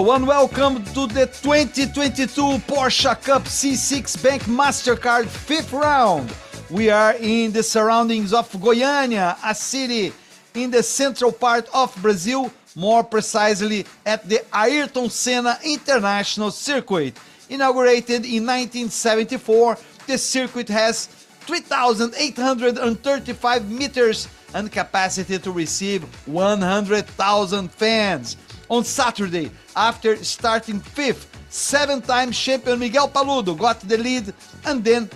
Hello and welcome to the 2022 Porsche Cup C6 Bank MasterCard 5th round. We are in the surroundings of Goiania, a city in the central part of Brazil, more precisely at the Ayrton Senna International Circuit. Inaugurated in 1974, the circuit has 3,835 meters and capacity to receive 100,000 fans. On Saturday, after starting 5th, 7-time champion Miguel Paludo got the lead and then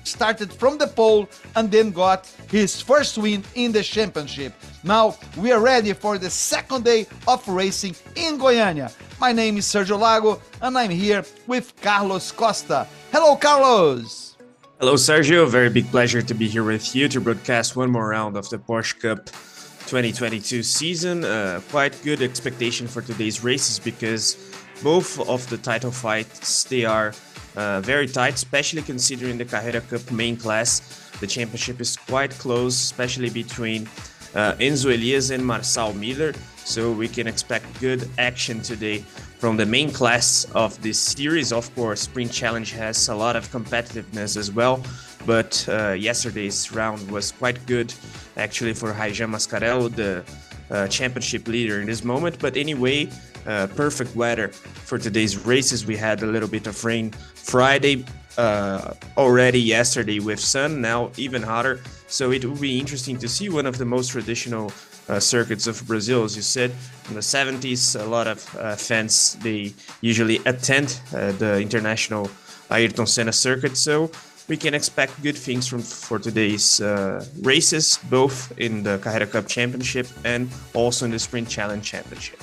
started from the pole and then got his first win in the championship. Now we are ready for the second day of racing in Goiania. My name is Sergio Lago and I'm here with Carlos Costa. Hello, Carlos! Hello, Sergio. Very big pleasure to be here with you to broadcast one more round of the Porsche Cup 2022 season. Quite good expectation for today's races because both of the title fights, they are very tight, especially considering the Carrera Cup main class. The championship is quite close, especially between Enzo Elias and Marçal Miller. So we can expect good action today from the main class of this series. Of course, Sprint Challenge has a lot of competitiveness as well, but yesterday's round was quite good actually for Raijan Mascarello, the championship leader in this moment. But anyway, perfect weather for today's races. We had a little bit of rain Friday, already yesterday with sun, now even hotter. So it will be interesting to see one of the most traditional circuits of Brazil. As you said, in the 70s, a lot of fans, they usually attend the international Ayrton Senna circuit. So we can expect good things for today's races, both in the Carrera Cup Championship and also in the Sprint Challenge Championship.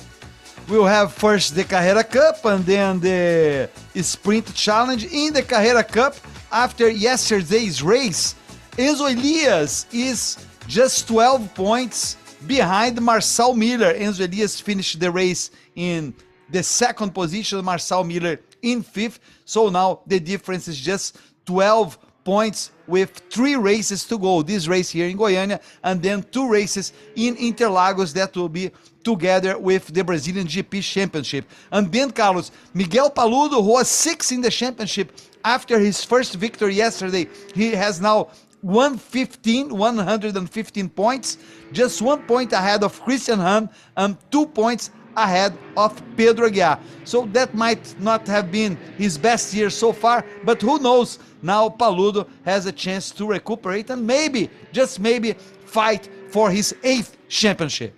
We'll have first the Carrera Cup and then the Sprint Challenge. In the Carrera Cup, after yesterday's race, Enzo Elias is just 12 points behind Marçal Miller. Enzo Elias finished the race in the second position, Marçal Miller in 5th. So now the difference is just 12 points with 3 races to go. This race here in Goiania and then 2 races in Interlagos that will be together with the Brazilian GP Championship. And then, Carlos, Miguel Paludo, who was 6th in the championship after his first victory yesterday, he has now 115 points, just 1 point ahead of Christian Hahn and 2 points ahead of Pedro Aguiar. So that might not have been his best year so far, but who knows, now Paludo has a chance to recuperate and maybe, just maybe, fight for his 8th championship.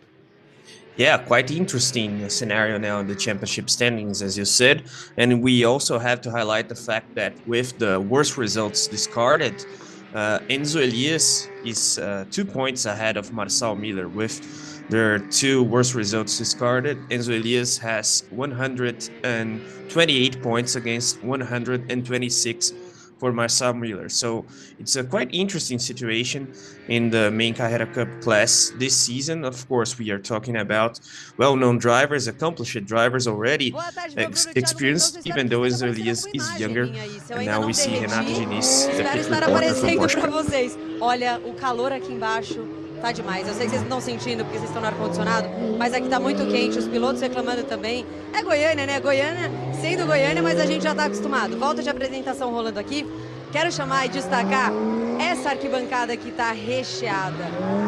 Yeah, quite interesting scenario now in the championship standings, as you said. And we also have to highlight the fact that with the worst results discarded, Enzo Elias is 2 points ahead of Marçal Miller. With their 2 worst results discarded, Enzo Elias has 128 points against 126 for Marçal Miller. So it's a quite interesting situation in the main Carrera Cup class this season. Of course, we are talking about well-known drivers, accomplished drivers already, experienced, even though Enzo Elias is younger. And now we see Renato Diniz, the pit reporter from Porsche. Olha, o calor aqui embaixo tá demais. Eu sei que vocês não estão sentindo porque vocês estão no ar-condicionado, mas aqui tá muito quente, os pilotos reclamando também. É Goiânia, né? Goiânia, sendo Goiânia, mas a gente já tá acostumado. Volta de apresentação rolando aqui. Quero chamar e destacar essa arquibancada que tá recheada.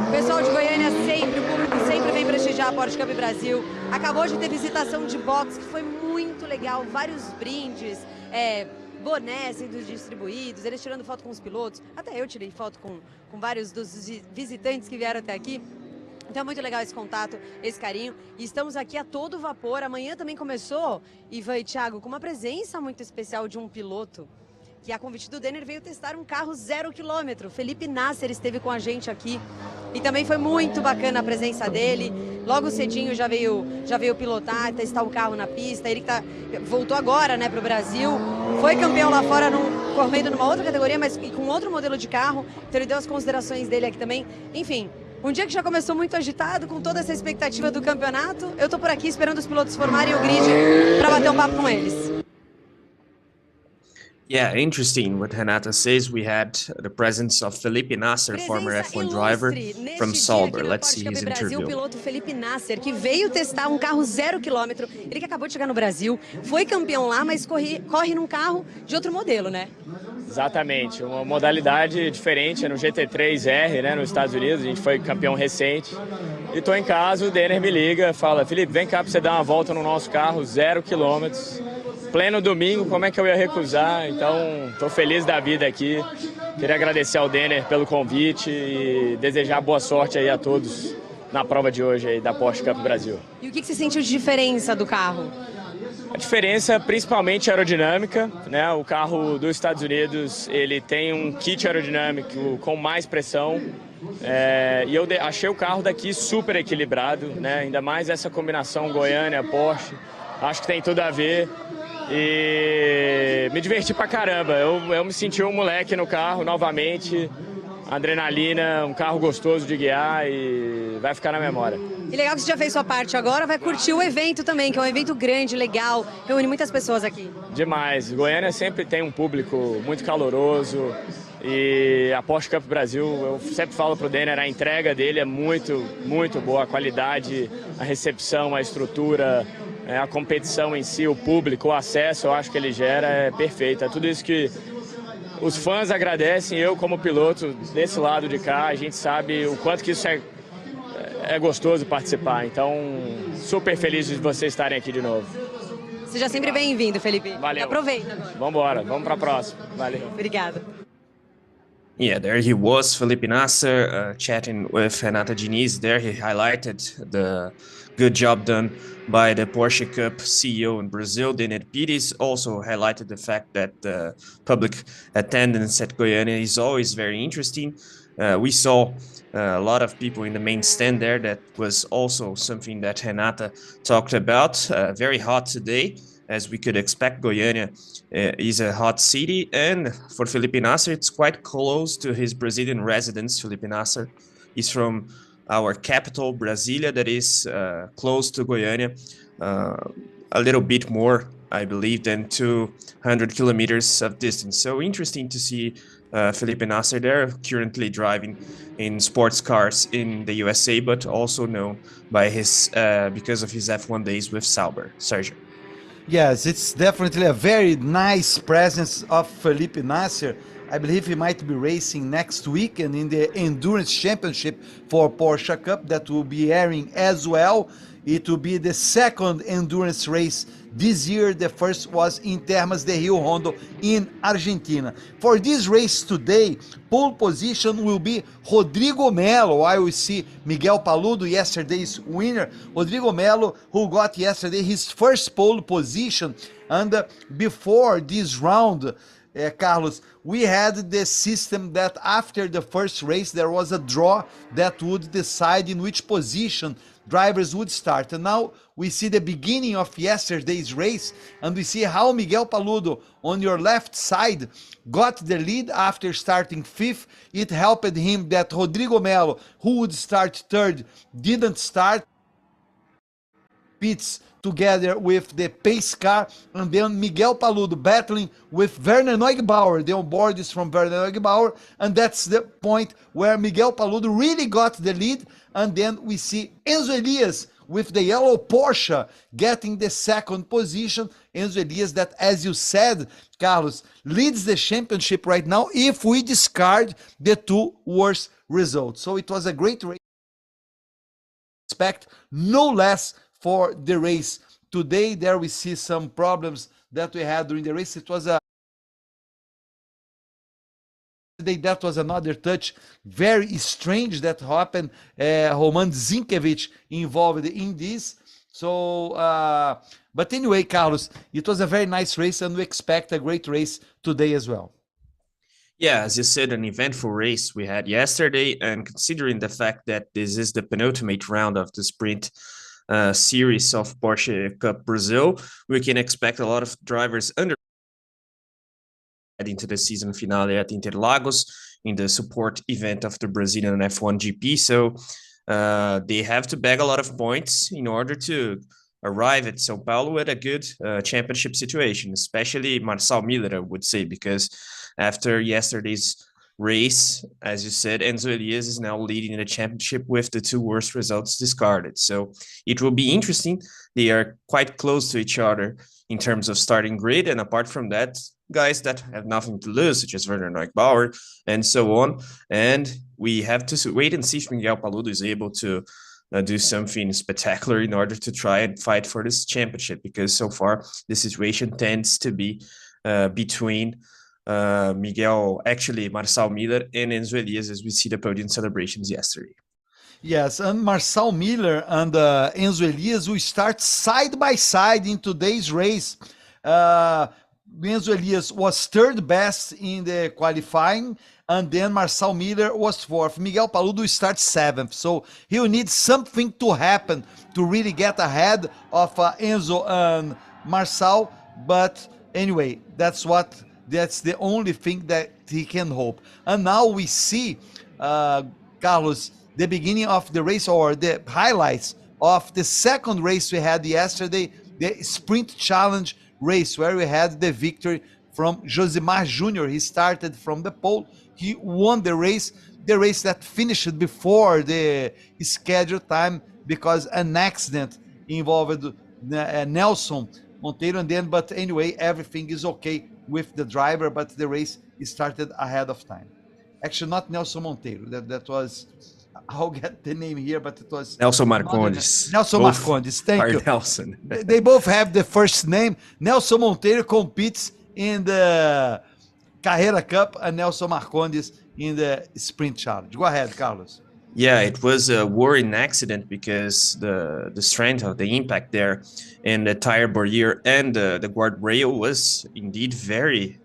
O pessoal de Goiânia sempre, o público sempre vem prestigiar a Porsche Cup Brasil. Acabou de ter visitação de box, que foi muito legal, vários brindes, bonés sendo distribuídos, eles tirando foto com os pilotos. Até eu tirei foto com vários dos visitantes que vieram até aqui. Então é muito legal esse contato, esse carinho. E estamos aqui a todo vapor. Amanhã também começou, Ivan e Thiago, com uma presença muito especial de um piloto que a convite do Denner veio testar um carro 0 km. Felipe Nasser esteve com a gente aqui e também foi muito bacana a presença dele. Logo cedinho já veio pilotar, testar o carro na pista. Ele que voltou agora, né, para o Brasil. Foi campeão lá fora, correndo numa outra categoria, mas com outro modelo de carro. Então ele deu as considerações dele aqui também. Enfim, um dia que já começou muito agitado, com toda essa expectativa do campeonato. Eu tô por aqui esperando os pilotos formarem o grid para bater um papo com eles. Yeah, interesting what Renata says. We had the presence of Felipe Nasser, former Presença F1 driver ilustre from neste dia aqui Sauber. no Let's Porsche see Cup his Brasil, o interview. piloto Felipe Nasser, que veio testar um carro 0 km. Ele que acabou de chegar no Brasil, foi campeão lá, mas corre num carro de outro modelo, né? Exatamente, uma modalidade diferente, é no GT3R, né, nos Estados Unidos, a gente foi campeão recente. E tô em casa, o Denner me liga, fala, Felipe, vem cá pra você dar uma volta no nosso carro, 0 km, pleno domingo, como é que eu ia recusar? Então, tô feliz da vida aqui, queria agradecer ao Denner pelo convite e desejar boa sorte aí a todos na prova de hoje aí da Porsche Cup Brasil. E o que você sentiu de diferença do carro? A diferença principalmente aerodinâmica, né? O carro dos Estados Unidos ele tem um kit aerodinâmico com mais pressão e eu achei o carro daqui super equilibrado, né? Ainda mais essa combinação Goiânia, Porsche, acho que tem tudo a ver e me diverti pra caramba. Eu me senti um moleque no carro novamente, adrenalina, um carro gostoso de guiar e vai ficar na memória. E legal que você já fez sua parte agora, vai curtir o evento também, que é um evento grande, legal, reúne muitas pessoas aqui. Demais. Goiânia sempre tem um público muito caloroso e a Porsche Cup Brasil, eu sempre falo pro Denner, a entrega dele é muito, muito boa, a qualidade, a recepção, a estrutura, a competição em si, o público, o acesso, eu acho que ele gera é perfeito. É tudo isso que os fãs agradecem, eu como piloto desse lado de cá, a gente sabe o quanto que isso é gostoso participar, então super feliz de vocês estarem aqui de novo. Seja sempre bem-vindo, Felipe. Valeu. E aproveita agora. Vamos embora, vamos para a próxima. Valeu. Obrigada. Yeah, there he was, Felipe Nasser, chatting with Renata Diniz. There he highlighted the good job done by the Porsche Cup CEO in Brazil, Denner Pires. Also highlighted the fact that the public attendance at Goiânia is always very interesting. We saw a lot of people in the main stand there. That was also something that Renata talked about. Very hot today, as we could expect. Goiânia is a hot city, and for Felipe Nasser, it's quite close to his Brazilian residence. Felipe Nasser is from our capital, Brasilia, that is close to Goiânia, a little bit more, I believe, than 200 kilometers of distance. So interesting to see Felipe Nasser there, currently driving in sports cars in the USA, but also known by his because of his F1 days with Sauber. Sergio. Yes, it's definitely a very nice presence of Felipe Nasser. I believe he might be racing next weekend in the Endurance Championship for Porsche Cup that will be airing as well. It will be the second endurance race this year. The first was in Termas de Rio Hondo in Argentina. For this race today, pole position will be Rodrigo Melo. I will see Miguel Paludo, yesterday's winner. Rodrigo Melo, who got yesterday his first pole position. And before this round, Carlos, we had the system that after the first race there was a draw that would decide in which position drivers would start. And now we see the beginning of yesterday's race, and we see how Miguel Paludo on your left side got the lead after starting fifth. It helped him that Rodrigo Melo, who would start third, didn't start. Pits together with the pace car, and then Miguel Paludo battling with Werner Neugebauer. The onboard is from Werner Neugebauer, and that's the point where Miguel Paludo really got the lead. And then we see Enzo Elias with the yellow Porsche getting the second position. Enzo Elias, that, as you said, Carlos, leads the championship right now if we discard the two worst results. So it was a great race. Expect no less for the race today. There we see some problems that we had during the race. It was that was another touch, very strange that happened. Roman Zinkiewicz involved in this. So, but anyway, Carlos, it was a very nice race, and we expect a great race today as well. Yeah, as you said, an eventful race we had yesterday, and considering the fact that this is the penultimate round of the sprint series of Porsche Cup Brazil, we can expect a lot of drivers under into the season finale at Interlagos in the support event of the Brazilian F1 GP. So they have to bag a lot of points in order to arrive at São Paulo with a good championship situation, especially Marcel Miller, I would say, because after yesterday's race, as you said, Enzo Elias is now leading the championship with the 2 worst results discarded. So it will be interesting. They are quite close to each other in terms of starting grid. And apart from that, guys that have nothing to lose, such as Werner Neubauer and so on. And we have to wait and see if Miguel Paludo is able to do something spectacular in order to try and fight for this championship, because so far the situation tends to be between Marcel Miller and Enzo Elias, as we see the podium celebrations yesterday. Yes, and Marcel Miller and Enzo Elias will start side by side in today's race. Enzo Elias was third best in the qualifying, and then Marcel Miller was fourth. Miguel Paludo starts seventh, so he will need something to happen to really get ahead of Enzo and Marcel. But anyway, that's the only thing that he can hope. And now we see, Carlos, the beginning of the race, or the highlights of the second race we had yesterday, the Sprint Challenge race, where we had the victory from Josimar Jr. He started from the pole. He won the race that finished before the scheduled time because an accident involved Nelson Monteiro. And then, but anyway, everything is okay with the driver, but the race started ahead of time. Actually, not Nelson Monteiro. That was, I'll get the name here, but it was Nelson Marcondes. Nelson Marcondes. Thank you. Nelson. They both have the first name. Nelson Monteiro competes in the Carrera Cup and Nelson Marcondes in the Sprint Challenge. Go ahead, Carlos. Yeah, it was a worrying accident because the strength of the impact there and the tire barrier and the guardrail was indeed very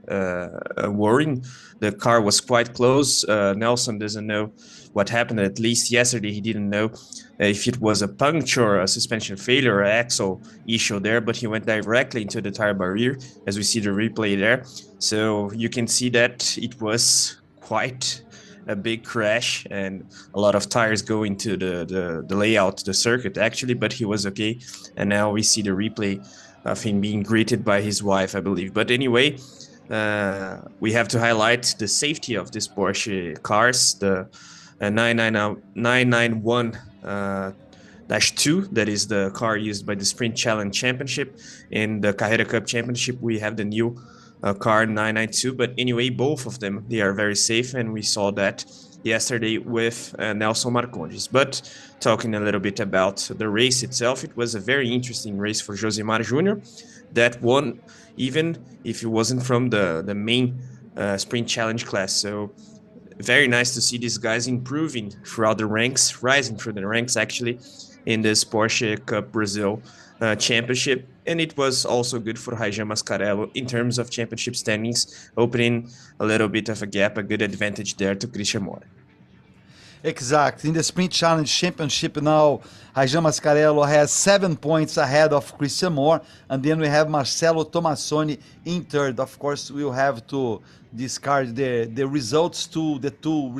worrying. The car was quite close. Nelson doesn't know what happened. At least yesterday he didn't know if it was a puncture, a suspension failure, or axle issue there, but he went directly into the tire barrier, as we see the replay there. So you can see that it was quite a big crash and a lot of tires go into the layout, the circuit actually, but he was okay. And now we see the replay of him being greeted by his wife, I believe. But anyway, we have to highlight the safety of these Porsche cars, the 991-2, that is the car used by the Sprint Challenge Championship. In the Carrera Cup Championship, we have the new car 992, but anyway, both of them, they are very safe, and we saw that yesterday with Nelson Marcondes. But talking a little bit about the race itself, it was a very interesting race for Josimar Jr. that won, even if it wasn't from the main Sprint Challenge class. So very nice to see these guys improving throughout the ranks, rising through the ranks actually in this Porsche Cup Brazil Championship. And it was also good for Raijan Mascarello in terms of championship standings, opening a little bit of a gap, a good advantage there to Christian Moore. Exactly. In the Sprint Challenge Championship now, Raijan Mascarello has 7 points ahead of Christian Moore, and then we have Marcelo Tomassoni in third. Of course, we'll have to discard the results to the two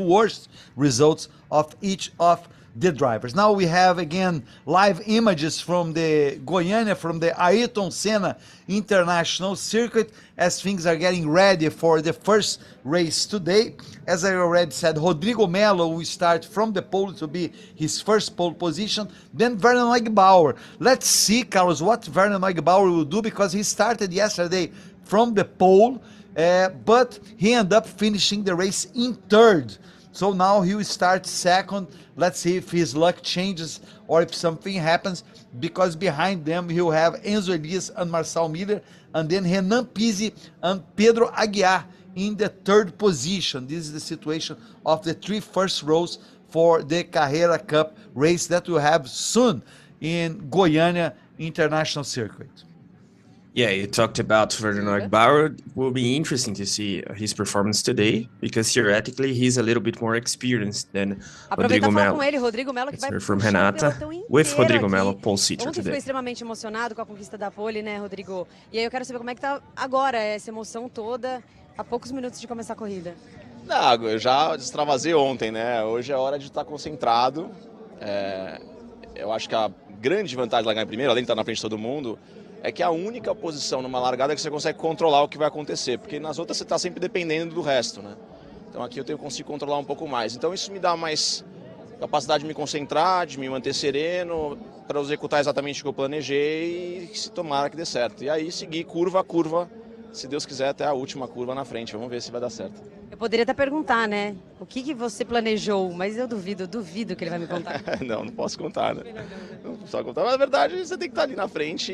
worst results of each of the drivers. Now we have again live images from the Goiania, from the Ayrton Senna International Circuit, as things are getting ready for the first race today. As I already said, Rodrigo Melo will start from the pole to be his first pole position. Then Werner Neubauer. Let's see, Carlos, what Werner Neubauer will do, because he started yesterday from the pole, but he ended up finishing the race in third. So now he will start second. Let's see if his luck changes or if something happens, because behind them he'll have Enzo Elias and Marcel Miller, and then Renan Pizzi and Pedro Aguiar in the third position. This is the situation of the 3 first rows for the Carrera Cup race that we'll have soon in Goiania International Circuit. Yeah, you talked about Werner Neubauer. It will be interesting to see his performance today, because theoretically he's a little bit more experienced than Rodrigo Melo. Rodrigo Melo, que vai from Renata, with Rodrigo Melo, pole sitter today. Ontem ficou extremamente emocionado com a conquista da pole, né, Rodrigo? E aí eu quero saber como é que tá agora essa emoção toda, a poucos minutos de começar a corrida. Não, eu já extravasei ontem, né? Hoje é hora de estar concentrado. Eu acho que grande vantagem de largar em primeiro, além de estar na frente de todo mundo, é que é a única posição numa largada que você consegue controlar o que vai acontecer, porque nas outras você está sempre dependendo do resto, né? Então aqui eu consigo controlar um pouco mais. Então isso me dá mais capacidade de me concentrar, de me manter sereno, para executar exatamente o que eu planejei e se tomara que dê certo. E aí seguir curva a curva, se Deus quiser, até a última curva na frente. Vamos ver se vai dar certo. Eu poderia até perguntar, né? O que você planejou? Mas eu duvido que ele vai me contar. Não posso contar, né? Não posso contar, mas na verdade você tem que estar ali na frente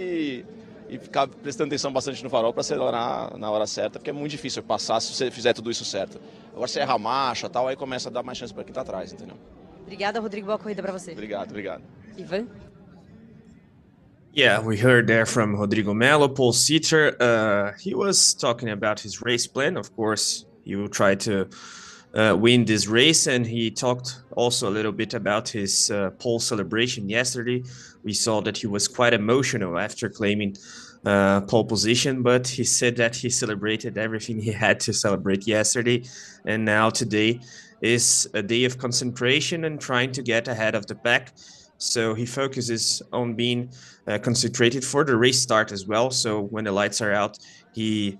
e ficar prestando atenção bastante no farol para acelerar na hora certa, porque é muito difícil passar se você fizer tudo isso certo. Agora você erra a marcha e tal, aí começa a dar mais chance para quem está atrás, entendeu? Obrigada, Rodrigo. Boa corrida para você. Obrigado. Ivan? Yeah, we heard there from Rodrigo Melo, pole seater. He was talking about his race plan. Of course, he will try to win this race, and he talked also a little bit about his pole celebration yesterday. We saw that he was quite emotional after claiming pole position, but he said that he celebrated everything he had to celebrate yesterday, and now today is a day of concentration and trying to get ahead of the pack. So he focuses on being concentrated for the race start as well. So when the lights are out, he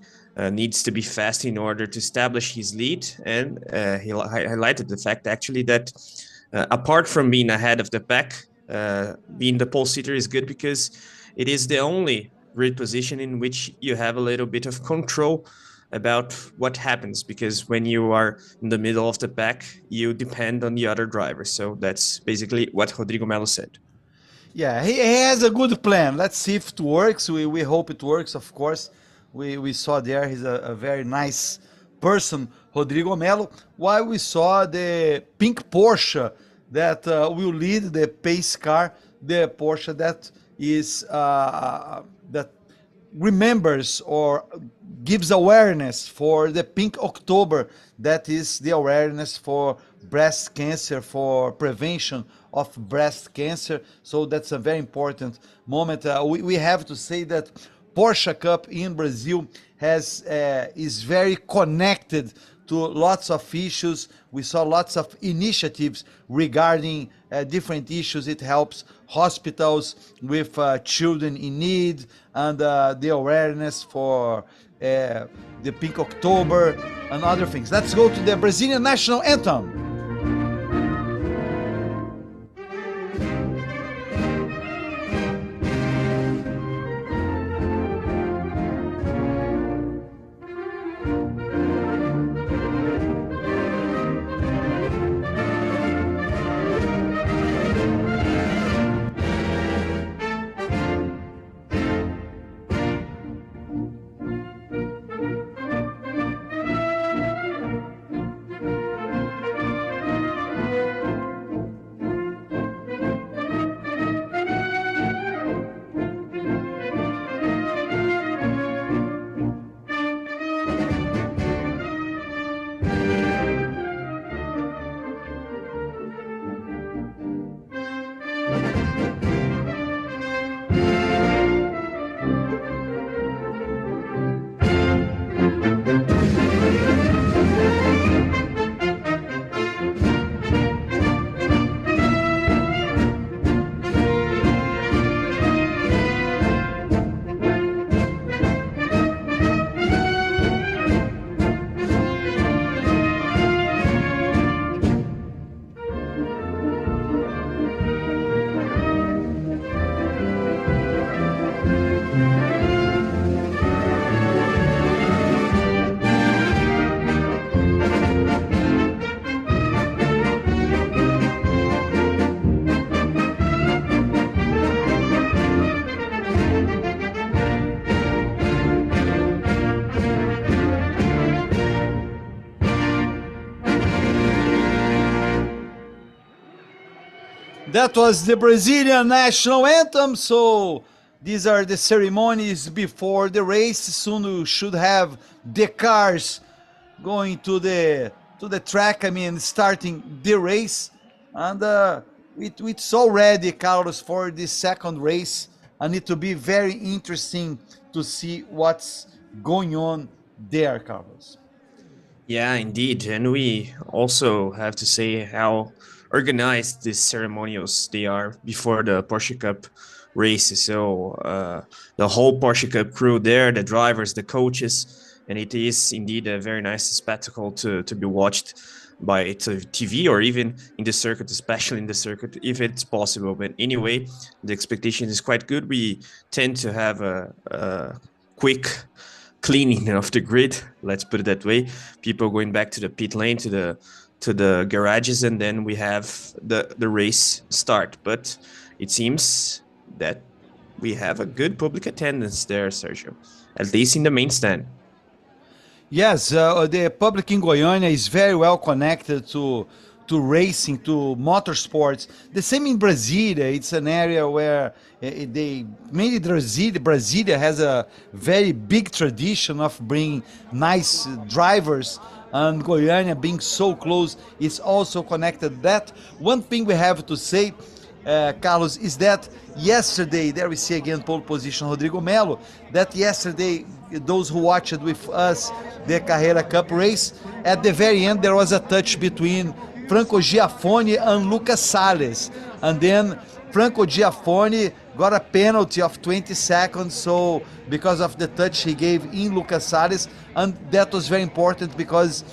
needs to be fast in order to establish his lead. And he highlighted the fact actually that apart from being ahead of the pack, being the pole sitter is good because it is the only grid position in which you have a little bit of control about what happens, because when you are in the middle of the pack, you depend on the other drivers. So that's basically what Rodrigo Melo said. Yeah, he has a good plan. Let's see if it works. We hope it works, of course. We saw there he's a very nice person, Rodrigo Melo, while we saw the pink Porsche that will lead the pace car, the Porsche that is that remembers or gives awareness for the Pink October, that is the awareness for breast cancer, for prevention of breast cancer. So that's a very important moment. We have to say that Porsche Cup in Brazil is very connected to lots of issues. We saw lots of initiatives regarding different issues. It helps hospitals with children in need, and the awareness for the Pink October and other things. Let's go to the Brazilian national anthem. That was the Brazilian national anthem. So these are the ceremonies before the race. Soon we should have the cars going to the track. I mean, starting the race, and it's all ready, Carlos, for the second race. And it will be very interesting to see what's going on there, Carlos. Yeah, indeed. And we also have to say how organized these ceremonials they are before the Porsche Cup races. So the whole Porsche Cup crew there, the drivers, the coaches, and it is indeed a very nice spectacle to be watched by TV or even in the circuit, especially in the circuit, if it's possible. But anyway, the expectation is quite good. We tend to have a quick cleaning of the grid, let's put it that way. People going back to the pit lane, to the garages, and then we have the race start. But it seems that we have a good public attendance there, Sergio, at least in the main stand. Yes, the public in Goiânia is very well connected to racing, to motorsports. The same in Brasilia. It's an area where mainly Brasilia has a very big tradition of bringing nice drivers, and Goiânia being so close is also connected. That one thing we have to say, Carlos, is that yesterday, there we see again pole position Rodrigo Melo, that yesterday, those who watched with us the Carrera Cup race, at the very end there was a touch between Franco Giaffoni and Lucas Salles, and then Franco Giaffoni got a penalty of 20 seconds, so because of the touch he gave in Lucas Salles, and that was very important because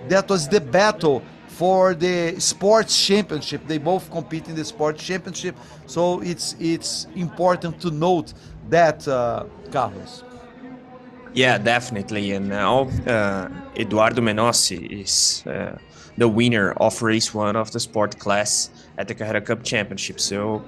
that was the battle for the sports championship. They both compete in the sports championship, so it's important to note that, Carlos. Yeah, definitely. And now Eduardo Menossi is the winner of race 1 of the sport class at the Carrera Cup Championship. So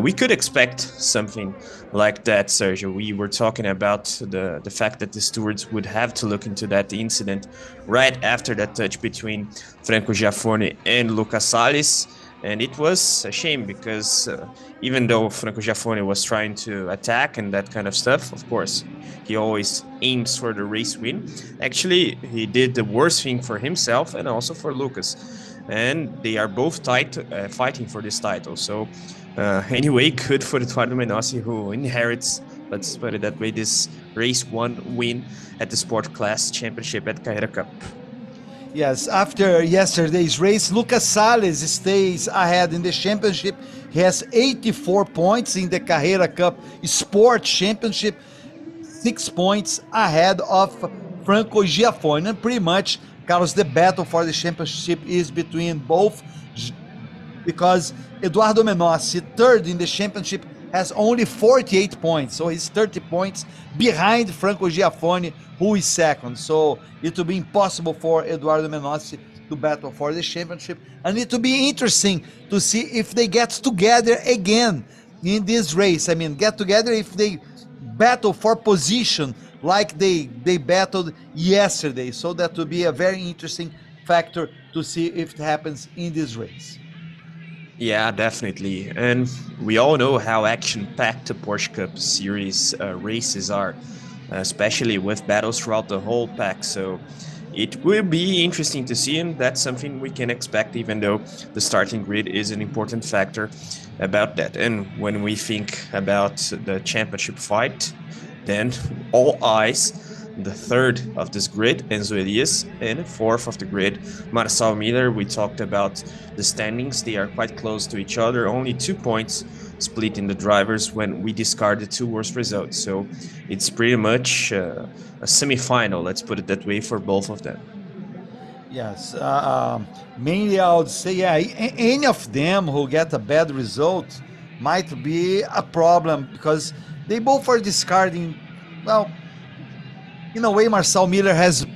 we could expect something like that, Sergio. We were talking about the fact that the stewards would have to look into that incident right after that touch between Franco Giaffoni and Lucas Salles. And it was a shame because even though Franco Giaffoni was trying to attack and that kind of stuff, of course, he always aims for the race win. Actually, he did the worst thing for himself and also for Lucas. And they are both fighting for this title. So anyway, good for Eduardo Menossi, who inherits, let's put it that way, this race 1 win at the Sport Class Championship at Carrera Cup. Yes, after yesterday's race, Lucas Salles stays ahead in the championship. He has 84 points in the Carrera Cup Sport Championship, 6 points ahead of Franco Giaffoni. And pretty much, Carlos, the battle for the championship is between both, because Eduardo Menossi, third in the championship, has only 48 points, so he's 30 points behind Franco Giaffoni, who is second. So it will be impossible for Eduardo Menossi to battle for the championship, and it will be interesting to see if they get together again in this race. I mean, get together if they battle for position like they battled yesterday. So that will be a very interesting factor to see if it happens in this race. Yeah, definitely. And we all know how action-packed the Porsche Cup Series races are, especially with battles throughout the whole pack. So it will be interesting to see, and that's something we can expect, even though the starting grid is an important factor about that. And when we think about the championship fight, then all eyes, the third of this grid, Enzo Elias, and fourth of the grid, Marcel Miller. We talked about the standings. They are quite close to each other, only 2 points split in the drivers when we discard the 2 worst results. So it's pretty much a semi-final, let's put it that way, for both of them. Yes, mainly I would say, yeah, any of them who get a bad result might be a problem, because they both are discarding, well, in a way, Marcel Miller has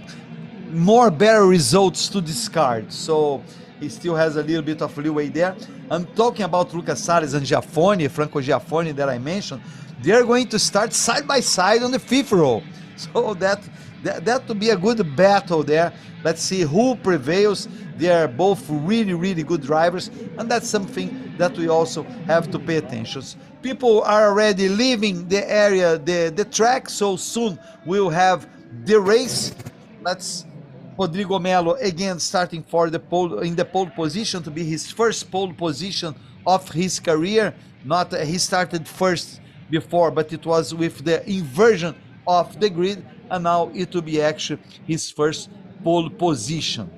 better results to discard, so he still has a little bit of leeway there. I'm talking about Lucas Salles and Giaffoni, Franco Giaffoni that I mentioned. They're going to start side by side on the 5th row, so that would be a good battle there. Let's see who prevails. They are both really, really good drivers, and that's something that we also have to pay attention. People are already leaving the area, the track, so soon we'll have the race. Let's Rodrigo Melo again starting for the in the pole position, to be his first pole position of his career. Not he started first before, but it was with the inversion of the grid, and now it will be actually his first pole position.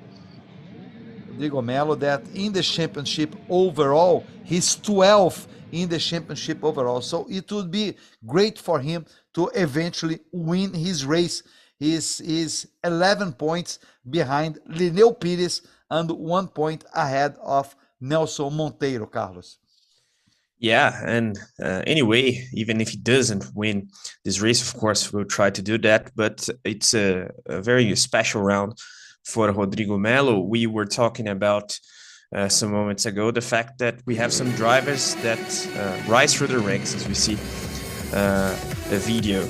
Rodrigo Melo, that in the championship overall, he's 12th in the championship overall. So it would be great for him to eventually win his race. He's 11 points behind Lineu Pires and 1 point ahead of Nelson Monteiro, Carlos. Yeah, and anyway, even if he doesn't win this race, of course, we'll try to do that. But it's a very special round for Rodrigo Melo. We were talking about some moments ago the fact that we have some drivers that rise through the ranks, as we see the video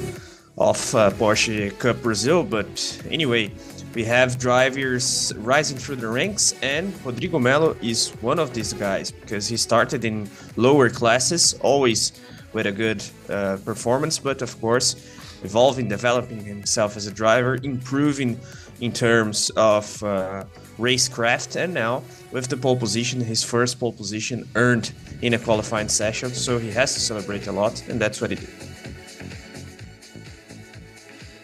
of Porsche Cup Brazil. But anyway, we have drivers rising through the ranks, and Rodrigo Melo is one of these guys because he started in lower classes, always with a good performance, but of course evolving, developing himself as a driver, improving in terms of racecraft, and now with the pole position, his first pole position earned in a qualifying session, so he has to celebrate a lot, and that's what he did.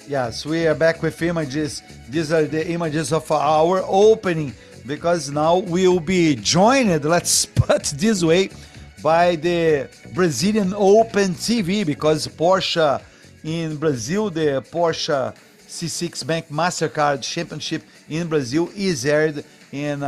Yes, we are back with images. These are the images of our opening, because now we'll be joined, let's put this way, by the Brazilian Open TV, because Porsche in Brazil, the Porsche C6 Bank MasterCard Championship in Brazil is aired in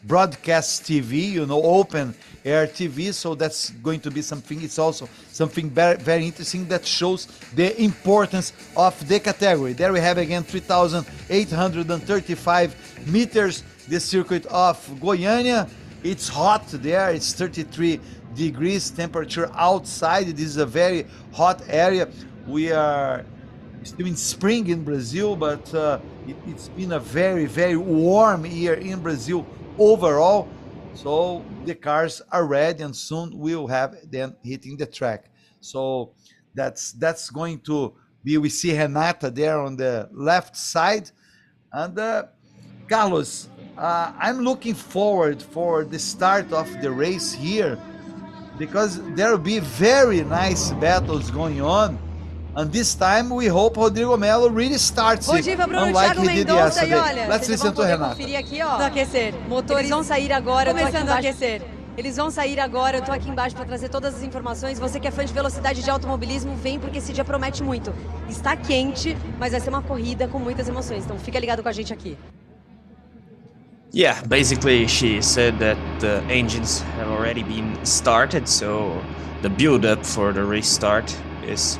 broadcast TV, open air TV. So that's going to be something. It's also something very, very interesting that shows the importance of the category. There we have again 3,835 meters, the circuit of Goiania. It's hot there. It's 33 degrees temperature outside. This is a very hot area. We are still in spring in Brazil, but it's been a very, very warm year in Brazil overall. So the cars are ready, and soon we'll have them hitting the track. So that's going to be. We see Renata there on the left side, and Carlos, I'm looking forward for the start of the race here, because there will be very nice battles going on. And this time we hope Rodrigo Melo really starts it, unlike he did yesterday. Let's listen to Renata. Conferir aqui, ó. Aquecer. Motores vão sair agora. Começando a aquecer. Eles vão sair agora. Eu tô aqui embaixo para trazer todas as informações. Você que é fã de velocidade de automobilismo, vem porque esse dia promete muito. Está quente, mas vai ser uma corrida com muitas emoções. Então fica ligado com a gente aqui. Yeah, basically she said that the engines have already been started, so the build-up for the race start is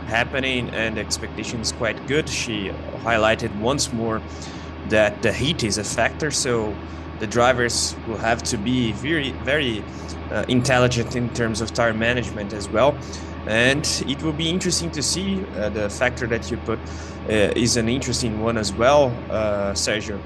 happening and the expectation is quite good. She highlighted once more that the heat is a factor, so the drivers will have to be very, very intelligent in terms of tire management as well. And it will be interesting to see the factor that you put is an interesting one as well, Sergio.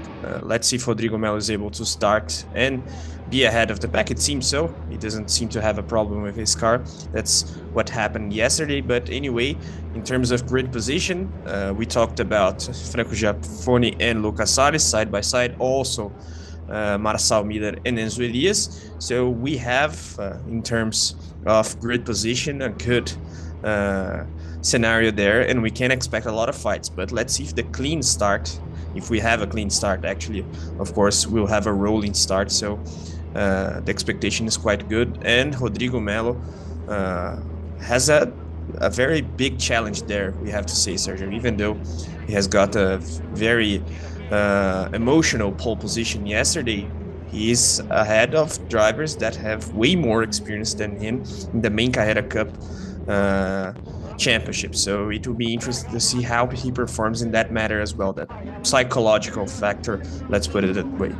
Let's see if Rodrigo Melo is able to start and be ahead of the pack. It seems so. He doesn't seem to have a problem with his car. That's what happened yesterday. But anyway, in terms of grid position, we talked about Franco Giaffoni and Lucas Salles side by side. Also, Marçal Miller and Enzo Elias. So we have, in terms of grid position, a good scenario there, and we can expect a lot of fights. But let's see if the clean start, if we have a clean start, actually, of course, we'll have a rolling start. So the expectation is quite good, and Rodrigo Melo has a very big challenge there, we have to say, Sergio, even though he has got a very emotional pole position yesterday. He is ahead of drivers that have way more experience than him in the main Carrera Cup championship. So it will be interesting to see how he performs in that matter as well, that psychological factor, let's put it that way.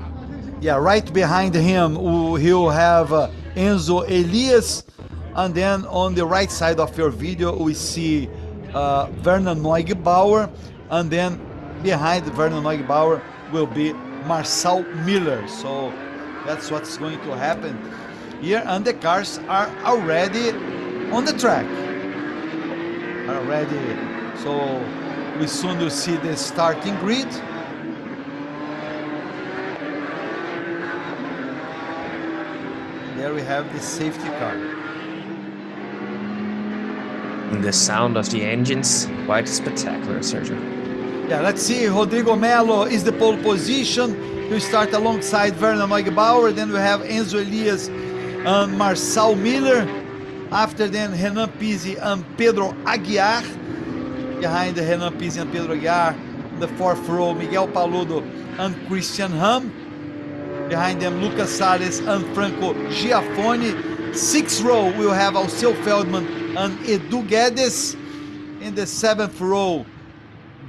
Yeah, right behind him, he'll have Enzo Elias. And then on the right side of your video, we see Werner Neugebauer. And then behind Werner Neugebauer will be Marçal Miller. So that's what's going to happen here. And the cars are already on the track. Already. So we soon will see the starting grid. There we have the safety car. And the sound of the engines, quite spectacular, Sergio. Yeah, let's see. Rodrigo Melo is the pole position. to start alongside Werner Neugebauer. Then we have Enzo Elias and Marçal Miller. After then, Renan Pizzi and Pedro Aguiar. Behind the Renan Pizzi and Pedro Aguiar, in the fourth row, Miguel Paludo and Christian Ham. Behind them, Lucas Salles and Franco Giafone. Sixth row, we'll have Alceu Feldman and Edu Guedes. In the seventh row,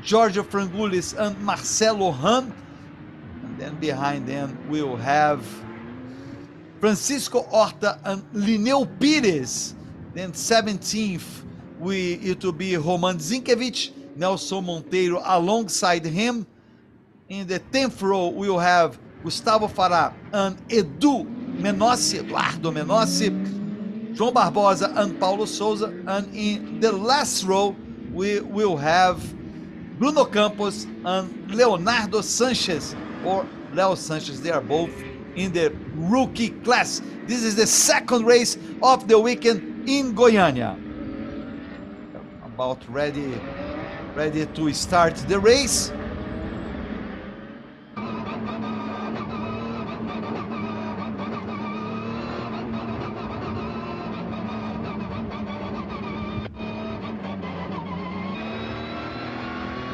Giorgio Frangoulis and Marcelo Ham. And then behind them, we'll have Francisco Horta and Lineu Pires. Then 17th, it will be Roman Zinkiewicz, Nelson Monteiro alongside him. In the 10th row, we'll have Gustavo Farah and Eduardo Menossi, João Barbosa and Paulo Souza. And in the last row, we will have Bruno Campos and Leonardo Sanchez, or Leo Sanchez. They are both in the rookie class. This is the second race of the weekend in Goiania. About ready to start the race.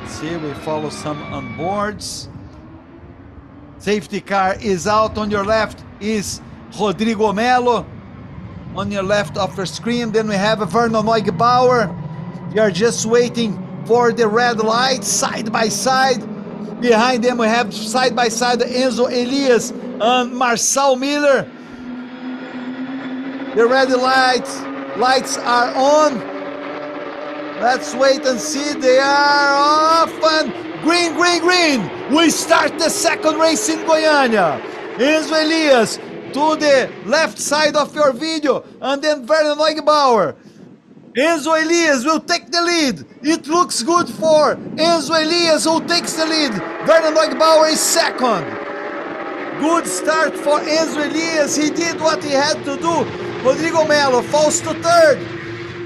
See, we follow some on boards. Safety car is out. On your left is Rodrigo Melo. On your left of the screen, then we have Werner Neugebauer. We are just waiting for the red light, side by side. Behind them we have side by side Enzo Elias and Marçal Miller. The red lights are on. Let's wait and see. They are off and green, green, green. We start the second race in Goiania. Enzo Elias to the left side of your video, and then Werner Neugebauer. Enzo Elias will take the lead. It looks good for Enzo Elias, who takes the lead. Werner Neugebauer is second. Good start for Enzo Elias. He did what he had to do. Rodrigo Melo falls to third.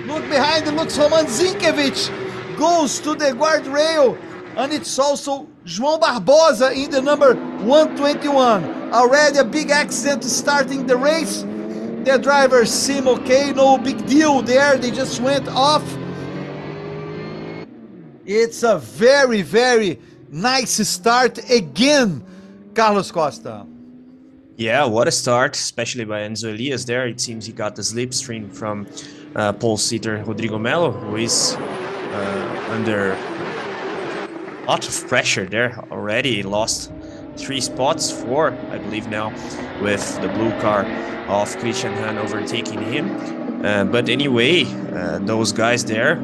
Look behind, it looks Roman Zinkiewicz goes to the guardrail. And it's also João Barbosa in the number 121. Already a big accident starting the race. The drivers seem okay, no big deal there. They just went off. It's a very, very nice start again, Carlos Costa. Yeah, what a start, especially by Enzo Elias there. It seems he got the slipstream from pole seater Rodrigo Melo, who is under a lot of pressure there already. He lost 3 spots, 4 I believe now, with the blue car of Christian Han overtaking him. But anyway, those guys there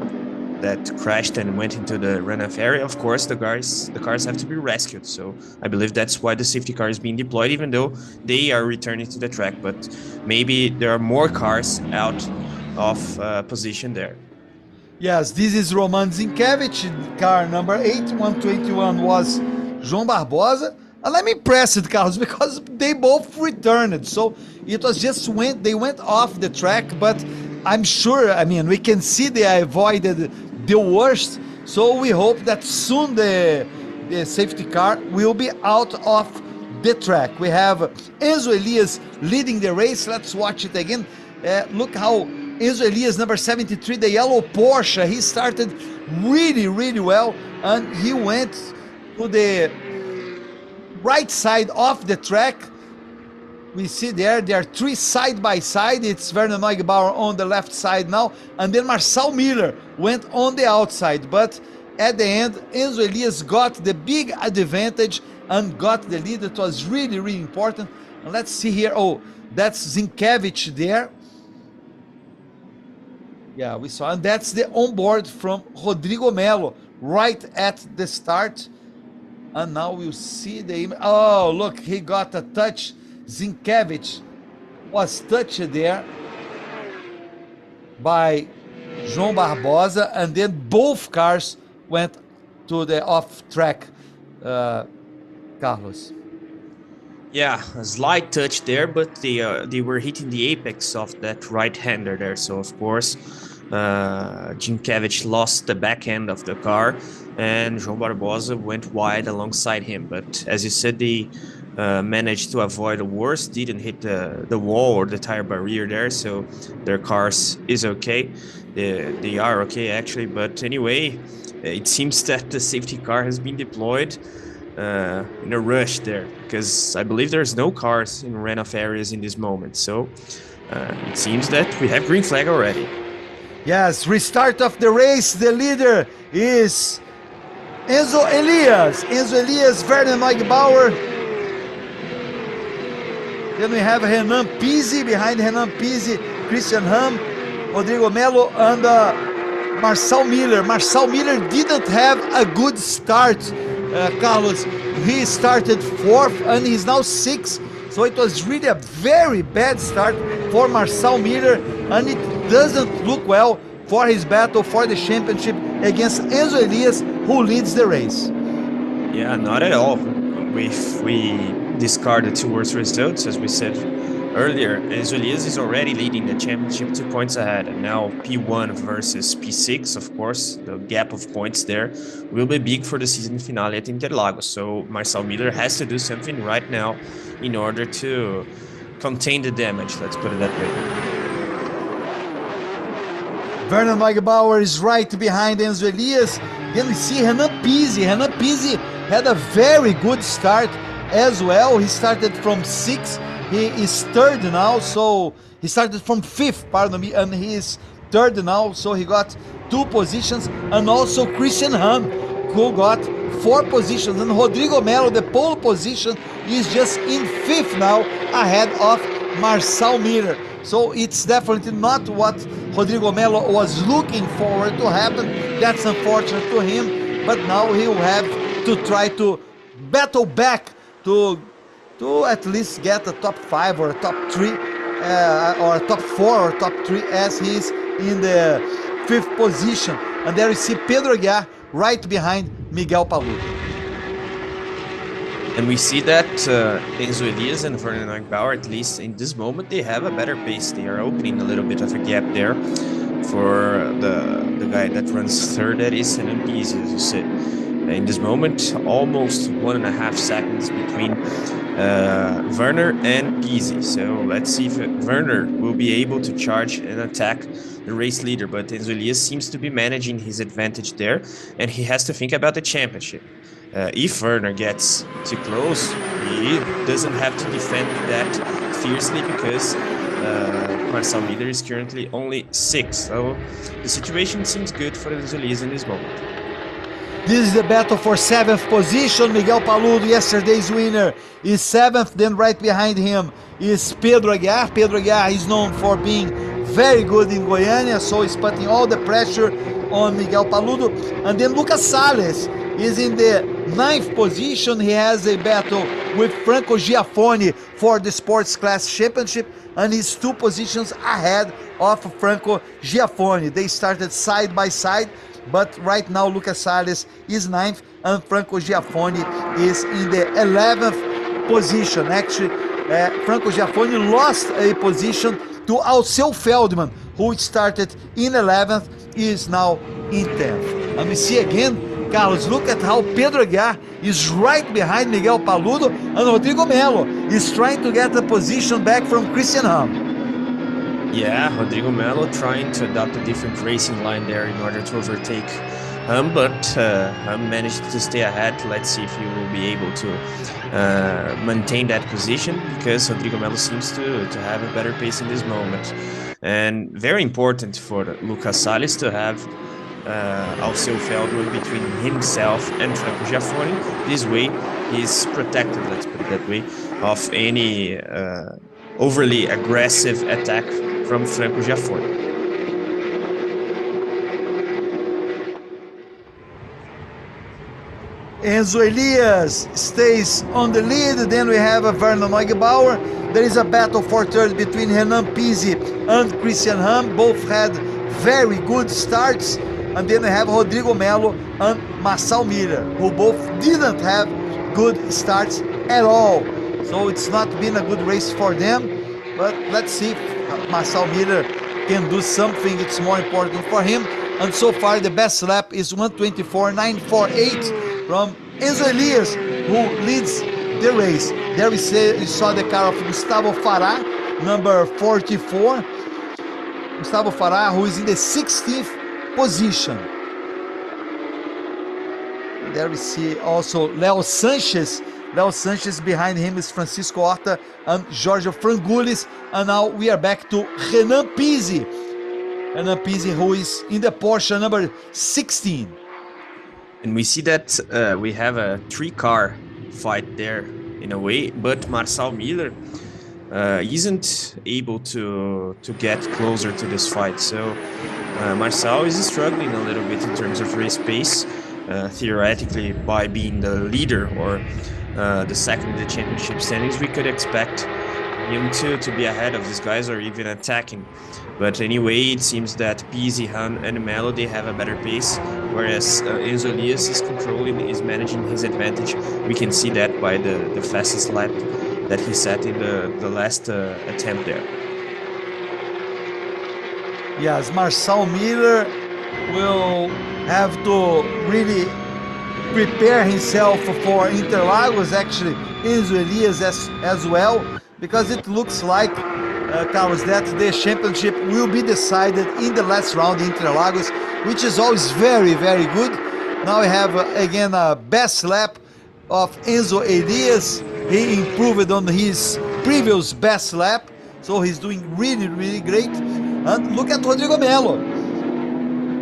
that crashed and went into the runoff area, of course the cars have to be rescued. So I believe that's why the safety car is being deployed, even though they are returning to the track. But maybe there are more cars out of position there. Yes, this is Roman Zinkiewicz, car number 8, 121 was João Barbosa. And I'm impressed, Carlos, because they both returned. So it was just they went off the track, but I'm sure, I mean, we can see they avoided the worst. So we hope that soon the safety car will be out of the track. We have Enzo Elias leading the race. Let's watch it again. Look how Enzo Elias, number 73, the yellow Porsche, he started really, really well, and he went to the right side of the track. We see there are 3 side by side. It's Werner Neugebauer on the left side now, and then Marçal Miller went on the outside. But at the end, Enzo Elias got the big advantage and got the lead. It was really, really important. And let's see here. Oh, that's Zinkiewicz there. Yeah, we saw, and that's the onboard from Rodrigo Melo right at the start. And now we'll see the image. Oh, look, he got a touch. Zinkiewicz was touched there by João Barbosa, and then both cars went to the off-track, Carlos. Yeah, a slight touch there, but they were hitting the apex of that right-hander there. So, of course, Zinkiewicz lost the back end of the car, and João Barbosa went wide alongside him. But as you said, they managed to avoid the worst, didn't hit the wall or the tire barrier there, so their cars is okay. They are okay actually, but anyway, it seems that the safety car has been deployed in a rush there, because I believe there's no cars in runoff areas in this moment, so it seems that we have green flag already. Yes, restart of the race. The leader is Enzo Elias. Enzo Elias, Werner Neugebauer. Then we have Renan Pizzi. Behind Renan Pizzi, Christian Ham, Rodrigo Melo, and Marcel Miller. Marcel Miller didn't have a good start, Carlos. He started 4th and he's now 6th. So it was really a very bad start for Marcel Miller, and it doesn't look well for his battle for the championship against Enzo Elias, who leads the race. Yeah, not at all. If we discard the 2 worst results, as we said earlier, Enzo Elias is already leading the championship 2 points ahead, and now P1 versus P6, of course, the gap of points there will be big for the season finale at Interlagos. So Marcel Miller has to do something right now in order to contain the damage, let's put it that way. Werner Neugebauer is right behind Enzo Elias. Then we see Renan Pizzi. Renan Pizzi had a very good start as well. He started from 6th. He is 3rd now, so he started from 5th, pardon me, and he is 3rd now, so he got 2 positions. And also Christian Ham, who got 4 positions, and Rodrigo Melo, the pole position, is just in 5th now, ahead of Marcel Miller. So it's definitely not what Rodrigo Melo was looking forward to happen. That's unfortunate to him, but now he will have to try to battle back to at least get a top 5 or a top 3 or a top 4 or top 3, as he's in the 5th position. And there you see Pedro Aguiar right behind Miguel Paludo. And we see that Enzo Elias and Werner Neugebauer, at least in this moment, they have a better pace. They are opening a little bit of a gap there for the guy that runs 3rd, that is Renan Pizzi, as you said. In this moment, almost 1.5 seconds between Werner and Pizzi. So let's see if Werner will be able to charge and attack the race leader, but Enzo Elias seems to be managing his advantage there, and he has to think about the championship. If Werner gets too close, he doesn't have to defend that fiercely, because Marcel Miller is currently only 6th. So the situation seems good for Enzo Elias in this moment. This is the battle for 7th position. Miguel Paludo, yesterday's winner, is 7th. Then right behind him is Pedro Aguiar. Pedro Aguiar is known for being very good in Goiania, so he's putting all the pressure on Miguel Paludo. And then Lucas Salles is in the 9th position. He has a battle with Franco Giaffoni for the Sports Class Championship, and he's 2 positions ahead of Franco Giaffoni. They started side by side, but right now Lucas Salles is 9th and Franco Giaffoni is in the 11th position. Actually, Franco Giaffoni lost a position to Alceu Feldman, who started in 11th, is now in 10th. And we see again, Carlos, look at how Pedro Aguiar is right behind Miguel Paludo, and Rodrigo Melo is trying to get the position back from Christian Ham. Yeah, Rodrigo Melo trying to adopt a different racing line there in order to overtake Ham, but Ham managed to stay ahead. Let's see if he will be able to maintain that position, because Rodrigo Melo seems to have a better pace in this moment. And very important for Lucas Salles to have Alceu Feldman between himself and Franco Giaffoni. This way he's protected, let's put it that way, of any overly aggressive attack from Franco Giaffoni. Enzo Elias stays on the lead. Then we have Werner Neugebauer. There is a battle for 3rd between Renan Pizzi and Christian Ham. Both had very good starts. And then we have Rodrigo Melo and Marcel Miller, who both didn't have good starts at all. So it's not been a good race for them. But let's see if Marcel Miller can do something. It's more important for him. And so far the best lap is 1:24.948 from Enzo Elias, who leads the race. There we saw the car of Gustavo Farah, number 44. Gustavo Farah, who is in the 16th position. There we see also Leo Sanchez. Leo Sanchez, behind him is Francisco Horta and Giorgio Frangoulis. And now we are back to Renan Pizzi. Renan Pizzi, who is in the Porsche number 16. And we see that we have a 3-car fight there in a way, but Marcel Miller isn't able to get closer to this fight. So Marcel is struggling a little bit in terms of race pace. Theoretically, by being the leader or the second in the championship standings, we could expect him to be ahead of these guys or even attacking. But anyway, it seems that Pizzi, Han, and Melo, they have a better pace, whereas Enzo Elias is controlling, is managing his advantage. We can see that by the fastest lap that he set in the last attempt there. Yes, Marcel Miller will have to really prepare himself for Interlagos, actually Enzo Elias as well, because it looks like, Carlos, that the championship will be decided in the last round in Interlagos, which is always very, very good. Now we have again a best lap of Enzo Elias. He improved on his previous best lap, so he's doing really, really great. And look at Rodrigo Melo.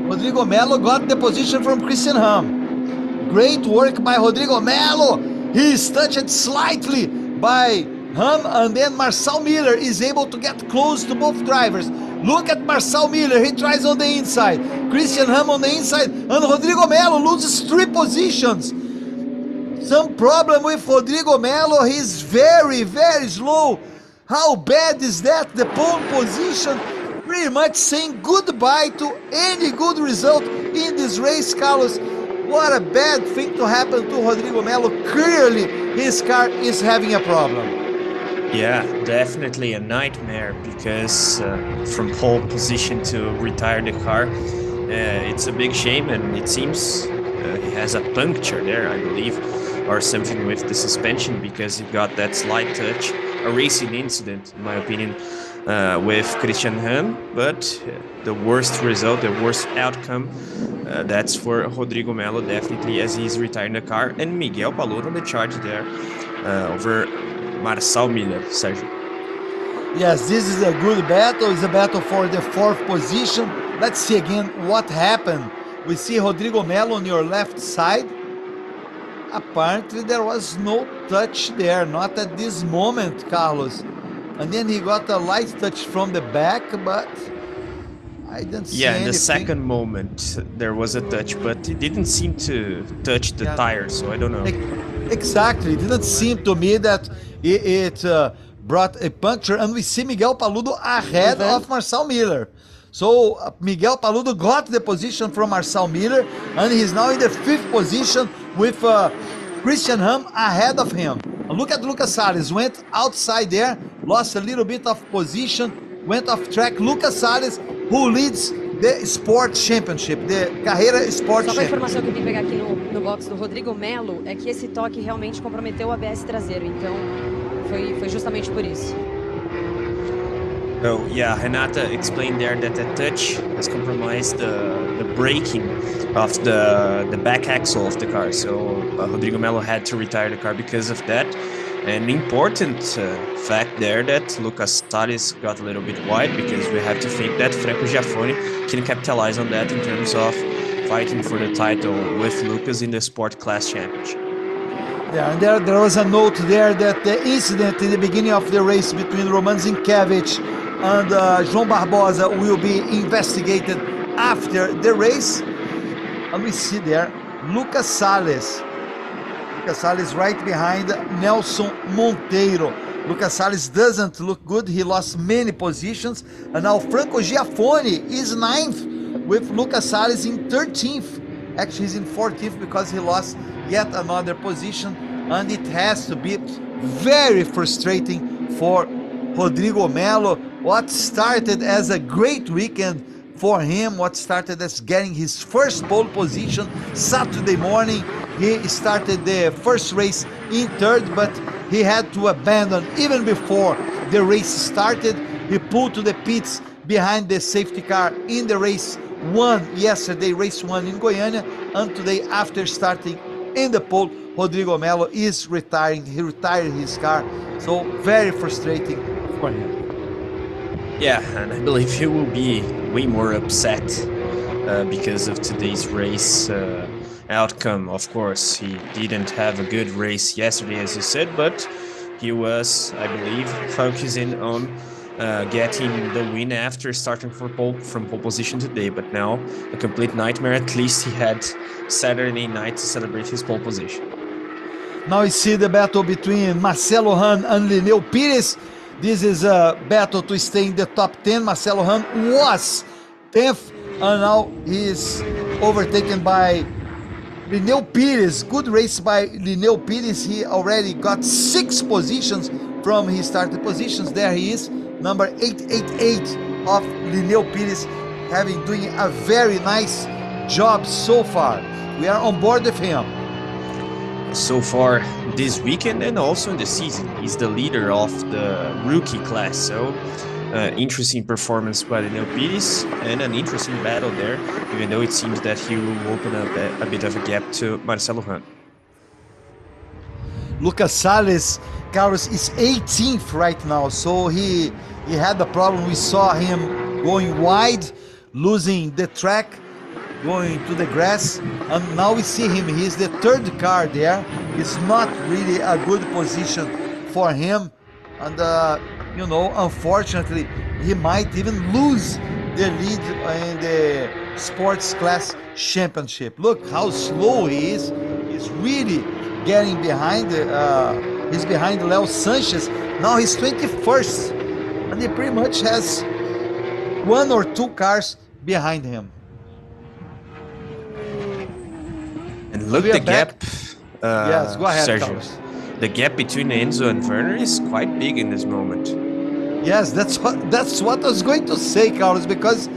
Rodrigo Melo got the position from Christian Ham. Great work by Rodrigo Melo. He is touched slightly by Ham, and then Marcel Miller is able to get close to both drivers. Look at Marcel Miller, he tries on the inside. Christian Ham on the inside, and Rodrigo Melo loses 3 positions. Some problem with Rodrigo Melo, he's very, very slow. How bad is that? The pole position, pretty much saying goodbye to any good result in this race, Carlos. What a bad thing to happen to Rodrigo Melo. Clearly, his car is having a problem. Yeah, definitely a nightmare, because from pole position to retire the car, it's a big shame, and it seems he has a puncture there, I believe, or something with the suspension, because he got that slight touch, a racing incident, in my opinion, with Christian Ham. But the worst result, the worst outcome, that's for Rodrigo Melo, definitely, as he's retiring the car, and Miguel Palou on the charge there over Marcel Miller, Sergio. Yes, this is a good battle. It's a battle for the 4th position. Let's see again what happened. We see Rodrigo Melo on your left side. Apparently there was no touch there, not at this moment, Carlos. And then he got a light touch from the back, but I didn't see anything. In the second moment there was a touch, but it didn't seem to touch the tire, so I don't know. Exactly, it didn't seem to me that it brought a puncture, and we see Miguel Paludo ahead of Marcel Miller. So Miguel Paludo got the position from Marcel Miller, and he's now in the 5th position with Christian Ham ahead of him. And look at Lucas Salles, went outside there, lost a little bit of position, went off track. Lucas Salles, who leads the Sport Championship, the Carreira Sport Só para a Championship. informação que eu vim pegar aqui no box do Rodrigo Melo, é que esse toque realmente comprometeu o ABS traseiro, então foi justamente por isso. Oh, yeah, Renata explained there that the touch has compromised the braking of the back axle of the car. So Rodrigo Melo had to retire the car because of that. An important fact there that Lucas Salles got a little bit wide, because we have to think that Franco Giaffoni can capitalize on that in terms of fighting for the title with Lucas in the Sport Class Championship. Yeah, and there was a note there that the incident in the beginning of the race between Roman Zinkiewicz and João Barbosa will be investigated after the race. And we see there Lucas Salles. Lucas Salles right behind Nelson Monteiro. Lucas Salles doesn't look good. He lost many positions. And now Franco Giaffoni is 9th with Lucas Salles in 13th. Actually, he's in 14th because he lost yet another position. And it has to be very frustrating for Rodrigo Melo. What started as a great weekend for him, what started as getting his first pole position Saturday morning. He started the first race in third, but he had to abandon even before the race started. He pulled to the pits behind the safety car in the race one yesterday, race one in Goiania, and today after starting in the pole, Rodrigo Melo is retiring. He retired his car, so very frustrating for him. Yeah, and I believe he will be way more upset because of today's race outcome. Of course, he didn't have a good race yesterday, as you said, but he was, I believe, focusing on getting the win after starting from pole position today. But now, a complete nightmare. At least he had Saturday night to celebrate his pole position. Now we see the battle between Marcelo Hahn and Lineu Pires. This is a battle to stay in the top 10. Marcelo Hahn was 10th, and now he is overtaken by Lineu Pires. Good race by Lineu Pires. He already got 6 positions from his starting positions. There he is, number 888 of Lineu Pires, doing a very nice job so far. We are on board with him. So far this weekend and also in the season, he's the leader of the rookie class. So interesting performance by Lineu Pires and an interesting battle there, even though it seems that he will open up a bit of a gap to Marcelo Hahn. Lucas Salles, Carlos, is 18th right now, so he had the problem. We saw him going wide, losing the track, going to the grass, and now we see him. He's the third car there. It's not really a good position for him, and unfortunately, he might even lose the lead in the sports class championship. Look how slow he is. He's really getting behind. He's behind Leo Sanchez. Now he's 21st, and he pretty much has 1 or 2 cars behind him. And look, the gap. Yes, go ahead, Sergio. Carlos. The gap between Enzo and Werner is quite big in this moment. Yes, that's what I was going to say, Carlos, because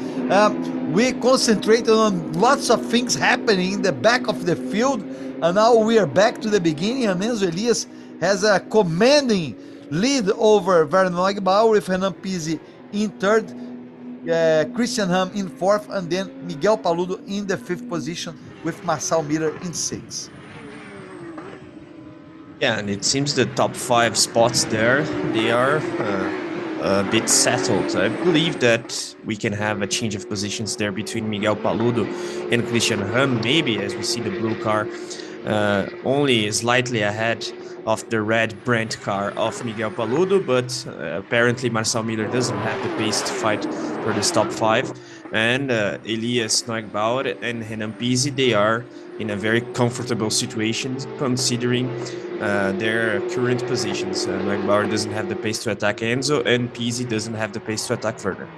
we concentrated on lots of things happening in the back of the field, and now we are back to the beginning, and Enzo Elias has a commanding lead over Werner Neugebauer with Renan Pizzi in third, Christian Ham in fourth, and then Miguel Paludo in the 5th position with Marcel Miller in 6th. Yeah, and it seems the top 5 spots there, they are a bit settled. I believe that we can have a change of positions there between Miguel Paludo and Christian Ham, maybe, as we see the blue car only slightly ahead of the red Brent car of Miguel Paludo, but apparently Marcel Miller doesn't have the pace to fight for this top 5. And Elias Neugebauer and Renan Pizzi, they are in a very comfortable situation considering their current positions. Neugebauer doesn't have the pace to attack Enzo, and Pizzi doesn't have the pace to attack Werner.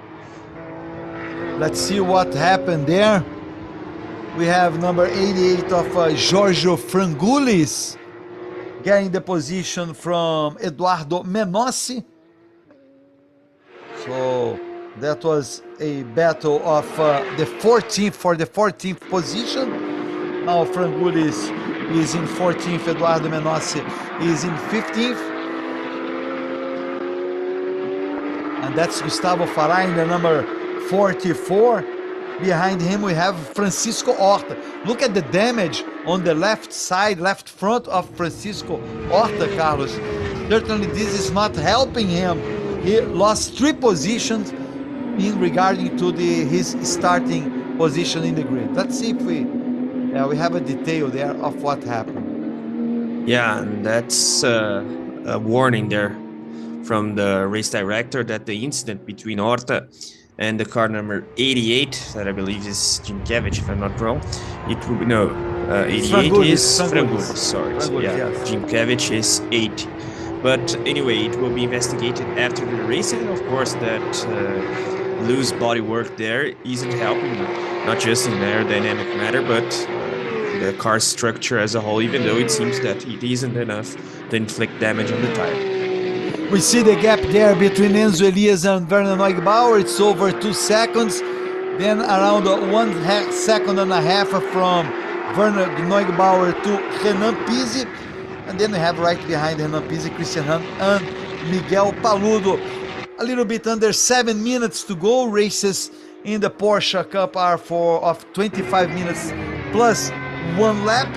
Let's see what happened there. We have number 88 of Giorgio Frangulis getting the position from Eduardo Menossi. So that was a battle of the 14th for the 14th position. Now Frangulis is in 14th, Eduardo Menossi is in 15th. And that's Gustavo Farah in the number 44. Behind him we have Francisco Horta. Look at the damage on the left side, left front of Francisco Horta, Carlos. Certainly this is not helping him. He lost 3 positions in regarding to his starting position in the grid. Let's see if we have a detail there of what happened. Yeah, and that's a warning there from the race director that the incident between Horta and the car number 88, that I believe is Jinkevich, if I'm not wrong. It will be, no, 88 is Frangulis, sorry. Yes. Jinkevich is 8. But anyway, it will be investigated after the race, and of course that loose body work there isn't helping, not just in aerodynamic matter, but the car structure as a whole, even though it seems that it isn't enough to inflict damage on the tire. We see the gap there between Enzo Elias and Werner Neugebauer. It's over 2 seconds. Then around 1.5 seconds from Werner Neugebauer to Renan Pizzi. And then we have right behind Renan Pizzi, Christian Ham, and Miguel Paludo. A little bit under 7 minutes to go. Races in the Porsche Cup are of 25 minutes plus 1 lap.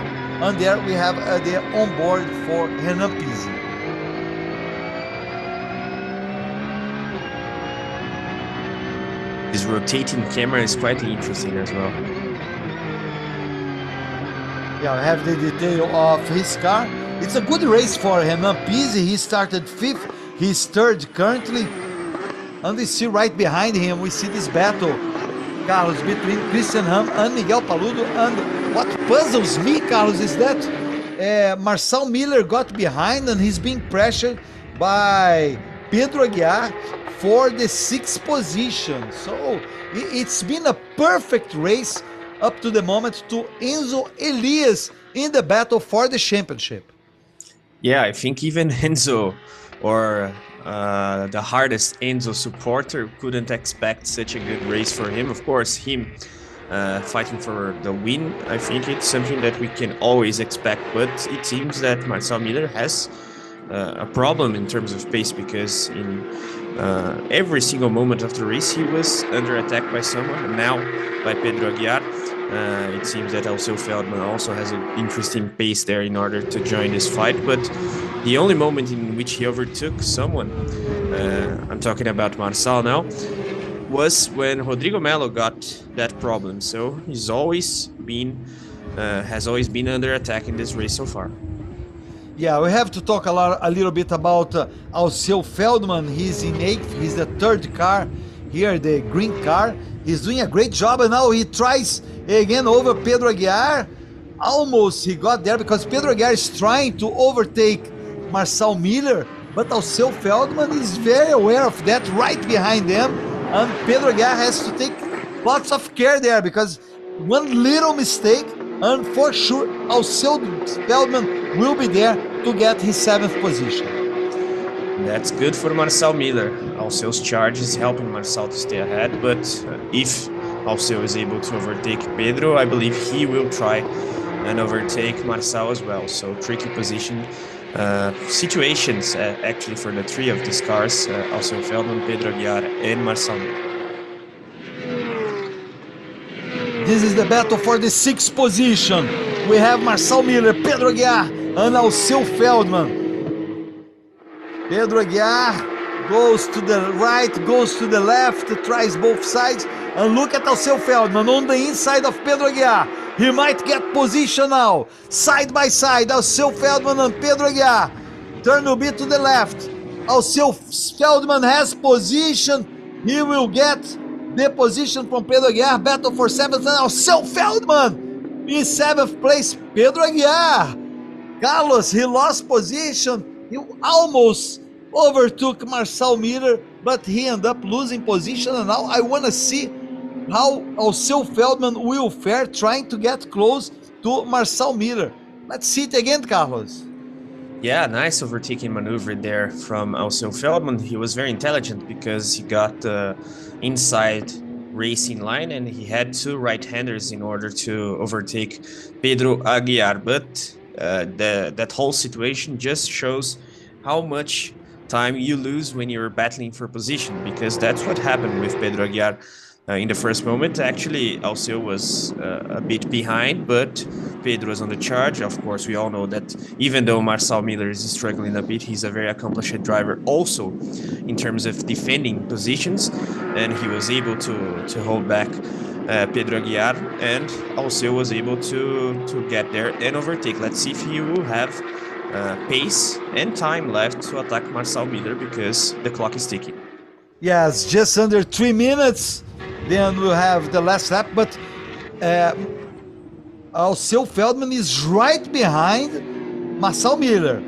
And there we have the onboard for Renan Pizzi. This rotating camera is quite interesting as well. Yeah, I have the detail of his car. It's a good race for Renan Pizzi. He started 5th. He's 3rd currently. And we see right behind him, we see this battle, Carlos, between Christian Ham and Miguel Paludo. And what puzzles me, Carlos, is that Marcel Miller got behind and he's being pressured by Pedro Aguiar for the 6th position. So it's been a perfect race up to the moment to Enzo Elias in the battle for the championship. Yeah, I think even Enzo, or the hardest Enzo supporter, couldn't expect such a good race for him. Of course, him fighting for the win, I think it's something that we can always expect, but it seems that Marcel Miller has a problem in terms of pace, because in every single moment of the race he was under attack by someone, and now by Pedro Aguiar. It seems that Alceu Feldman also has an interesting pace there in order to join this fight, but the only moment in which he overtook someone, I'm talking about Marcel now, was when Rodrigo Melo got that problem. So he's always been has always been under attack in this race so far. Yeah, we have to talk a little bit about Alceu Feldman. He's in 8th. He's the 3rd car here, the green car. He's doing a great job, and now he tries again over Pedro Aguiar. Almost he got there because Pedro Aguiar is trying to overtake Marcel Miller, but Alceu Feldman is very aware of that right behind them, and Pedro Aguiar has to take lots of care there, because one little mistake and for sure Alceu Feldman will be there to get his 7th position. That's good for Marcel Miller. Alceu's charge is helping Marcel to stay ahead, but if Alceu is able to overtake Pedro, I believe he will try and overtake Marcel as well. So tricky position situations actually for the 3 of these cars, Alceu Feldman, Pedro Aguiar and Marcel Miller. This is the battle for the 6th position. We have Marcel Miller, Pedro Aguiar and Alceu Feldman. Pedro Aguiar goes to the right, goes to the left, tries both sides. And look at Alceu Feldman on the inside of Pedro Aguiar. He might get position now. Side by side, Alceu Feldman and Pedro Aguiar. Turn a bit to the left. Alceu Feldman has position. He will get the position from Pedro Aguiar. Battle for 7th. And Alceu Feldman in 7th place. Pedro Aguiar. Carlos, he lost position. He almost overtook Marcel Miller, but he ended up losing position. And now I want to see how Alceu Feldman will fare trying to get close to Marcel Miller. Let's see it again, Carlos. Yeah, nice overtaking maneuver there from Alceu Feldman. He was very intelligent because he got the inside racing line and he had 2 right-handers in order to overtake Pedro Aguiar. But that whole situation just shows how much time you lose when you're battling for position, because that's what happened with Pedro Aguiar. In the first moment, actually, Alceu was a bit behind, but Pedro was on the charge. Of course, we all know that even though Marcel Miller is struggling a bit, he's a very accomplished driver also in terms of defending positions, and he was able to hold back Pedro Aguiar, and Alceu was able to get there and overtake. Let's see if he will have pace and time left to attack Marcel Miller, because the clock is ticking. Yes, just under 3 minutes. Then we'll have the last lap, but Alceu Feldman is right behind Marcel Miller.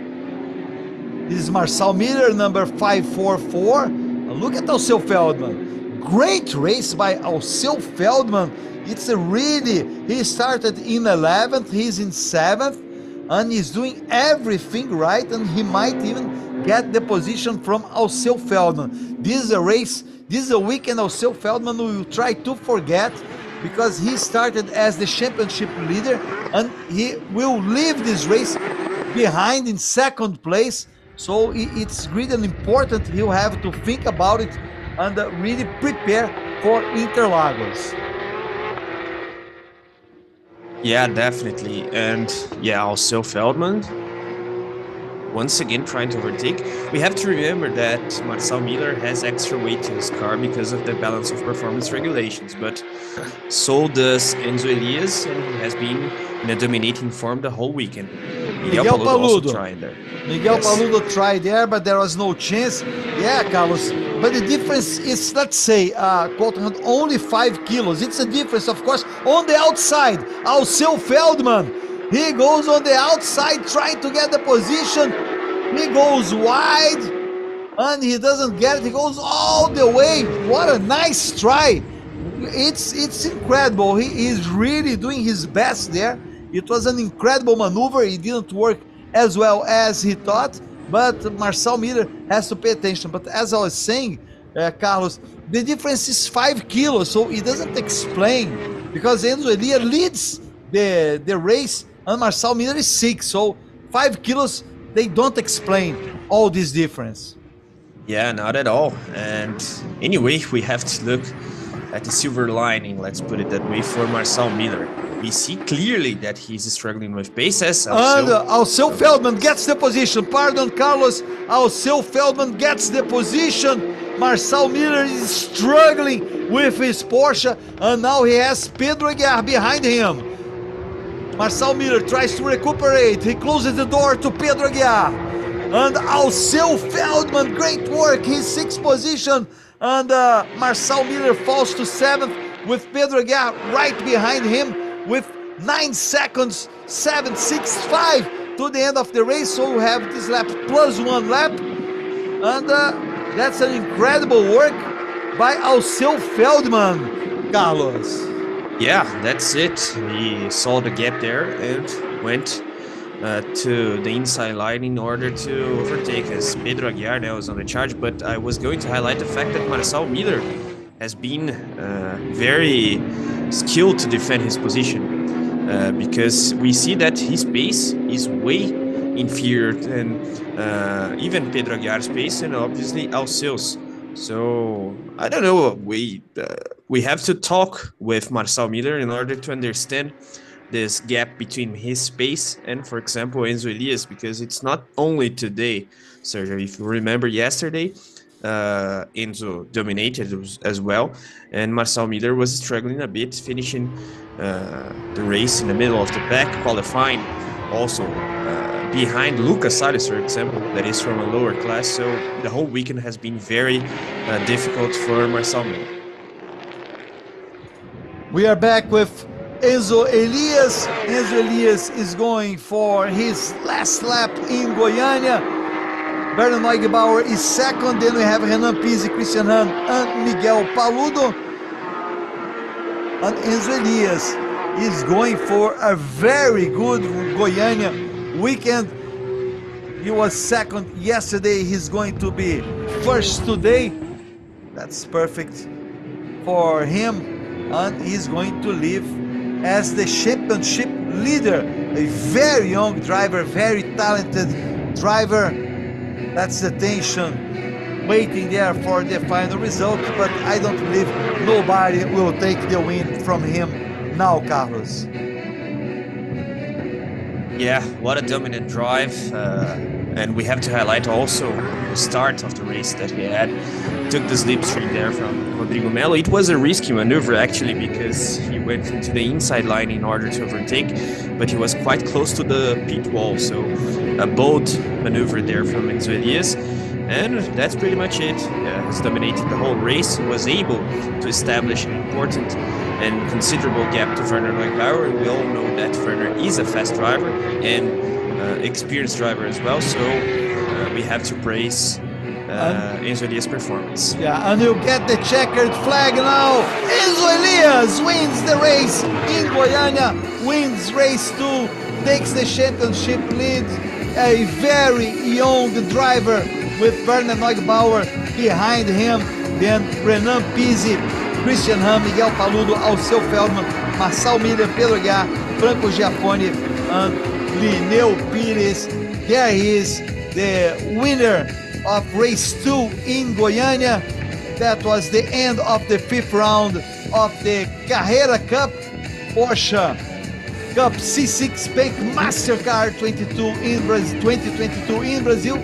This is Marcel Miller, number 544. And look at Alceu Feldman. Great race by Alceu Feldman. It's a really, he started in 11th, he's in 7th, and he's doing everything right, and he might even get the position from Alceu Feldman. This is a race, this is a weekend Alceu Feldman will try to forget, because he started as the championship leader, and he will leave this race behind in second place. So it's really important. He'll have to think about it and really prepare for Interlagos. Yeah, definitely. And yeah, also Feldman once again trying to overtake. We have to remember that Marcel Miller has extra weight to his car because of the balance of performance regulations, but so does Enzo Elias, and he has been in a dominating form the whole weekend. Miguel Paludo also trying there. Miguel Paludo tried there, but there was no chance. Yeah, Carlos. But the difference is, let's say, quote unquote, only 5 kilos. It's a difference, of course, on the outside. Alceu Feldman, he goes on the outside trying to get the position. He goes wide and he doesn't get it. He goes all the way. What a nice try. It's incredible. He is really doing his best there. It was an incredible maneuver. It didn't work as well as he thought, but Marcel Miller has to pay attention. But as I was saying, Carlos, the difference is 5 kilos, so it doesn't explain, because Enzo Elias leads the race and Marcel Miller is 6, so 5 kilos, they don't explain all this difference. Yeah, not at all. And anyway, we have to look at the silver lining, let's put it that way, for Marcel Miller. We see clearly that he's struggling with pace as Alceu Feldman gets the position. Pardon, Carlos. Alceu Feldman gets the position. Marcel Miller is struggling with his Porsche, and now he has Pedro Aguiar behind him. Marcel Miller tries to recuperate. He closes the door to Pedro Aguiar. And Alceu Feldman, great work. He's 6th position. And Marcel Miller falls to 7th with Pedro Aguiar right behind him with 9 seconds, 7.65 to the end of the race. So we have this lap plus 1 lap. And that's an incredible work by Alceu Feldman, Carlos. Yeah, that's it. He saw the gap there and went to the inside line in order to overtake, as Pedro Aguiar now is on the charge. But I was going to highlight the fact that Marcel Miller has been very skilled to defend his position, because we see that his pace is way inferior than even Pedro Aguiar's pace and obviously Alceu's. So I don't know, we have to talk with Marcel Miller in order to understand this gap between his pace and, for example, Enzo Elias, because it's not only today, Sergio. If you remember yesterday, Enzo dominated as well, and Marcel Miller was struggling a bit, finishing the race in the middle of the pack, qualifying also behind Lucas Salles, for example, that is from a lower class. So the whole weekend has been very difficult for Marcel Miller. We are back with Enzo Elias. Enzo Elias is going for his last lap in Goiania. Bernard Neugebauer is 2nd. Then we have Renan Pizzi, Christian Hahn, and Miguel Paludo. And Enzo Elias is going for a very good Goiania weekend. He was 2nd yesterday. He's going to be 1st today. That's perfect for him. And he's going to leave as the championship leader. A very young driver, very talented driver. That's the tension waiting there for the final result, but I don't believe nobody will take the win from him now, Carlos. Yeah, what a dominant drive. And we have to highlight also the start of the race that he had. Took the slipstream there from Rodrigo Melo. It was a risky maneuver actually, because he went into the inside line in order to overtake, but he was quite close to the pit wall. So a bold maneuver there from Enzo Elias. And that's pretty much it. He's dominated the whole race. He was able to establish an important and considerable gap to Werner Neugebauer. We all know that Werner is a fast driver and experienced driver as well. So we have to praise Enzo Elias' performance. Yeah, and you get the checkered flag now. Enzo Elias wins the race in Goiania, wins race 2, takes the championship lead. A very young driver with Bernard Neugebauer behind him. Then Renan Pizzi, Christian Hahn, Miguel Paludo, Alceu Feldman, Marcel Miller, Pedro Aguiar, Franco Giaffoni, and Lineu Pires. There he is, the winner of race 2 in Goiânia. That was the end of the 5th round of the Carrera Cup Porsche Cup C6 Bank Mastercard 2022 in Brazil.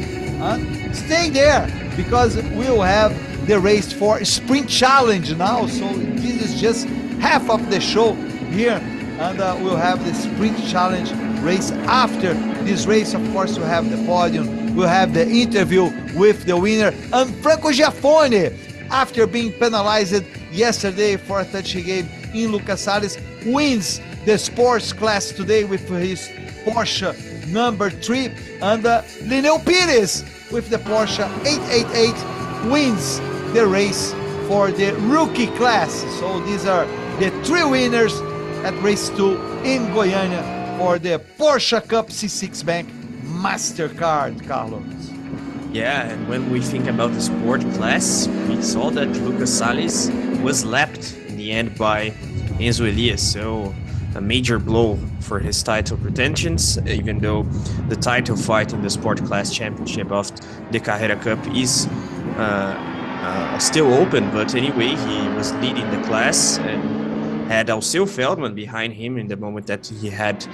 Stay there because we'll have the race for Sprint Challenge now. So this is just half of the show here, and we'll have the Sprint Challenge race after this race. Of course, we'll have the podium, we'll have the interview with the winner, and Franco Giafone, after being penalized yesterday for a touch he gave in Lucas Salles, wins the sports class today with his Porsche number 3, and Lineu Pires with the Porsche 888 wins the race for the rookie class. So these are the 3 winners at race 2 in Goiânia for the Porsche Cup C6 Bank Mastercard, Carlos. Yeah, and when we think about the sport class, we saw that Lucas Salles was lapped in the end by Enzo Elias, so a major blow for his title pretensions, even though the title fight in the sport class championship of the Carrera Cup is still open. But anyway, he was leading the class and had Alceu Feldman behind him in the moment that he had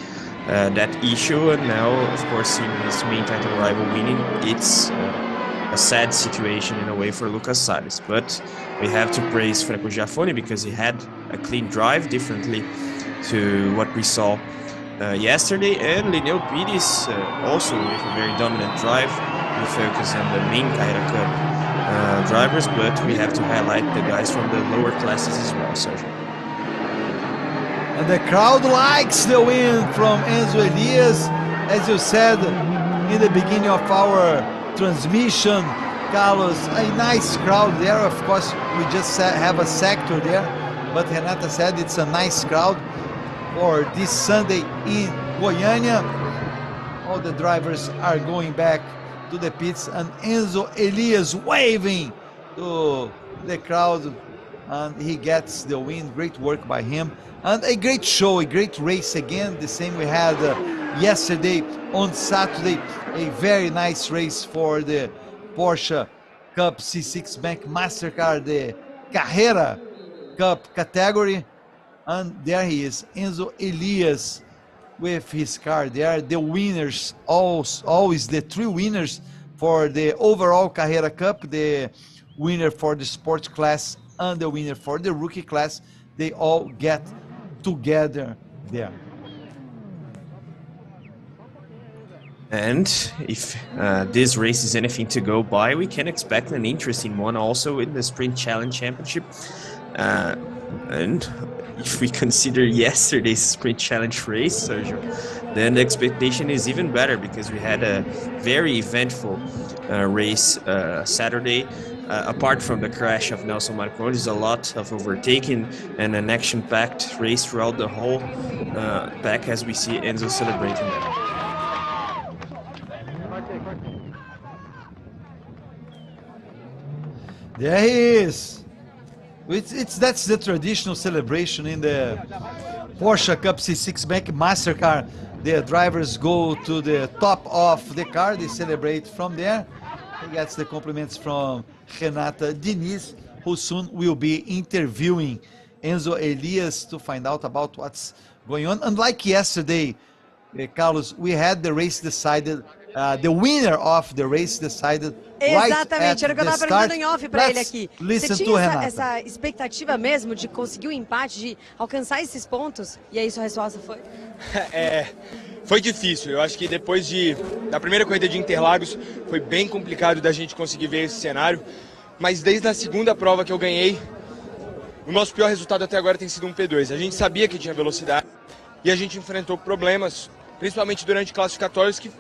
that issue, and now, of course, seeing his main title rival winning, it's a sad situation in a way for Lucas Salles. But we have to praise Franco Giafone because he had a clean drive, differently to what we saw yesterday, and Lineu Pires also with a very dominant drive. We focus on the main Carrera Cup drivers, but we have to highlight the guys from the lower classes as well, Sergio. And the crowd likes the win from Enzo Elias, as you said in the beginning of our transmission, Carlos. A nice crowd there. Of course, we just have a sector there, but Renata said it's a nice crowd for this Sunday in Goiânia. All the drivers are going back to the pits, and Enzo Elias waving to the crowd, and he gets the win. Great work by him, and a great show, a great race again. The same we had yesterday on Saturday. A very nice race for the Porsche Cup C6 Bank Mastercard, the Carrera Cup category. And there he is, Enzo Elias with his car. They are the winners, always the 3 winners for the overall Carrera Cup, the winner for the sports class and the winner for the rookie class. They all get together there. And if this race is anything to go by, we can expect an interesting one also in the Sprint Challenge Championship. And if we consider yesterday's Sprint Challenge race, Sergio, then the expectation is even better because we had a very eventful race Saturday. Apart from the crash of Nelson Marcondes, a lot of overtaking and an action-packed race throughout the whole pack as we see Enzo celebrating that. There he is. That's the traditional celebration in the Porsche Cup C6 Bank Mastercard. The drivers go to the top of the car, they celebrate from there. He gets the compliments from Renata Diniz, who soon will be interviewing Enzo Elias to find out about what's going on. Unlike yesterday, Carlos, we had the race decided, the winner of the race decided right at Exatamente, era o que eu the estava start. perguntando em off para ele aqui. Listen Você to tinha Renata. essa expectativa mesmo de conseguir o empate, de alcançar esses pontos? E aí sua resposta foi? Foi difícil. Eu acho que depois da primeira corrida de Interlagos foi bem complicado da gente conseguir ver esse cenário. Mas desde a segunda prova que eu ganhei, o nosso pior resultado até agora tem sido um P2. A gente sabia que tinha velocidade e a gente enfrentou problemas, principalmente durante classificatórios, que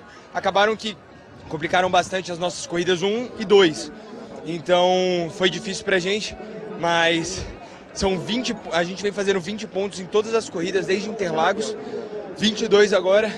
complicaram bastante as nossas corridas 1 e 2. Então foi difícil pra gente, mas a gente vem fazendo 20 pontos em todas as corridas desde Interlagos, 22 agora.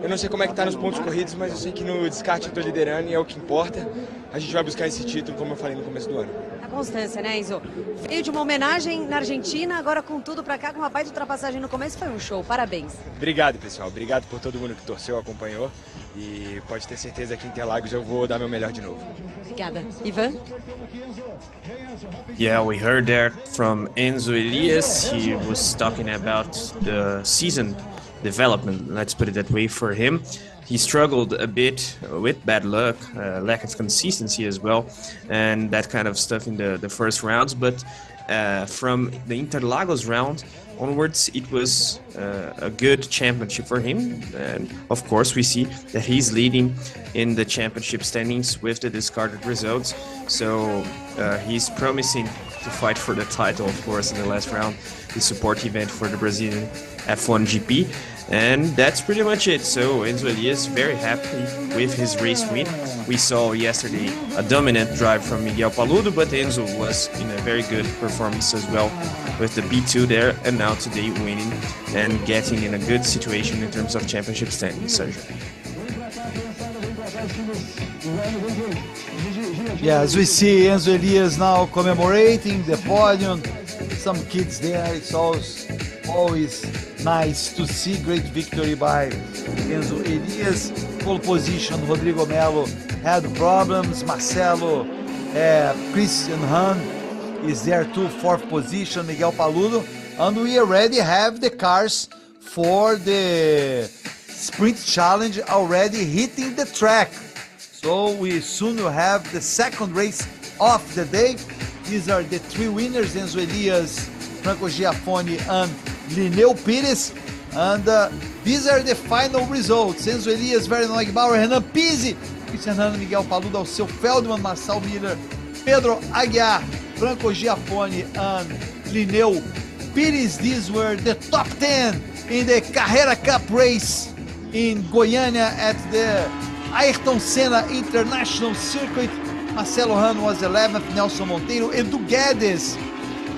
Eu não sei como é que tá nos pontos corridos, mas eu sei que no descarte eu tô liderando e é o que importa. A gente vai buscar esse título, como eu falei no começo do ano. constância, né, Enzo? Veio de uma homenagem na Argentina, agora com tudo pra cá, com uma baita ultrapassagem no começo, foi um show, parabéns. Obrigado, pessoal. Obrigado por todo mundo que torceu, acompanhou. E pode ter certeza que em Interlagos eu vou dar meu melhor de novo. Obrigada. Ivan? Yeah, we heard there from Enzo Elias. He was talking about the season development, let's put it that way, for him. He struggled a bit with bad luck, lack of consistency as well, and that kind of stuff in the first rounds. But from the Interlagos round onwards, it was a good championship for him. And of course, we see that he's leading in the championship standings with the discarded results. So he's promising to fight for the title, of course, in the last round, the support event for the Brazilian F1 GP. And that's pretty much it. So Enzo Elias very happy with his race win. We saw yesterday a dominant drive from Miguel Paludo, but Enzo was in a very good performance as well with the B2 there, and now today winning and getting in a good situation in terms of championship standing, Sergio. Yeah, as we see Enzo Elias now commemorating the podium, some kids there, it's always nice to see. Great victory by Enzo Elias. Pole position, Rodrigo Melo had problems. Marcelo, Christian Hahn is there too, fourth position, Miguel Paludo. And we already have the cars for the Sprint Challenge already hitting the track. So we soon will have the second race of the day. These are the three winners, Enzo Elias, Franco Giaffoni and Lineu Pires. And these are the final results. Enzo Elias, Vernon Agbauer, Renan Pizzi, Christian Hahn, Miguel Paludo, Alceu Feldman, Marcel Miller, Pedro Aguiar, Franco Giaffoni and Lineu Pires. These were the top 10 in the Carrera Cup race in Goiania at the Ayrton Senna International Circuit. Marcelo Hahn was 11th, Nelson Monteiro, Edu Guedes,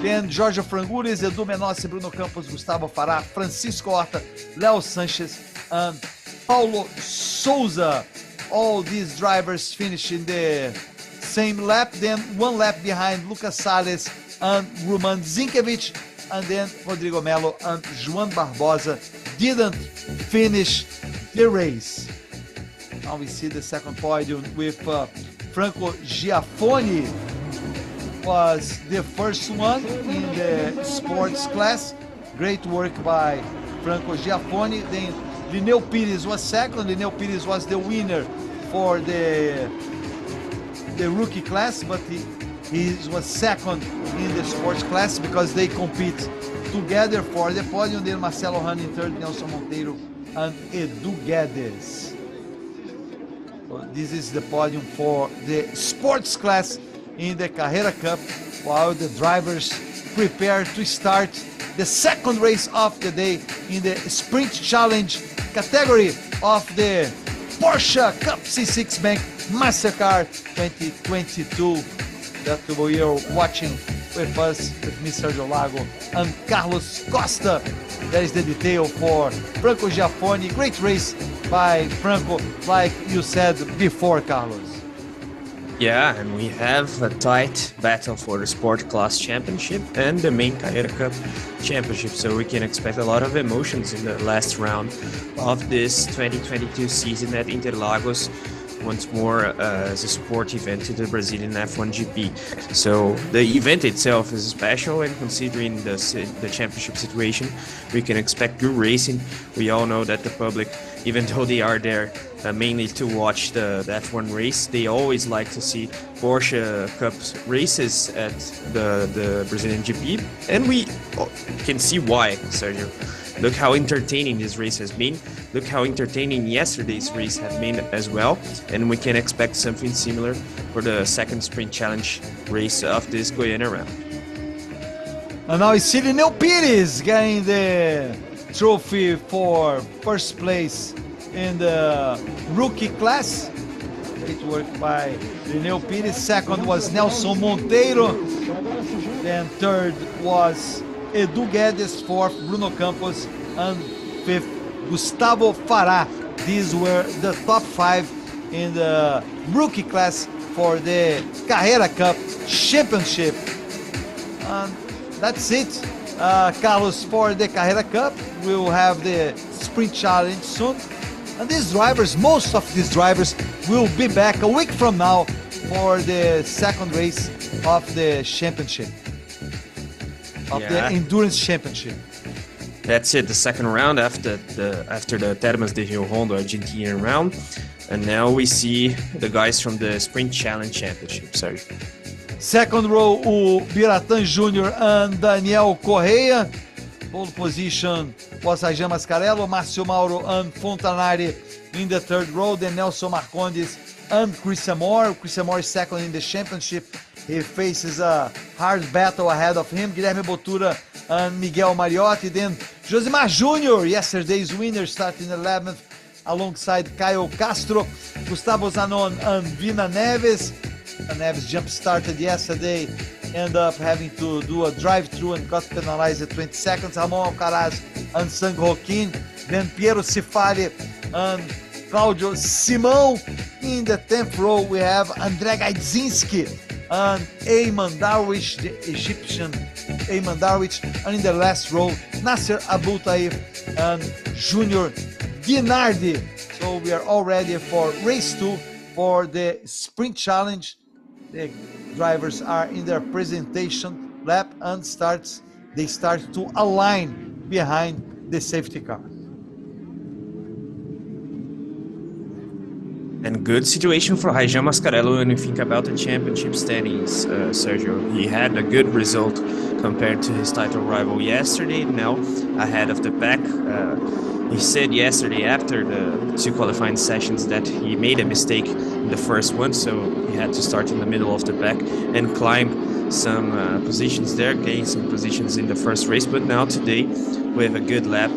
then Jorge Frangules, Edu Menossi, Bruno Campos, Gustavo Fará, Francisco Horta, Léo Sanches, and Paulo Souza. All these drivers finished in the same lap, then one lap behind Lucas Salles and Roman Zinkiewicz, and then Rodrigo Melo and João Barbosa didn't finish the race. Now we see the second podium with Franco Giaffoni was the first one in the sports class. Great work by Franco Giaffoni. Then Lineu Pires was second. Lineu Pires was the winner for the rookie class, but he was second in the sports class because they compete together for the podium. Then Marcelo Hahn in third, Nelson Monteiro and Edu Guedes. So this is the podium for the sports class in the Carrera Cup, while the drivers prepare to start the second race of the day in the Sprint Challenge category of the Porsche Cup C6 Bank Mastercard 2022 that we are watching with us, with Mr. Jolago and Carlos Costa. That is the detail for Franco Giaffoni. Great race by Franco, like you said before, Carlos. Yeah, and we have a tight battle for the Sport Class Championship and the main Carrera Cup Championship, so we can expect a lot of emotions in the last round of this 2022 season at Interlagos, once more as a support event to the Brazilian F1 GP. So the event itself is special, and considering the championship situation, we can expect good racing. We all know that the public, even though they are there mainly to watch the F1 race, they always like to see Porsche Cup races at the Brazilian GP, and we can see why, Sergio. Look how entertaining this race has been. Look how entertaining yesterday's race has been as well, and we can expect something similar for the second Sprint Challenge race of this Goiania round. And now it's Lineu Pires getting the trophy for first place in the rookie class. Great work by Lineu Pires. Second was Nelson Monteiro. Then third was Edu Guedes. Fourth, Bruno Campos. And fifth, Gustavo Fará. These were the top five in the rookie class for the Carrera Cup Championship. And that's it, Carlos, for the Carrera Cup. We'll have the Sprint Challenge soon. And these drivers, most of these drivers, will be back a week from now for the second race of the championship, of the Endurance Championship. That's it, the second round after the Termas de Rio Hondo Argentinian round. And now we see the guys from the Sprint Challenge Championship. Sorry. Second row, o Biratan Jr. and Daniel Correia. Pole position was Rajan Mascarello, Márcio Mauro and Fontanari in the third row. Then Nelson Marcondes and Chris Amor. Chris Amor is second in the championship. He faces a hard battle ahead of him. Guilherme Bottura and Miguel Mariotti. Then Josimar Jr., yesterday's winner, starting 11th alongside Caio Castro. Gustavo Zanon and Vina Neves. Neves jump-started yesterday, ended up having to do a drive-through and got penalized at 20 seconds. Ramon Alcaraz and Sang Joaquin. Then Piero Cifali and Claudio Simão. In the 10th row, we have André Gaidzinski and Ayman Darwish, the Egyptian Ayman Darwish. And in the last row, Nasser Abou Taif and Junior Guinardi. So we are all ready for race 2 for the Sprint Challenge. The drivers are in their presentation lap and they start to align behind the safety car. And good situation for Rajan Mascarello when you think about the championship standings, Sergio. He had a good result compared to his title rival yesterday, now ahead of the pack. He said yesterday after the 2 qualifying sessions that he made a mistake in the first one, so he had to start in the middle of the pack and climb some positions there, gain some positions in the first race. But now today, with a good lap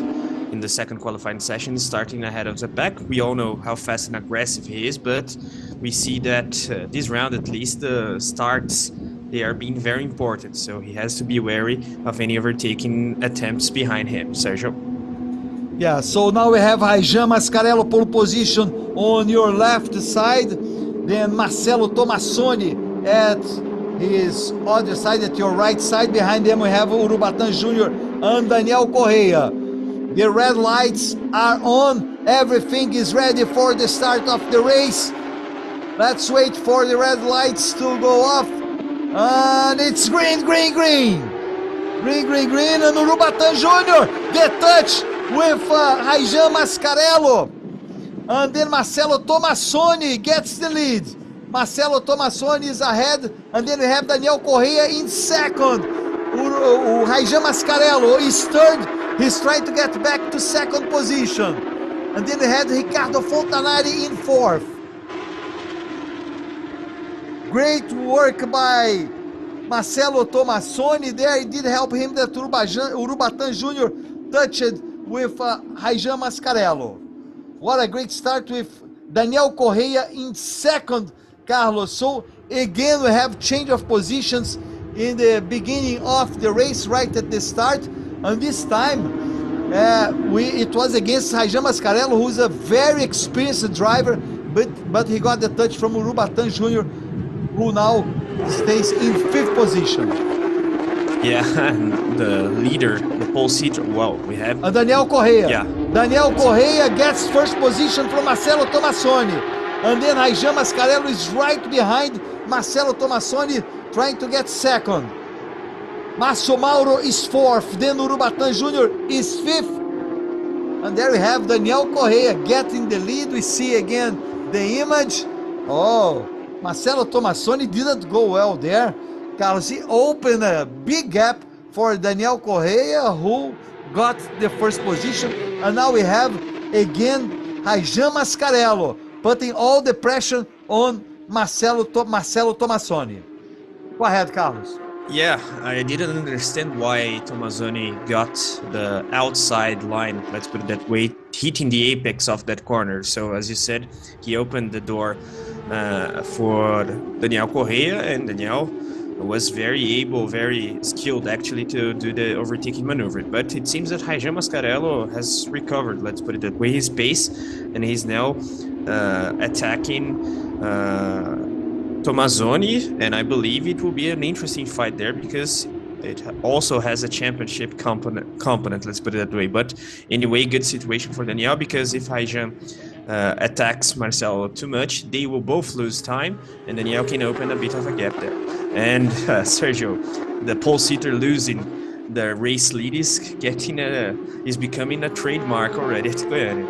in the second qualifying session, starting ahead of the pack. We all know how fast and aggressive he is, but we see that this round, at least, the starts, they are being very important. So he has to be wary of any overtaking attempts behind him. Sergio? Yeah, so now we have Rajan Mascarello pole position on your left side. Then Marcelo Tomassoni at his other side, at your right side. Behind them we have Urubatán Jr. and Daniel Correia. The red lights are on. Everything is ready for the start of the race. Let's wait for the red lights to go off. And it's green, green, green. Green, green, green. And Urubatán Jr. the touch with Rajan Mascarello. And then Marcelo Tomassoni gets the lead. Marcelo Tomassoni is ahead. And then we have Daniel Correia in second. Rajan Mascarello is third. He's trying to get back to second position. And then we had Ricardo Fontanari in fourth. Great work by Marcelo Tomassoni there. It did help him that Urubatán Jr. touched with Rajan Mascarello. What a great start with Daniel Correia in second, Carlos. So again, we have change of positions in the beginning of the race, right at the start. And this time, it was against Rajan Mascarello, who's a very experienced driver, but he got the touch from Urubatán Jr., who now stays in fifth position. Yeah, and the leader, the pole seater, wow, we have... Daniel Correia. Yeah. Daniel Correia gets first position from Marcelo Tomassoni. And then Rajan Mascarello is right behind Marcelo Tomassoni, trying to get second. Márcio Mauro is fourth, then Urubatán Jr. is fifth. And there we have Daniel Correia getting the lead. We see again the image. Oh, Marcelo Tomassoni didn't go well there. Carlos, he opened a big gap for Daniel Correia, who got the first position. And now we have again Rajan Mascarello putting all the pressure on Marcelo Tomassoni. Go ahead, Carlos. Yeah, I didn't understand why Tomassoni got the outside line, let's put it that way, hitting the apex of that corner. So as you said, he opened the door for Daniel Correia, and Daniel was very able, very skilled actually to do the overtaking maneuver. But it seems that Rajan Mascarello has recovered, let's put it that way, his pace, and he's now attacking Tomazoni, and I believe it will be an interesting fight there because it also has a championship component, let's put it that way. But anyway, good situation for Daniel, because if Raijan attacks Marcelo too much, they will both lose time, and Daniel can open a bit of a gap there. And Sergio, the pole sitter losing the race lead is becoming a trademark already at Goiania.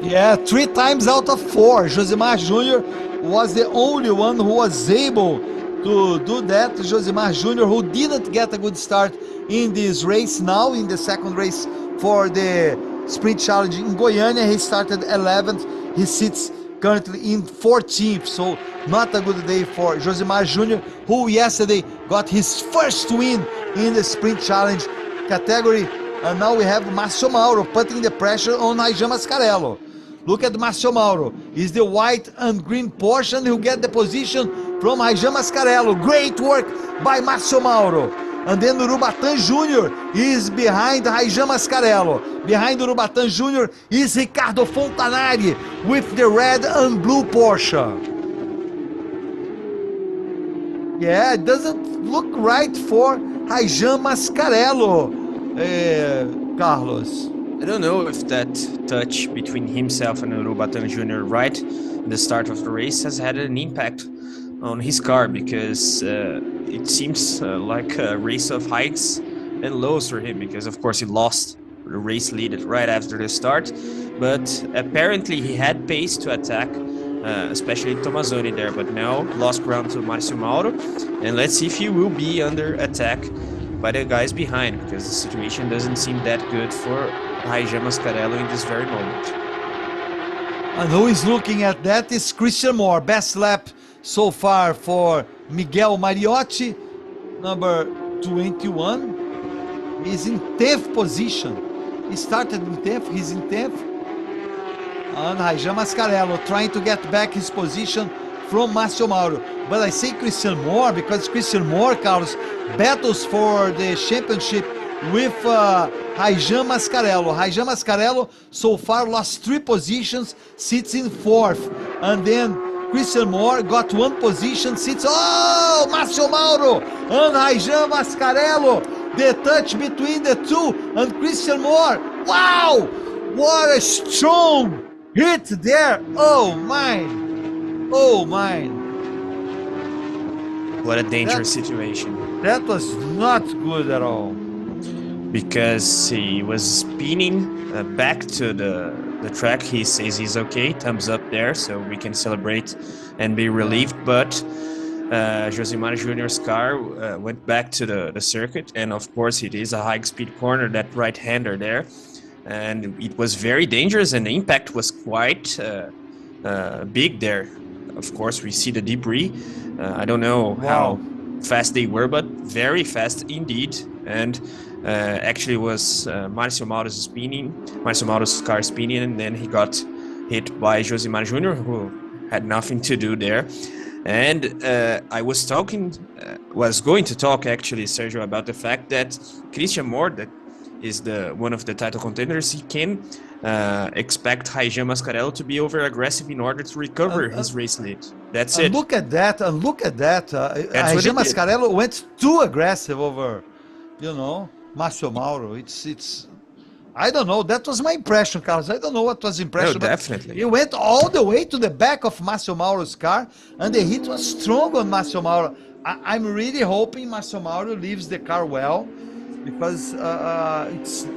Yeah, 3 times out of 4. Josimar Jr. was the only one who was able to do that. Josimar Jr., who didn't get a good start in this race, now in the second race for the Sprint Challenge in Goiania, he started 11th. He sits currently in 14th, so not a good day for Josimar Jr., who yesterday got his first win in the Sprint Challenge category. And now we have Márcio Mauro putting the pressure on Raijan Mascarello. Look at Márcio Mauro. He's the white and green Porsche, and he'll get the position from Raijan Mascarello. Great work by Márcio Mauro. And then Urubatán Jr. is behind Raijan Mascarello. Behind Urubatán Jr. is Ricardo Fontanari with the red and blue Porsche. Yeah, it doesn't look right for Raijan Mascarello, Carlos. I don't know if that touch between himself and Urubatán Jr. right in the start of the race has had an impact on his car, because it seems like a race of hikes and lows for him, because of course he lost the race lead right after the start, but apparently he had pace to attack, especially Tomazoni there, but now lost ground to Márcio Mauro, and let's see if he will be under attack by the guys behind, because the situation doesn't seem that good for Raijan Mascarello in this very moment. And who is looking at that is Christian Moore. Best lap so far for Miguel Mariotti, number 21. He's in 10th position. He started in 10th, he's in 10th. And Raijan Mascarello trying to get back his position from Márcio Mauro. But I say Christian Moore because Christian Moore, Carlos, battles for the championship with Raijan Mascarello. Raijan Mascarello so far lost 3 positions, sits in 4th. And then Christian Moore got 1 position, sits... Oh! Márcio Mauro and Raijan Mascarello. The touch between the two and Christian Moore. Wow! What a strong hit there. Oh, mine. Oh, mine. What a dangerous situation. That was not good at all. Because he was spinning back to the track. He says he's okay, thumbs up there, so we can celebrate and be relieved. But Josimar Jr.'s car went back to the circuit, and of course it is a high-speed corner, that right-hander there. And it was very dangerous, and the impact was quite big there. Of course, we see the debris. I don't know how fast they were, but very fast indeed. And actually was Márcio Mauro's car spinning, and then he got hit by Josimar Jr., who had nothing to do there. And I was going to talk actually, Sergio, about the fact that Christian Moore, that is one of the title contenders, he can expect Raijan Mascarello to be over aggressive in order to recover his race lead. That's it. Look at that, and look at that. Raijan Mascarello went too aggressive over, Márcio Mauro. It's I don't know. That was my impression, Carlos. I don't know what was the impression. No, definitely. He went all the way to the back of Márcio Mauro's car, and the hit was strong on Márcio Mauro. I'm really hoping Márcio Mauro leaves the car well, because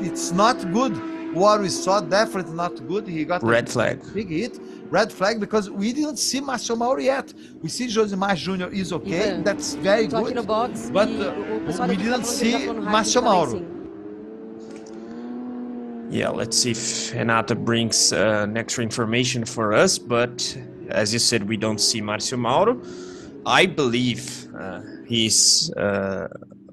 it's not good. What we saw, definitely not good. He got red flag. Big hit. Red flag, because we didn't see Márcio Mauro yet. We see Josimar Jr. is okay. That's very good. Aqui no box, but we didn't see Márcio Mauro. Yeah, let's see if Renata brings extra information for us. But as you said, we don't see Márcio Mauro. I believe he's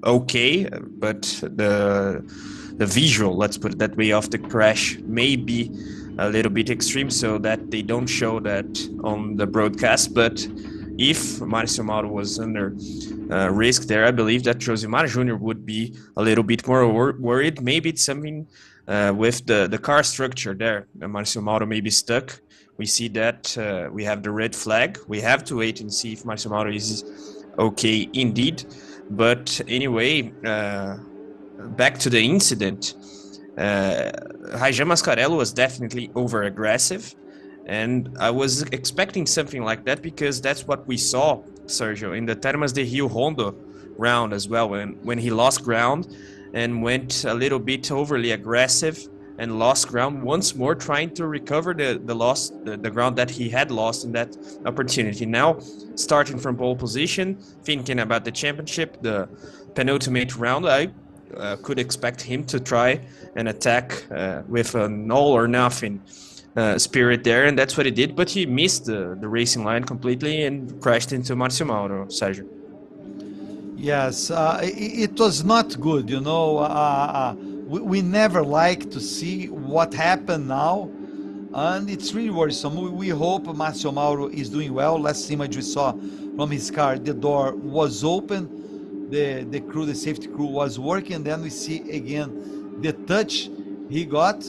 okay, but the visual, let's put it that way, of the crash may be a little bit extreme, so that they don't show that on the broadcast. But if Márcio Mauro was under risk there, I believe that Josimar Jr. would be a little bit more worried. Maybe it's something with the car structure there. Márcio Mauro may be stuck We see that we have the red flag. We have to wait and see if Marcio Mauro is okay indeed. But anyway, back to the incident. Raijan Mascarello was definitely over aggressive, and I was expecting something like that because that's what we saw, Sergio, in the Termas de Rio Hondo round as well, when he lost ground and went a little bit overly aggressive and lost ground once more, trying to recover the ground that he had lost in that opportunity. Now, starting from pole position, thinking about the championship, the penultimate round, I could expect him to try and attack with an all or nothing spirit there, and that's what he did, but he missed the racing line completely and crashed into Marcio Mauro, Sergio. Yes, it was not good, you know. We never like to see what happened now, and it's really worrisome. We hope Marcio Mauro is doing well. Last image we saw from his car, the door was open, the crew, the safety crew was working, and then we see again the touch he got,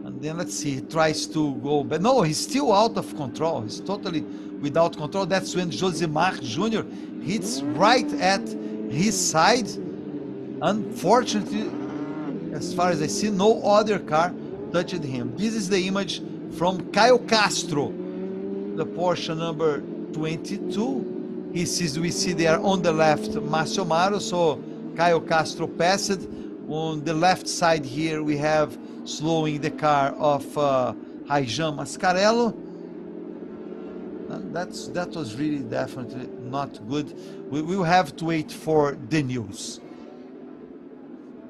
and then let's see, he tries to go, but no, he's still out of control. He's totally without control. That's when Josimar Jr. hits right at his side. Unfortunately, as far as I see, no other car touched him. This is the image from Caio Castro, the Porsche number 22. We see there on the left Marcio Mauro, so Caio Castro passed. On the left side here we have slowing the car of Raijan Mascarello. And that was really definitely not good. We will have to wait for the news.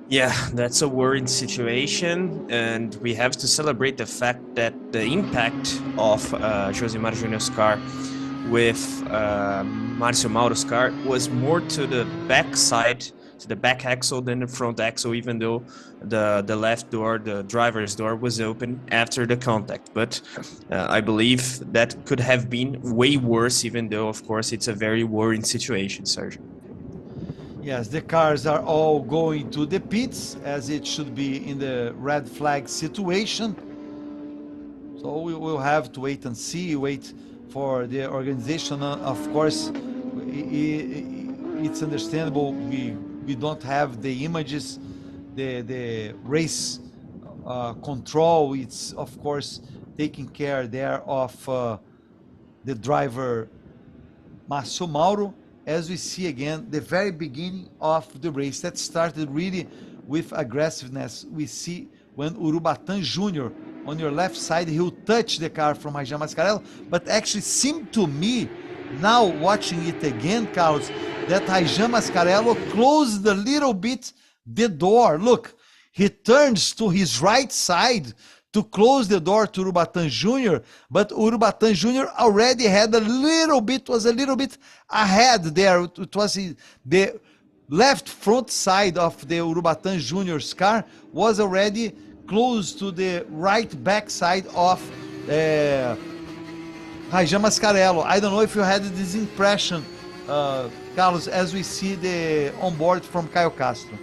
Yeah, that's a worrying situation, and we have to celebrate the fact that the impact of Josimar Jr.'s car with Marcio Mauro's car was more to the back side, to the back axle than the front axle, even though the left door, the driver's door, was open after the contact. But I believe that could have been way worse, even though, of course, it's a very worrying situation, Sergio. Yes, the cars are all going to the pits, as it should be in the red flag situation. So we will have to wait and see, wait for the organization. Of course, it's understandable we don't have the images, the race control. It's, of course, taking care there of the driver Marcio Mauro. As we see again, the very beginning of the race that started really with aggressiveness. We see when Urubatán Jr. on your left side, he'll touch the car from Raijan Mascarello, but actually seemed to me, now watching it again, Carlos, that Raijan Mascarello closed a little bit the door. Look, he turns to his right side to close the door to Urubatán Jr., but Urubatán Jr. already had was a little bit ahead there. It was the left front side of the Urubatán Jr.'s car was already close to the right back side of Raijan Mascarello. I don't know if you had this impression, Carlos, as we see the onboard from Caio Castro.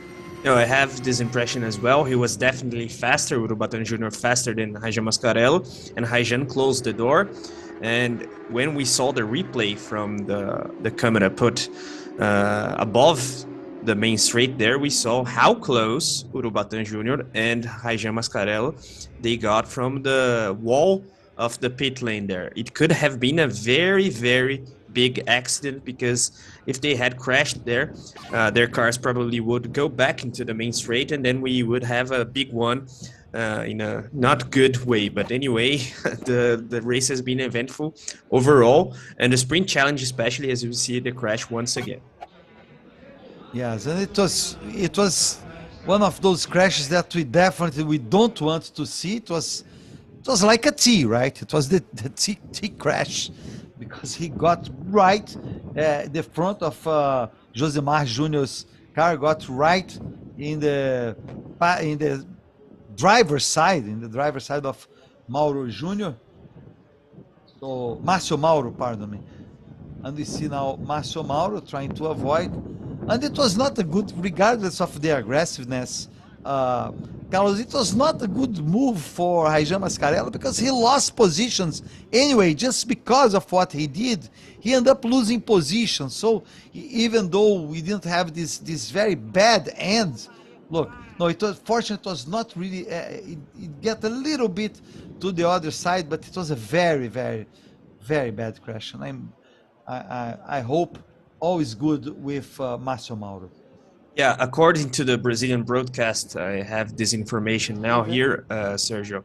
No, I have this impression as well. He was definitely faster, Urubatán Jr. faster than Raijan Mascarello, and Raijan closed the door. And when we saw the replay from the camera put above the main straight there, we saw how close Urubatán Jr. and Raijan Mascarello they got from the wall of the pit lane there. It could have been a very, very big accident, because if they had crashed there, their cars probably would go back into the main straight, and then we would have a big one in a not good way. But anyway, the race has been eventful overall, and the sprint challenge especially, as you see the crash once again. Yes, and it was one of those crashes that we don't want to see. It was like a T, right? It was the T crash, because he got right, the front of Josimar Jr.'s car got right in the driver's side, of Mauro Jr. So Marcio Mauro, pardon me. And we see now Marcio Mauro trying to avoid, and it was not a good, regardless of the aggressiveness Carlos, it was not a good move for Raijan Mascarello because he lost positions anyway, just because of what he did. He ended up losing positions. So even though we didn't have this very bad end, look, no, it was fortunate. It was not really. It got a little bit to the other side, but it was a very, very, very bad crash. And I hope all is good with Márcio Mauro. Yeah, according to the Brazilian broadcast, I have this information now here, Sergio.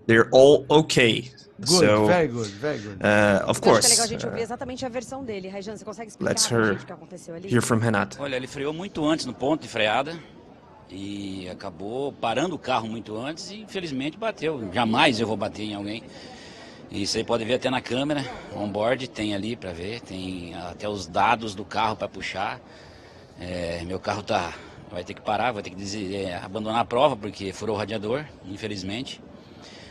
They're all okay. Good, so, very good, very good. Of Eu acho que é course, legal a gente ouvir exatamente a versão dele. Raijan, você consegue explicar let's pra gente o que aconteceu ali? hear from Renata. Olha, ele freou muito antes no ponto de freada e acabou parando o carro muito antes e infelizmente bateu. Jamais eu vou bater em alguém. E você pode ver até na câmera, on-board tem ali para ver, tem até os dados do carro para puxar. Meu carro vai ter que parar, vai ter que abandonar a prova porque furou o radiador, infelizmente.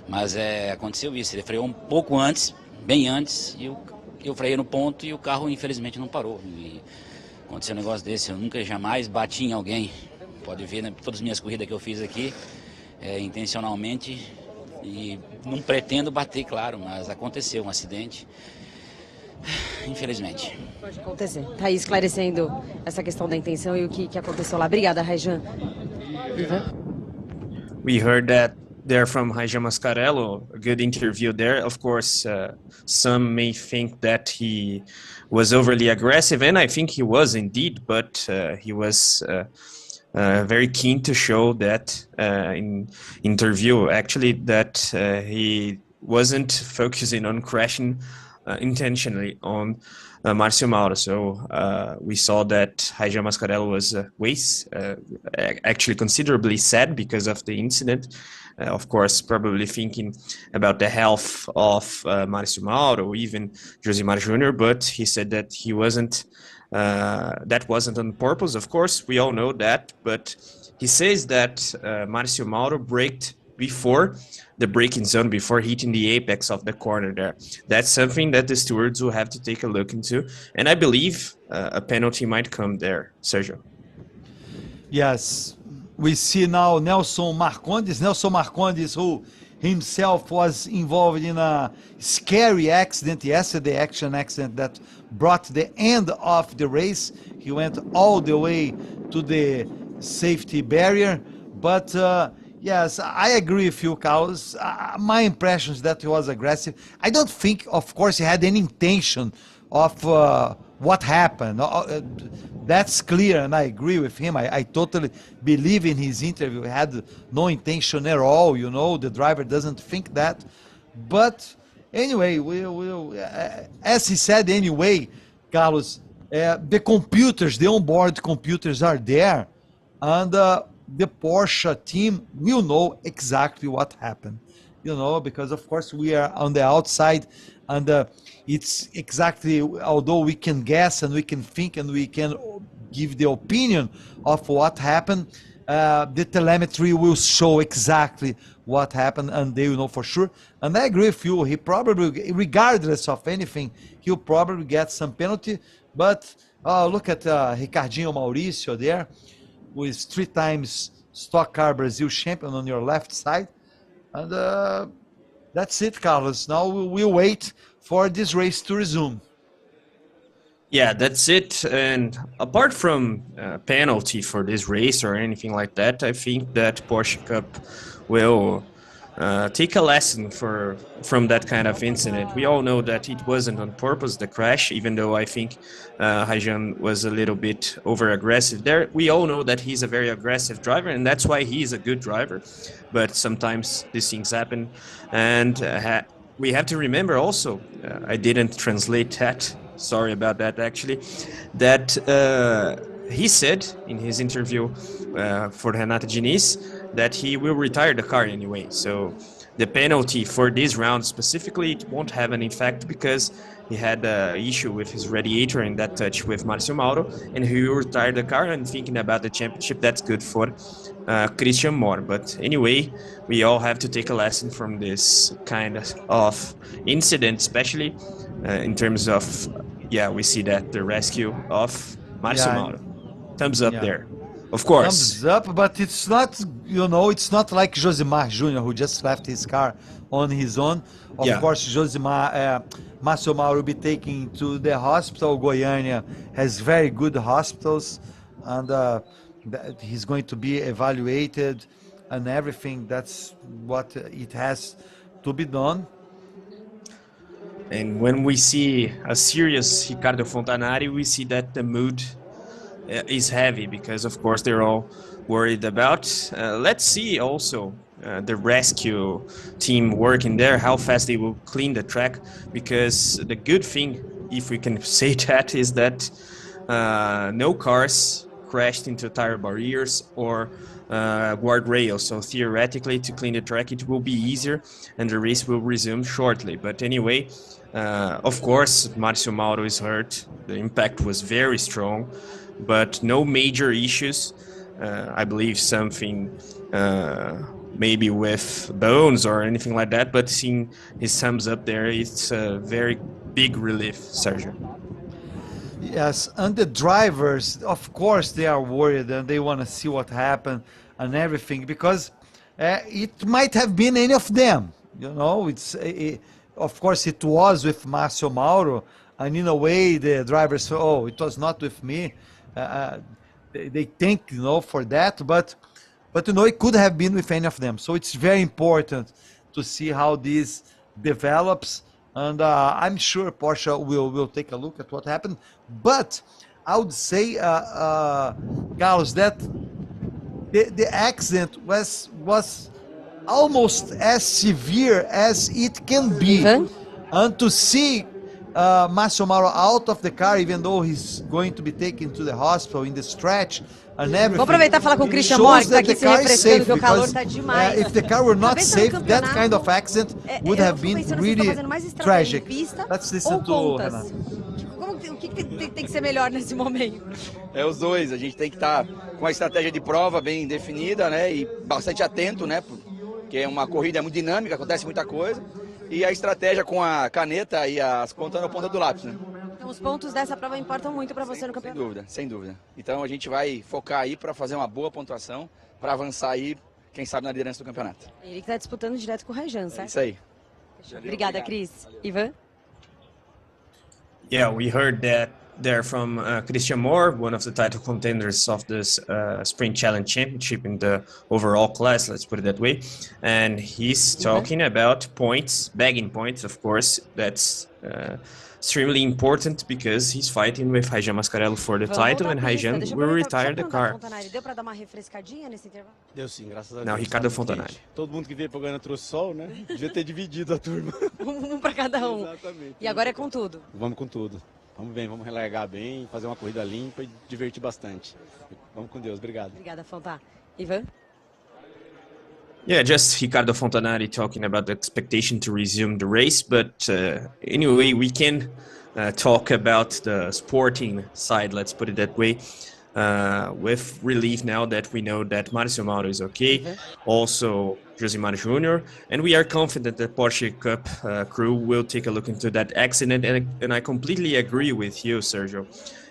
Mas aconteceu isso, ele freou um pouco antes, bem antes, e eu freiei no ponto e o carro infelizmente não parou. E aconteceu um negócio desse, eu nunca jamais bati em alguém. Pode ver, né, todas as minhas corridas que eu fiz aqui, intencionalmente, e não pretendo bater, claro, mas aconteceu um acidente. Infelizmente. Pode acontecer. Tá aí esclarecendo essa questão da intenção e o que aconteceu lá. Obrigada, Raijan. We heard that there from Raijan Mascarello, a good interview there. Of course, some may think that he was overly aggressive, and I think he was indeed, but he was very keen to show that in interview, actually, that he wasn't focusing on crashing intentionally on Márcio Mauro. So we saw that Raijan Mascarello was actually considerably sad because of the incident. Of course, probably thinking about the health of Márcio Mauro or even Josimar Jr., but he said that he wasn't, that wasn't on purpose. Of course, we all know that, but he says that Márcio Mauro braked before the braking zone, before hitting the apex of the corner there. That's something that the stewards will have to take a look into. And I believe a penalty might come there, Sergio. Yes, we see now Nelson Marcondes, who himself was involved in a scary accident yesterday, accident that brought the end of the race. He went all the way to the safety barrier, but yes, I agree with you, Carlos. My impression is that he was aggressive. I don't think, of course, he had any intention of what happened. That's clear, and I agree with him. I totally believe in his interview. He had no intention at all, you know. The driver doesn't think that. But anyway, as he said anyway, Carlos, the computers, the onboard computers are there, and the Porsche team will know exactly what happened, you know, because of course we are on the outside, and it's exactly, although we can guess and we can think and we can give the opinion of what happened, the telemetry will show exactly what happened and they will know for sure. And I agree with you, he probably, regardless of anything, he'll probably get some penalty. But look at Ricardinho Mauricio there, who is 3 times Stock Car Brazil champion on your left side. And that's it, Carlos. Now we'll wait for this race to resume. Yeah, that's it. And apart from penalty for this race or anything like that, I think that Porsche Cup will take a lesson from that kind of incident. We all know that it wasn't on purpose, the crash, even though I think Raijan was a little bit over-aggressive there. We all know that he's a very aggressive driver, and that's why he's a good driver. But sometimes these things happen. And we have to remember also, I didn't translate that, sorry about that actually, that he said in his interview for Renata Diniz that he will retire the car anyway. So the penalty for this round specifically, it won't have an effect because he had an issue with his radiator in that touch with Márcio Mauro, and he will retire the car. And thinking about the championship, that's good for Christian Moore. But anyway, we all have to take a lesson from this kind of incident, especially in terms of, we see that the rescue of Márcio Mauro. Thumbs up there. Of course. Thumbs up, but it's not, you know, it's not like Josimar Jr., who just left his car on his own. Of Yeah. course, Márcio Mauro will be taken to the hospital. Goiania has very good hospitals, and he's going to be evaluated and everything. That's what it has to be done. And when we see a serious Ricardo Fontanari, we see that the mood is heavy because, of course, they're all worried about. Let's see also the rescue team working there, how fast they will clean the track, because the good thing, if we can say that, is that no cars crashed into tire barriers or guardrails. So theoretically, to clean the track, it will be easier and the race will resume shortly. But anyway, of course, Márcio Mauro is hurt. The impact was very strong, but no major issues. I believe something maybe with bones or anything like that, but seeing his thumbs up there, it's a very big relief, Sergio. Yes, and the drivers, of course, they are worried and they want to see what happened and everything, because it might have been any of them. You know, of course, it was with Márcio Mauro, and in a way, the drivers say, "Oh, it was not with me." They thank, you know, for that, but you know, it could have been with any of them. So it's very important to see how this develops. And I'm sure Porsche will take a look at what happened. But I would say, Carlos, that the accident was almost as severe as it can be. And to see Márcio Mauro out of the car, even though he's going to be taken to the hospital in the stretch and everything. Vou aproveitar e falar com o Christian Moore, que tá aqui se refrescando, que o calor tá demais. If the car were not safe, that kind of accident would have been really tragic. Let's listen to Renato. O que tem que ser melhor nesse momento? É os dois, a gente tem que estar com a estratégia de prova bem definida, né, e bastante atento, né, porque é uma corrida muito dinâmica, acontece muita coisa, e a estratégia com a caneta e as pontas na ponta do lápis, né. Então os pontos dessa prova importam muito para você no campeonato. Sem dúvida, sem dúvida. Então a gente vai focar aí para fazer uma boa pontuação, para avançar aí, quem sabe na liderança do campeonato. Ele que está disputando direto com o Rajan, certo? É isso aí. Obrigada, Cris. Ivan? Yeah, we heard that there from Christian Moore, one of the title contenders of this Sprint Challenge Championship in the overall class, let's put it that way. And he's talking about points, bagging points, of course. That's extremely important because he's fighting with Rajan Mascarello for the title, and Rajan will retire the car. Deu para dar uma refrescadinha nesse intervalo? Deu sim, graças a Deus. Now, Ricardo Fontanari. Todo mundo que veio para Goiânia trouxe sol, né? Devia ter dividido a turma. Um para cada um. Exatamente. E agora é com tudo. Vamos com tudo. Vamos bem, vamos relargar bem, fazer uma corrida limpa e divertir bastante. Vamos com Deus, obrigado. Obrigada, Fontar. Ivan? Yeah, just Ricardo Fontanari talking about the expectation to resume the race. But anyway, we can talk about the sporting side, let's put it that way, with relief now that we know that Márcio Mauro is okay, also Josimar Jr., and we are confident that Porsche Cup crew will take a look into that accident, and I completely agree with you, Sergio.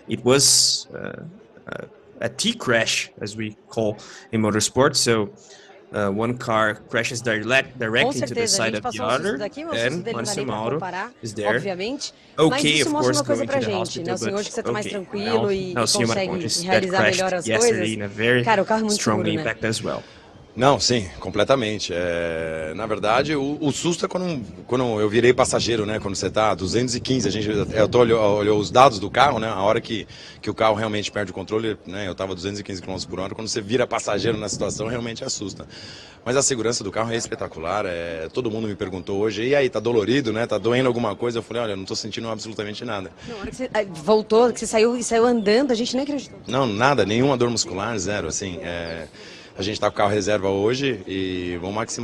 It was a T-crash, as we call in motorsport, so one car crashes directly to the side of the other, and Márcio Mauro is there. Obviamente. Okay, Mas isso of mostra course, uma coisa going pra to the gente, hospital, né? O senhor but que você tá mais okay. tranquilo e Now Senhor consegue Marcondes, that realizar melhor crashed as yesterday coisas. in a very Cara, o carro é muito strong seguro, né? impact as well. Não, sim, completamente. Na verdade, o susto é quando eu virei passageiro, né? Quando você tá a 215, eu olhou os dados do carro, né? A hora que o carro realmente perde o controle, né? Eu tava 215 km por hora. Quando você vira passageiro na situação, realmente assusta. Mas a segurança do carro é espetacular. Todo mundo me perguntou hoje, e aí, tá dolorido, né? Tá doendo alguma coisa? Eu falei, olha, não tô sentindo absolutamente nada. Na hora que você voltou, que você saiu andando, a gente nem acreditou. Não, nada, nenhuma dor muscular, zero, assim. A gente está com o carro reserva hoje e vamos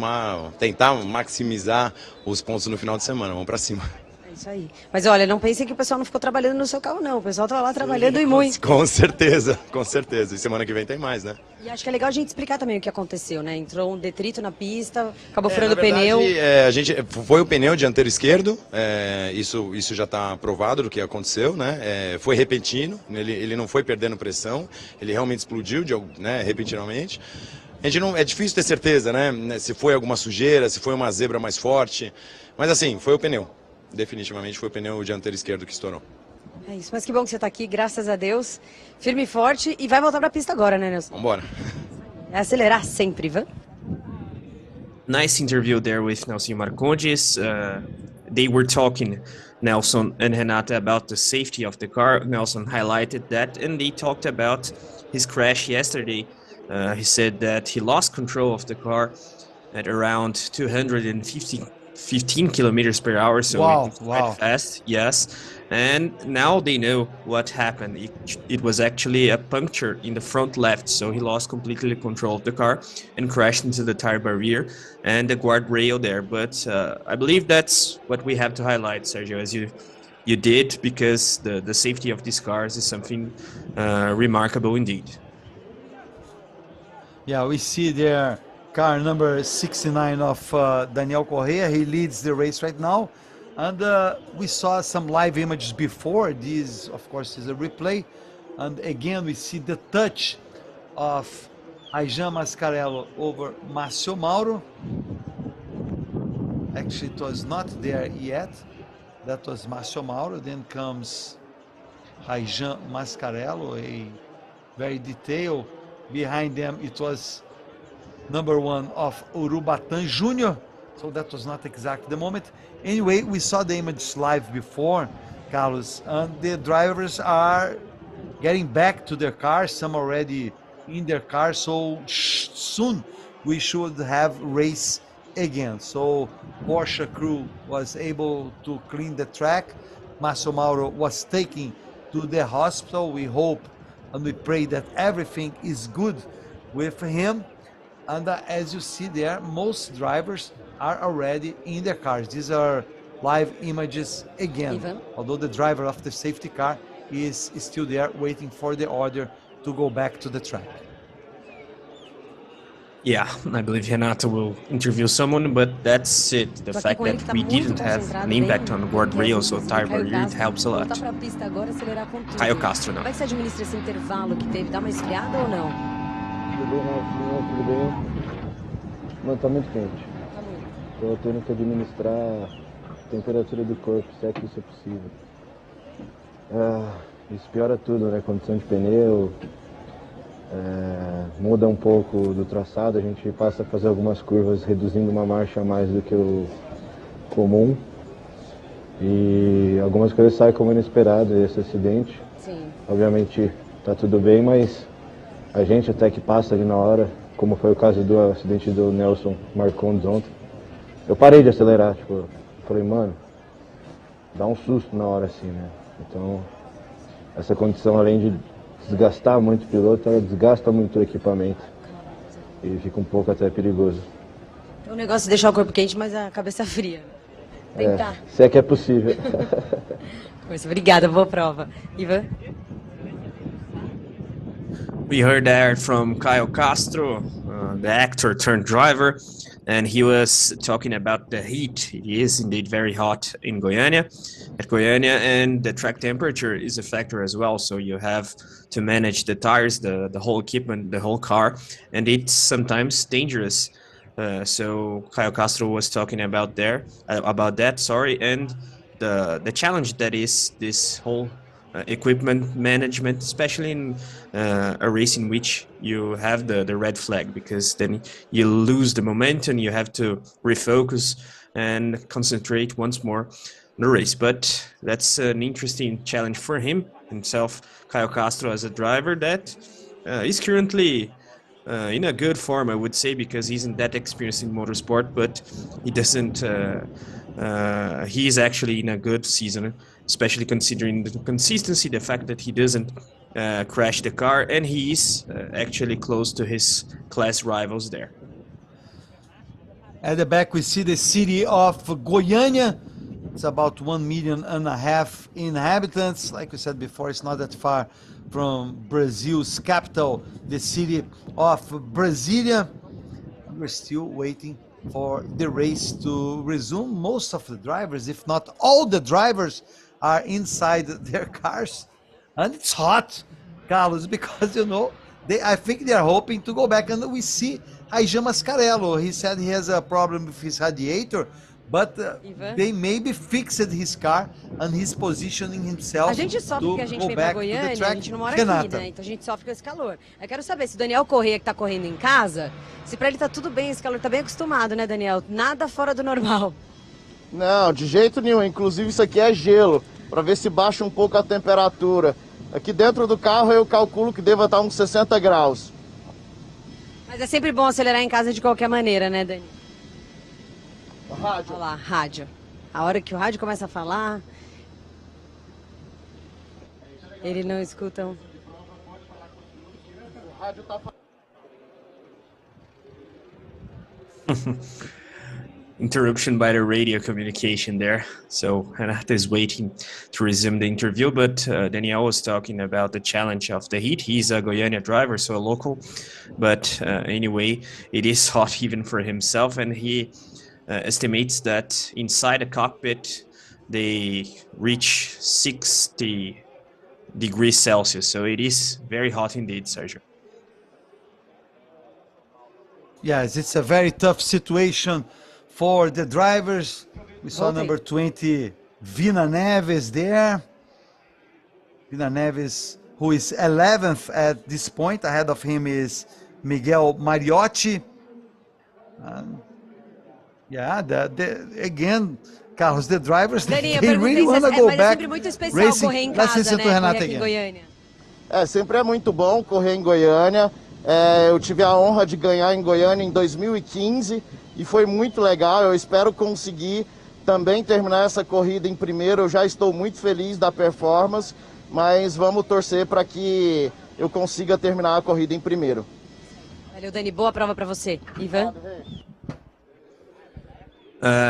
tentar maximizar os pontos no final de semana. Vamos para cima. É Isso aí. Mas olha, não pensem que o pessoal não ficou trabalhando no seu carro, não. O pessoal tá lá trabalhando e muito. Com certeza, com certeza. E semana que vem tem mais, né? E acho que é legal a gente explicar também o que aconteceu, né? Entrou um detrito na pista, acabou furando o Na verdade, pneu. a gente foi o pneu dianteiro esquerdo, isso já está provado do que aconteceu, né? Foi repentino, ele não foi perdendo pressão, ele realmente explodiu repentinamente. A gente não, é difícil ter certeza, né? Se foi alguma sujeira, se foi uma zebra mais forte, mas assim, foi o pneu. Definitivamente foi o pneu dianteiro esquerdo que estourou. É isso, mas que bom que você tá aqui, graças a Deus. Firme e forte e vai voltar pra pista agora, né, Nelson? Vambora. É acelerar sempre, Ivan. Nice interview there with Nelson Marcondes. They were talking, Nelson and Renata, about the safety of the car. Nelson highlighted that, and they talked about his crash yesterday. He said that he lost control of the car at around 215 kilometers per hour, so Wow, it was quite wow. fast, yes. And now they know what happened. It was actually a puncture in the front left, so he lost completely control of the car and crashed into the tire barrier and the guardrail there. But I believe that's what we have to highlight, Sergio, as you did, because the safety of these cars is something remarkable indeed. Yeah, we see there car number 69 of Daniel Correa. He leads the race right now. And we saw some live images before. This, of course, is a replay. And again, we see the touch of Aijan Mascarello over Márcio Mauro. Actually, it was not there yet. That was Márcio Mauro. Then comes Aijan Mascarello, a very detailed. Behind them, it was number 1 of Urubatan Júnior. So that was not exactly the moment. Anyway, we saw the images live before, Carlos, and the drivers are getting back to their cars. Some already in their cars, so soon we should have race again. So Porsche crew was able to clean the track. Márcio Mauro was taken to the hospital. We hope and we pray that everything is good with him. And as you see there, most drivers are already in their cars. These are live images again. Ivan? Although the driver of the safety car is still there waiting for the order to go back to the track. Yeah, I believe Renata will interview someone, but that's it. The Tô aqui fact com ele que that tá we muito didn't have concentrado, an bem- impact on the guardrails or tire Caio barrier, it Castro, helps a lot. voltar pra pista agora, acelerar com tudo. Caio Castro, não. Como é que você administra esse intervalo que teve? Dá uma esfriada ou não? Tudo bem, Nelson? Tudo bem? Mano, tá muito quente. Tá muito. Tô tendo que administrar a temperatura do corpo, se é que isso é possível. Isso piora tudo, né? Condição de pneu, muda um pouco do traçado, a gente passa a fazer algumas curvas reduzindo uma marcha a mais do que o comum. E algumas coisas saem como inesperado, esse acidente. Sim. Obviamente tá tudo bem, mas a gente até que passa ali na hora, como foi o caso do acidente do Nelson Marcondes ontem, eu parei de acelerar, tipo, falei, mano, dá um susto na hora assim, né? Então, essa condição, além de desgastar muito o piloto, ela desgasta muito o equipamento e fica um pouco até perigoso. É um negócio de deixar o corpo quente, mas a cabeça fria. Tentar. Se é que é possível. Força, obrigada, boa prova. Ivan? We heard that from Caio Castro, the actor turned driver, and he was talking about the heat. It is indeed very hot in Goiania, and the track temperature is a factor as well. So you have to manage the tires, the whole equipment, the whole car, and it's sometimes dangerous. So Caio Castro was talking about that, and the challenge that is this whole equipment management, especially in a race in which you have the red flag, because then you lose the momentum, you have to refocus and concentrate once more on the race. But that's an interesting challenge for himself, Caio Castro, as a driver that is currently in a good form, I would say, because he isn't that experienced in motorsport, but he doesn't. He's actually in a good season, especially considering the consistency, the fact that he doesn't crash the car, and he is actually close to his class rivals there. At the back, we see the city of Goiania. It's about 1.5 million inhabitants. Like we said before, it's not that far from Brazil's capital, the city of Brasilia. We're still waiting for the race to resume. Most of the drivers, if not all the drivers, are inside their cars. And it's hot, Carlos, because, I think they are hoping to go back. And we see Rajan Mascarello. He said he has a problem with his radiator, but they maybe fixed his car and he's positioning himself. A gente sofre porque a gente vem pra Goiânia, a gente não mora aqui, né? Então a gente sofre com esse calor. Eu quero saber se o Daniel Corrêa, que tá correndo em casa, se pra ele tá tudo bem, esse calor tá bem acostumado, né, Daniel? Nada fora do normal. Não, de jeito nenhum. Inclusive isso aqui é gelo, para ver se baixa um pouco a temperatura. Aqui dentro do carro eu calculo que deva estar uns 60 graus. Mas é sempre bom acelerar em casa de qualquer maneira, né, Dani? Rádio. Olha lá, rádio. A hora que o rádio começa a falar, ele não escuta. O rádio tá Interruption by the radio communication there. So Renata is waiting to resume the interview, but Daniel was talking about the challenge of the heat. He's a Goiania driver, so a local, but anyway, it is hot even for himself, and he estimates that inside the cockpit they reach 60 degrees Celsius, so it is very hot indeed, Sergio. Yes, it's a very tough situation for the drivers. We saw number 20, Vina Neves there. Vina Neves, who is 11th at this point. Ahead of him is Miguel Mariotti. Again, Carlos, the drivers, Dani, they really want to go back é sempre muito especial correr em casa, né? Correr aqui em Goiânia. Sempre é muito bom correr em Goiânia. Eu tive a honra de ganhar em Goiânia em 2015 e foi muito legal. Eu espero conseguir também terminar essa corrida em primeiro. Eu já estou muito feliz da performance, mas vamos torcer para que eu consiga terminar a corrida em primeiro. Valeu, Dani. Boa prova para você. Ivan?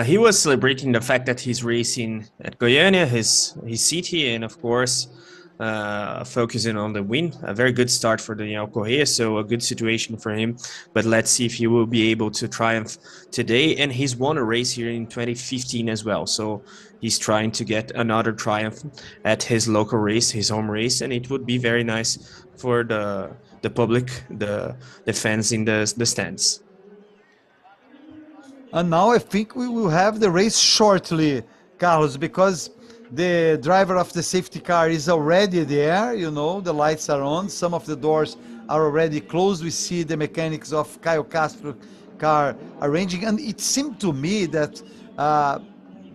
He was celebrating the fact that he's racing at Goiania, his city, and of course focusing on the win. A very good start for Daniel Corrêa, so a good situation for him, but let's see if he will be able to triumph today. And he's won a race here in 2015 as well, so he's trying to get another triumph at his local race, his home race, and it would be very nice for the public, the fans in the stands. And now I think we will have the race shortly, Carlos, because the driver of the safety car is already there. The lights are on. Some of the doors are already closed. We see the mechanics of Caio Castro car arranging. And it seemed to me that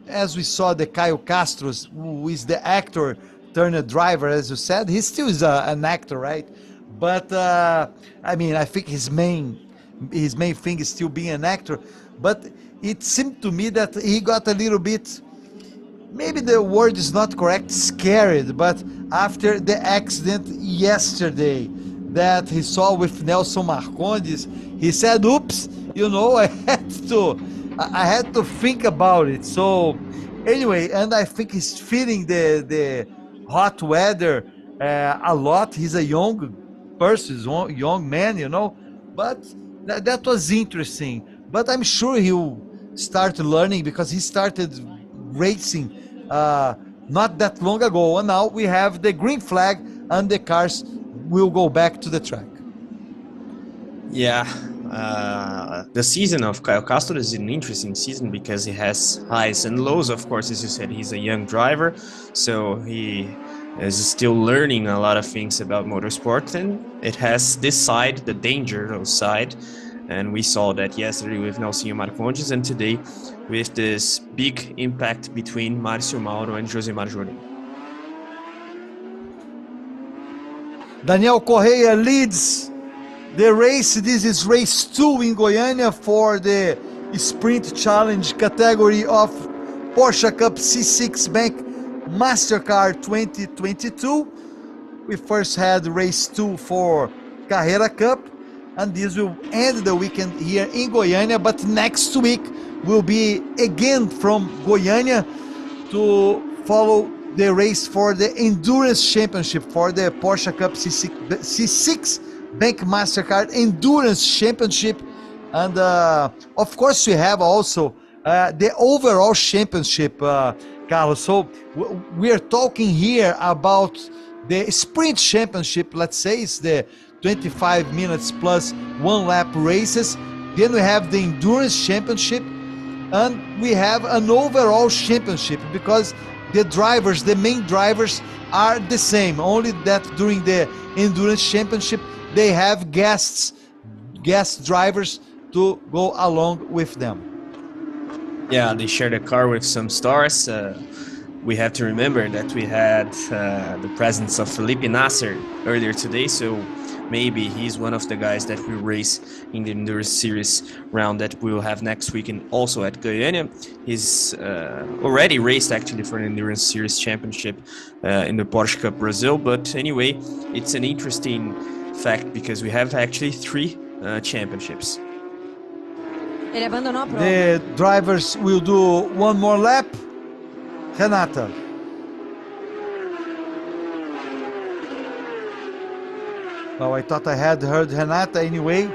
as we saw the Caio Castro, who is the actor turned driver, as you said, he still is an actor, right? But I think his main thing is still being an actor. But it seemed to me that he got a little bit, maybe the word is not correct, scared, but after the accident yesterday that he saw with Nelson Marcondes, he said, oops, I had to think about it. So anyway, and I think he's feeling the hot weather a lot. He's a young person, young man, but that was interesting. But I'm sure he'll start learning because he started racing not that long ago. And now we have the green flag and the cars will go back to the track. Yeah, the season of Caio Castro is an interesting season because he has highs and lows. Of course, as you said, he's a young driver, so he is still learning a lot of things about motorsport, and it has this side, the dangerous side. And we saw that yesterday with Nelson Marcondes, and today with this big impact between Márcio Mauro and Josemar Júnior. Daniel Corrêa leads the race. This is race 2 in Goiânia for the Sprint Challenge category of Porsche Cup C6 Bank Mastercard 2022. We first had race 2 for Carrera Cup, and this will end the weekend here in Goiânia, but next week will be again from Goiânia to follow the race for the Endurance Championship for the Porsche Cup C6 Bank MasterCard Endurance Championship. And of course, we have also the overall championship, Carlos. So we are talking here about the sprint championship. Let's say it's the 25 minutes plus 1 lap races. Then we have the endurance championship, and we have an overall championship because the drivers, the main drivers, are the same. Only that during the endurance championship, they have guest drivers to go along with them. Yeah, they shared a car with some stars. We have to remember that we had the presence of Felipe Nasser earlier today, so maybe he's one of the guys that will race in the Endurance Series round that we will have next week and also at Goiania. He's already raced actually for an Endurance Series championship in the Porsche Cup Brazil, but anyway, it's an interesting fact because we have actually 3 championships. Ele abandonou a prova. The drivers will do 1 more lap. Renata. Well, I thought I had heard Renata anyway.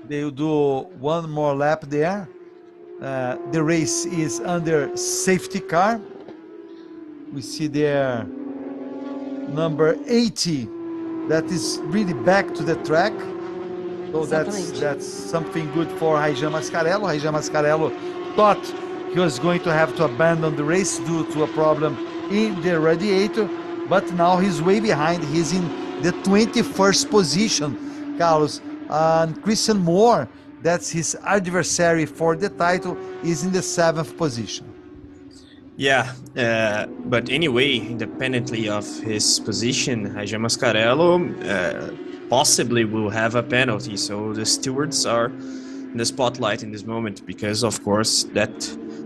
They will do 1 more lap there. The race is under safety car. We see there number 80 that is really back to the track. So that's something good for Raijan Mascarello. Raijan Mascarello thought he was going to have to abandon the race due to a problem in the radiator, but now he's way behind. He's in the 21st position, Carlos. And Christian Moore, that's his adversary for the title, is in the 7th position. Yeah, but anyway, independently of his position, Raijan Mascarello possibly will have a penalty. So the stewards are in the spotlight in this moment because, of course, that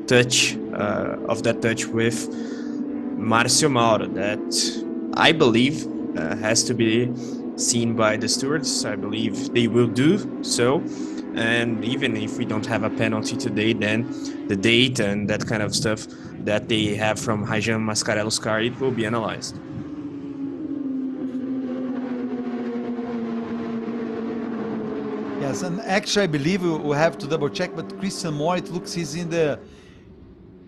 touch with Márcio Mauro that I believe has to be seen by the stewards. I believe they will do so. And even if we don't have a penalty today, then the data and that kind of stuff that they have from Raijan Mascarello's car, it will be analyzed. Yes, and actually I believe we'll have to double check, but Christian Moore, it looks he's in the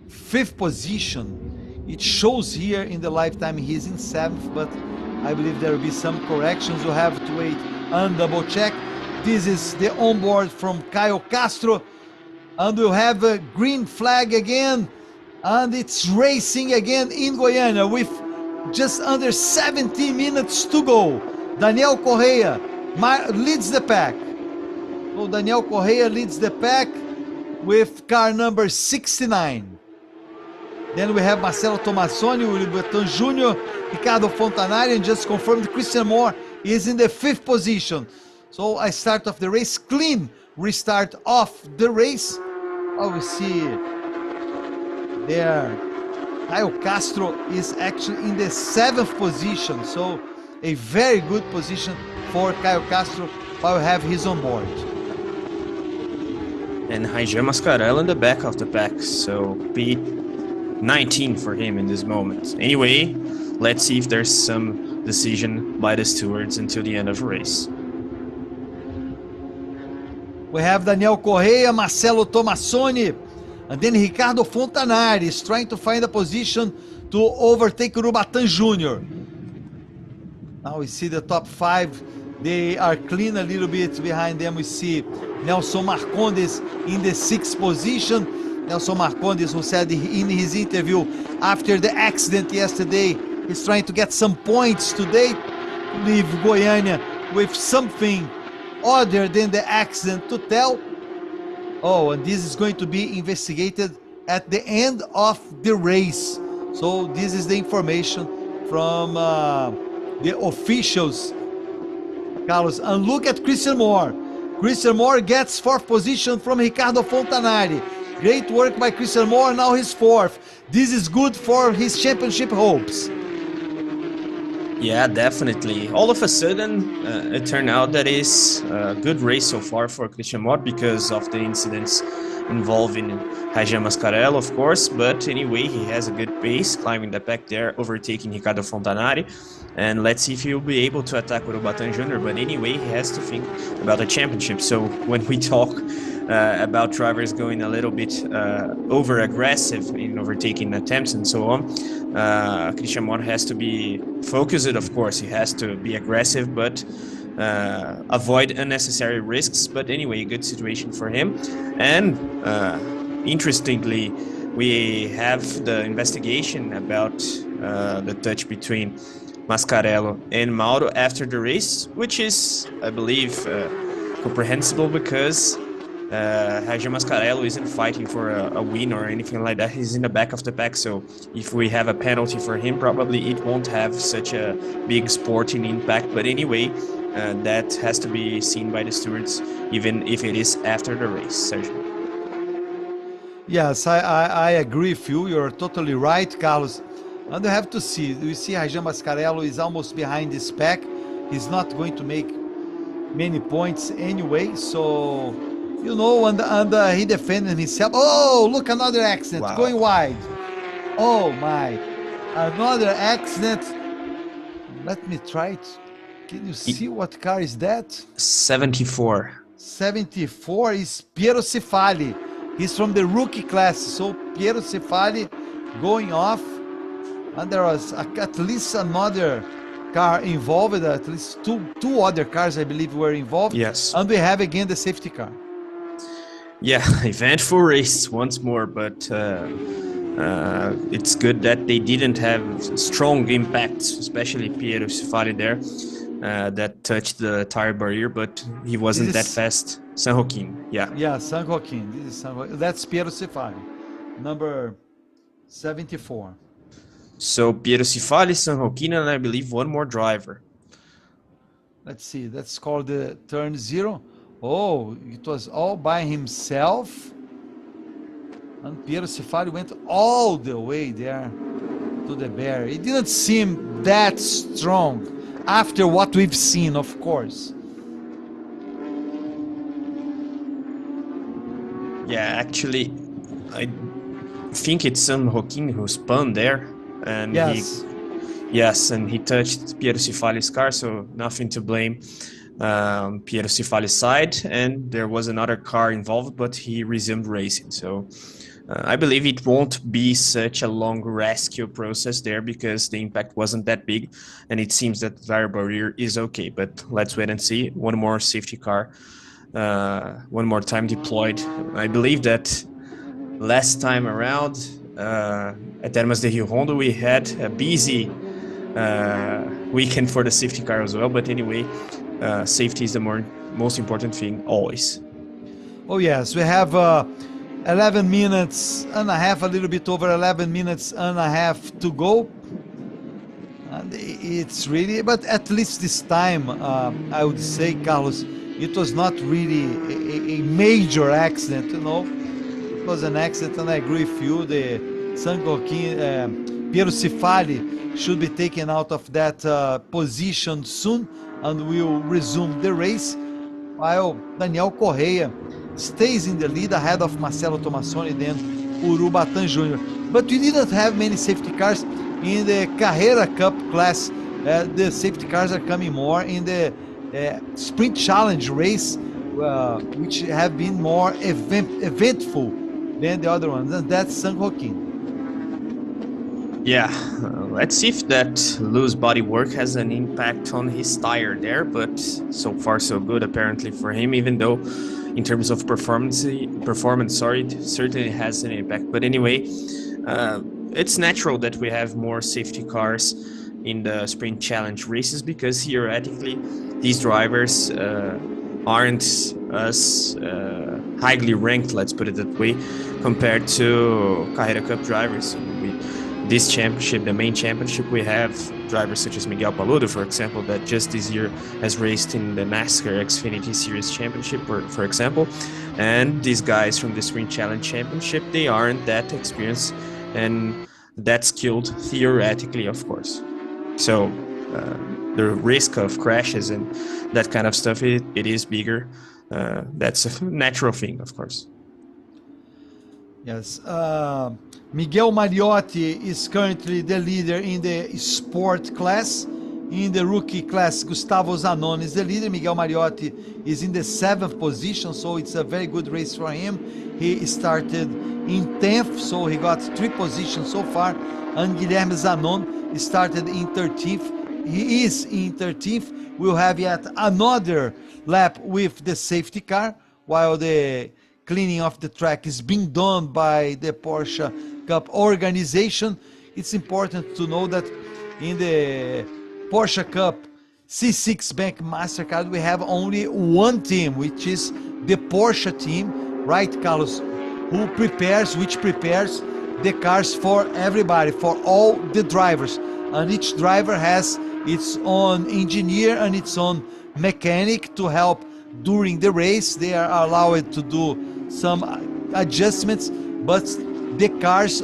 5th position. It shows here in the lifetime he's in 7th, but I believe there will be some corrections. We'll have to wait and double check. This is the onboard from Caio Castro, and we'll have a green flag again, and it's racing again in Goiania with just under 17 minutes to go. Daniel Correia leads the pack. So Daniel Correia leads the pack with car number 69. Then we have Marcelo Tomassoni, William Berton Jr., Ricardo Fontanari, and just confirmed Christian Moore is in the 5th position. So I start off the race clean, restart off the race. Oh, we see there Caio Castro is actually in the 7th position. So a very good position for Caio Castro while we have his on board. And Raijan Mascarello in the back of the pack, so P19 for him in this moment. Anyway, let's see if there's some decision by the stewards until the end of the race. We have Daniel Correia, Marcelo Tomassoni, and then Ricardo Fontanari is trying to find a position to overtake Urubatán Jr. Now we see the top 5. They are clean a little bit behind them. We see Nelson Marcondes in the 6th position. Nelson Marcondes, who said in his interview after the accident yesterday, he's trying to get some points today to leave Goiania with something other than the accident to tell. Oh, and this is going to be investigated at the end of the race. So this is the information from the officials, Carlos. And look at Christian Moore. Christian Moore gets 4th position from Ricardo Fontanari. Great work by Christian Moore, now he's 4th. This is good for his championship hopes. Yeah, definitely. All of a sudden, it turned out that it's a good race so far for Christian Moore because of the incidents involving Raja Mascarello, of course, but anyway, he has a good pace, climbing the pack there, overtaking Ricardo Fontanari, and let's see if he'll be able to attack Urubatán Jr., but anyway, he has to think about the championship. So when we talk about drivers going a little bit over-aggressive in overtaking attempts and so on, Christian Moore has to be focused, of course, he has to be aggressive, but avoid unnecessary risks. But anyway, good situation for him. And interestingly, we have the investigation about the touch between Mascarello and Mauro after the race, which is, I believe, comprehensible because Raja Mascarello isn't fighting for a win or anything like that. He's in the back of the pack, so if we have a penalty for him, probably it won't have such a big sporting impact. But anyway, that has to be seen by the stewards, even if it is after the race. Sergio. Yes, I agree with you. You're totally right, Carlos. And we have to see. We see Raja Mascarello is almost behind this pack. He's not going to make many points anyway. So, you know, and he defended himself. Oh, look, another accident. Wow. Going wide. Oh, my. Another accident. Let me try it. Can you see what car is that? 74. 74 is Piero Cefali. He's from the rookie class, so Piero Cefali going off, and there was at least another car involved, at least two other cars I believe were involved. Yes. And we have again the safety car. Yeah, eventful race once more, but it's good that they didn't have strong impacts, especially Piero Cefali there, that touched the tire barrier, but he wasn't that fast. San Joaquin, yeah. Yeah, San Joaquin. This is San Joaquin. That's Piero Cefali, number 74. So Piero Cefali, San Joaquin, and I believe one more driver. Let's see. That's called the turn 0. Oh, it was all by himself. And Piero Cefali went all the way there to the barrier. It didn't seem that strong after what we've seen, of course. Yeah, actually, I think it's San Joaquin who spun there, and yes, and he touched Piero Cefali's car, so nothing to blame Piero Cefali's side, and there was another car involved, but he resumed racing. So I believe it won't be such a long rescue process there because the impact wasn't that big, and it seems that the tire barrier is okay. But let's wait and see. One more safety car. One more time deployed. I believe that last time around at Termas de Rio Hondo we had a busy weekend for the safety car as well, but anyway, safety is the most important thing always. Oh yes, we have 11 minutes and a half, a little bit over 11 minutes and a half to go. And it's really, but at least this time, I would say, Carlos, it was not really a major accident, you know. It was an accident, and I agree with you. The San Joaquin, Piero Cefali should be taken out of that position soon, and will resume the race, while Daniel Correia stays in the lead ahead of Marcelo Tomassoni, then Urubatán Jr. But we didn't have many safety cars in the Carrera Cup class. The safety cars are coming more in the Sprint Challenge race, which have been more eventful than the other ones, and that's San Joaquin. Yeah, let's see if that loose body work has an impact on his tire there, but so far so good apparently for him, even though in terms of performance, it certainly has an impact. But anyway, it's natural that we have more safety cars in the Sprint Challenge races because theoretically these drivers aren't as highly ranked, let's put it that way, compared to Carrera Cup drivers. This championship, the main championship, we have drivers such as Miguel Paludo, for example, that just this year has raced in the NASCAR Xfinity Series Championship, for example. And these guys from the Sprint Challenge Championship, they aren't that experienced and that skilled, theoretically, of course. So the risk of crashes and that kind of stuff, it is bigger. That's a natural thing, of course. Yes. Miguel Mariotti is currently the leader in the sport class. In the rookie class, Gustavo Zanon is the leader. Miguel Mariotti is in the 7th position, so it's a very good race for him. He started in 10th, so he got 3 positions so far. And Guilherme Zanon started in 13th. He is in 13th. We'll have yet another lap with the safety car, while the cleaning of the track is being done by the Porsche Cup organization. It's important to know that in the Porsche Cup C6 Bank MasterCard we have only one team, which is the Porsche team, right, Carlos, which prepares the cars for everybody, for all the drivers, and each driver has its own engineer and its own mechanic to help during the race. They are allowed to do some adjustments, but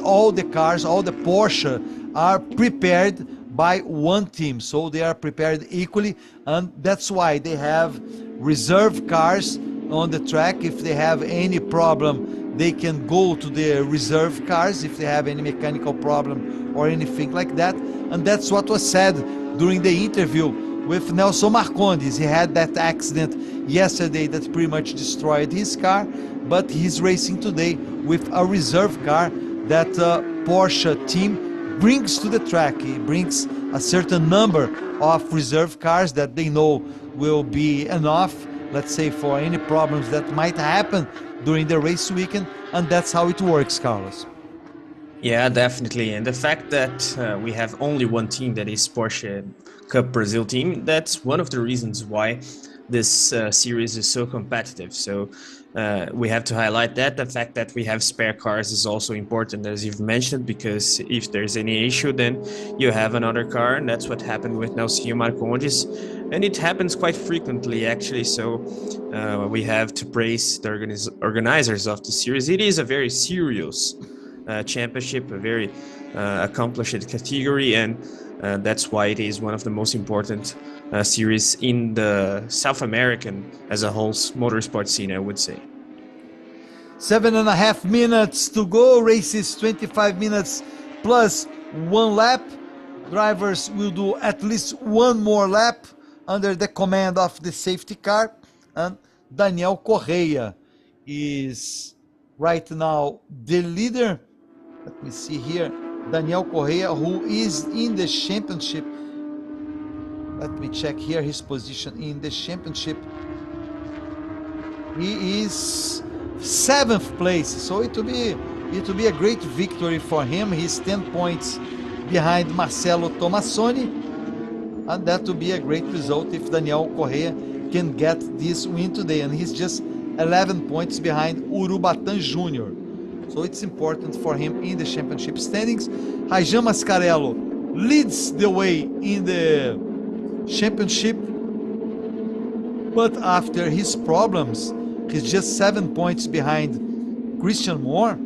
all the Porsche are prepared by one team, so they are prepared equally, and that's why they have reserve cars on the track. If they have any problem, they can go to the reserve cars if they have any mechanical problem or anything like that. And that's what was said during the interview with Nelson Marcondes. He had that accident yesterday that pretty much destroyed his car, but he's racing today with a reserve car that Porsche team brings to the track. He brings a certain number of reserve cars that they know will be enough, let's say, for any problems that might happen during the race weekend, and that's how it works, Carlos. Yeah, definitely. And the fact that we have only one team, that is Porsche Cup Brazil team, that's one of the reasons why this series is so competitive. So we have to highlight that. The fact that we have spare cars is also important, as you've mentioned, because if there's any issue, then you have another car, and that's what happened with Nelson Marcondes. And it happens quite frequently, actually, so we have to praise the organizers of the series. It is a very serious championship, a very accomplished category, and that's why it is one of the most important series in the South American as a whole motorsport scene, I would say. 7.5 minutes to go. Race is 25 minutes plus 1 lap. Drivers will do at least 1 more lap under the command of the safety car, and Daniel Correia is right now the leader. Let me see here. Daniel Correia, who is in the championship. Let me check here his position in the championship. He is 7th place, so it will be a great victory for him. He's 10 points behind Marcelo Tomassoni, and that will be a great result if Daniel Correia can get this win today. And he's just 11 points behind Urubatan Jr., so it's important for him in the championship standings. Raijan Mascarello leads the way in the championship, but after his problems, he's just 7 points behind Christian Moore.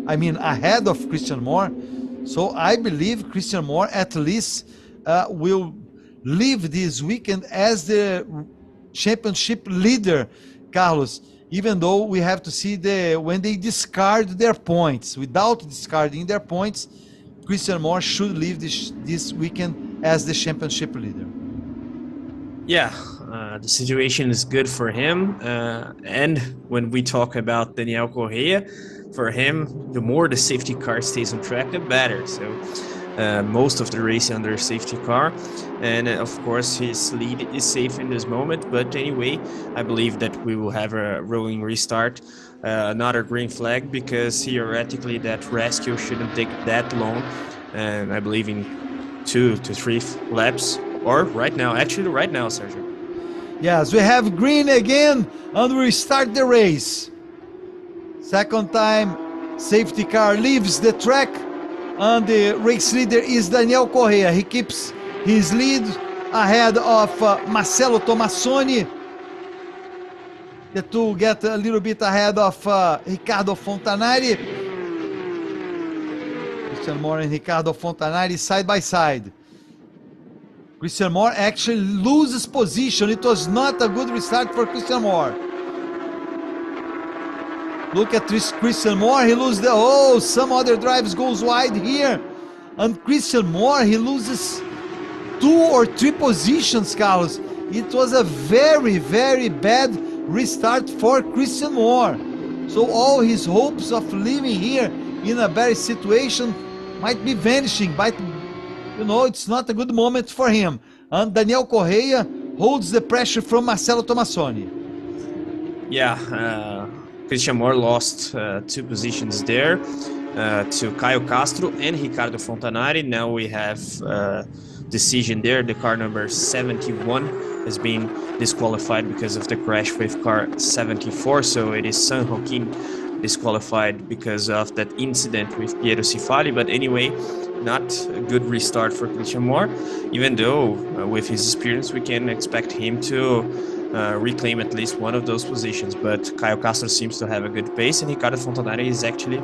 I mean, ahead of Christian Moore. So I believe Christian Moore at least will leave this weekend as the championship leader, Carlos, even though we have to see when they discard their points. Without discarding their points, Christian Moore should leave this weekend as the championship leader. Yeah, the situation is good for him. And when we talk about Daniel Correia, for him, the more the safety car stays on track, the better. So most of the race under safety car, and of course his lead is safe in this moment. But anyway, I believe that we will have a rolling restart, another green flag, because theoretically that rescue shouldn't take that long, and I believe in 2 to 3 laps, or right now, Sergio. Yes, we have green again, and we start the race. Second time, safety car leaves the track, and the race leader is Daniel Correia. He keeps his lead ahead of Marcelo Tomassoni. The two get a little bit ahead of Ricardo Fontanari. Christian Moore and Ricardo Fontanari side by side. Christian Moore actually loses position. It was not a good restart for Christian Moore. Look at this Christian Moore. He loses the... some other drives goes wide here. And Christian Moore, he loses 2 or 3 positions, Carlos. It was a very, very bad restart for Christian Moore. So all his hopes of living here in a bad situation might be vanishing. But, it's not a good moment for him. And Daniel Correia holds the pressure from Marcelo Tomassoni. Yeah, Christian Moore lost 2 positions there to Caio Castro and Ricardo Fontanari. Now we have decision there. The car number 71 has been disqualified because of the crash with car 74. So it is San Joaquin disqualified because of that incident with Piero Cifali. But anyway, not a good restart for Christian Moore, even though with his experience we can expect him to reclaim at least one of those positions. But Caio Castro seems to have a good pace, and Ricardo Fontanari is actually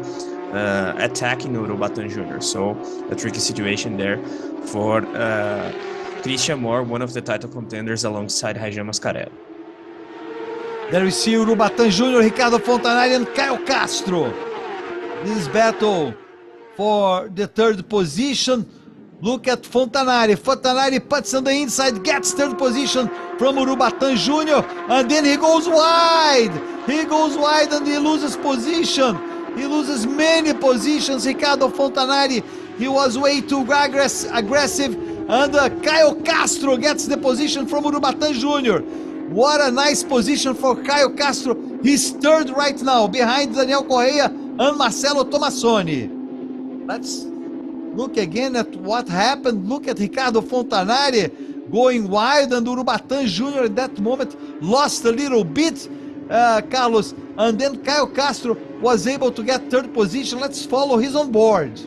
attacking Urubatán Jr. So a tricky situation there for Christian Moore, one of the title contenders alongside Rajan Mascarello. There we see Urubatán Jr., Ricardo Fontanari and Caio Castro. This battle for the 3rd position. Look at Fontanari. Fontanari puts on the inside, gets 3rd position from Urubatán Jr. And then he goes wide. He goes wide and he loses position. He loses many positions. Ricardo Fontanari, he was way too aggressive. And Caio Castro gets the position from Urubatán Jr. What a nice position for Caio Castro. He's 3rd right now, behind Daniel Correia and Marcelo Tomassoni. Let's look again at what happened. Look at Ricardo Fontanari going wide, and Urubatán Jr. at that moment lost a little bit, Carlos. And then Caio Castro was able to get 3rd position. Let's follow his on board.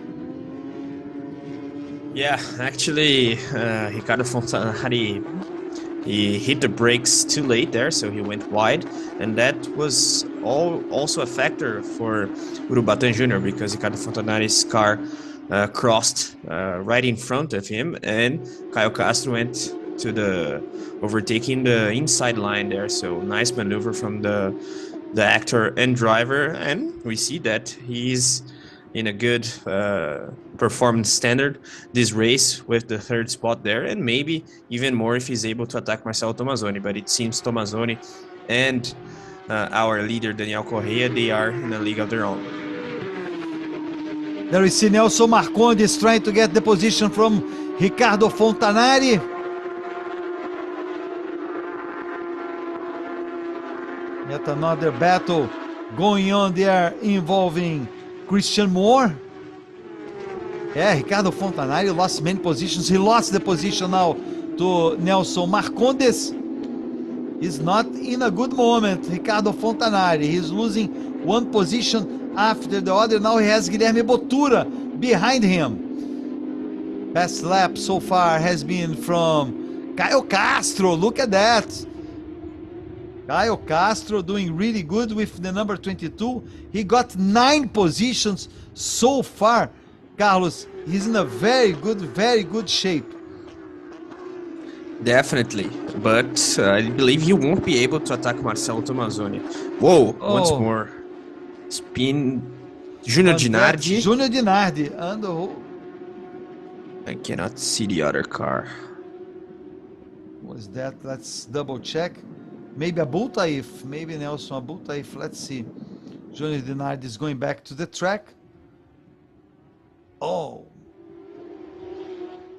Yeah, actually, Ricardo Fontanari, he hit the brakes too late there, so he went wide, and that was also a factor for Urubatán Jr. because Ricardo Fontanari's car crossed right in front of him, and Caio Castro went to the overtaking the inside line there. So nice maneuver from the actor and driver, and we see that he's in a good performance standard this race with the 3rd spot there, and maybe even more if he's able to attack Marcelo Tomassoni. But it seems Tomassoni and our leader Daniel Correia, they are in a league of their own. There we see Nelson Marcondes trying to get the position from Ricardo Fontanari. Yet another battle going on there involving Christian Moore. Yeah, Ricardo Fontanari lost many positions. He lost the position now to Nelson Marcondes. He's not in a good moment, Ricardo Fontanari. He's losing 1 position after the other. Now he has Guilherme Bottura behind him. Best lap so far has been from Caio Castro. Look at that. Caio Castro doing really good with the number 22. He got 9 positions so far. Carlos, he's in a very good shape. Definitely, but I believe he won't be able to attack Marcelo Tomassoni. Whoa, once more. Spin. Junior Dinardi. Junior Dinardi. And I cannot see the other car. Was that? Let's double check. Maybe Abul Taif. Maybe Nelson Abul Taif. Let's see. Junior Dinardi is going back to the track. Oh.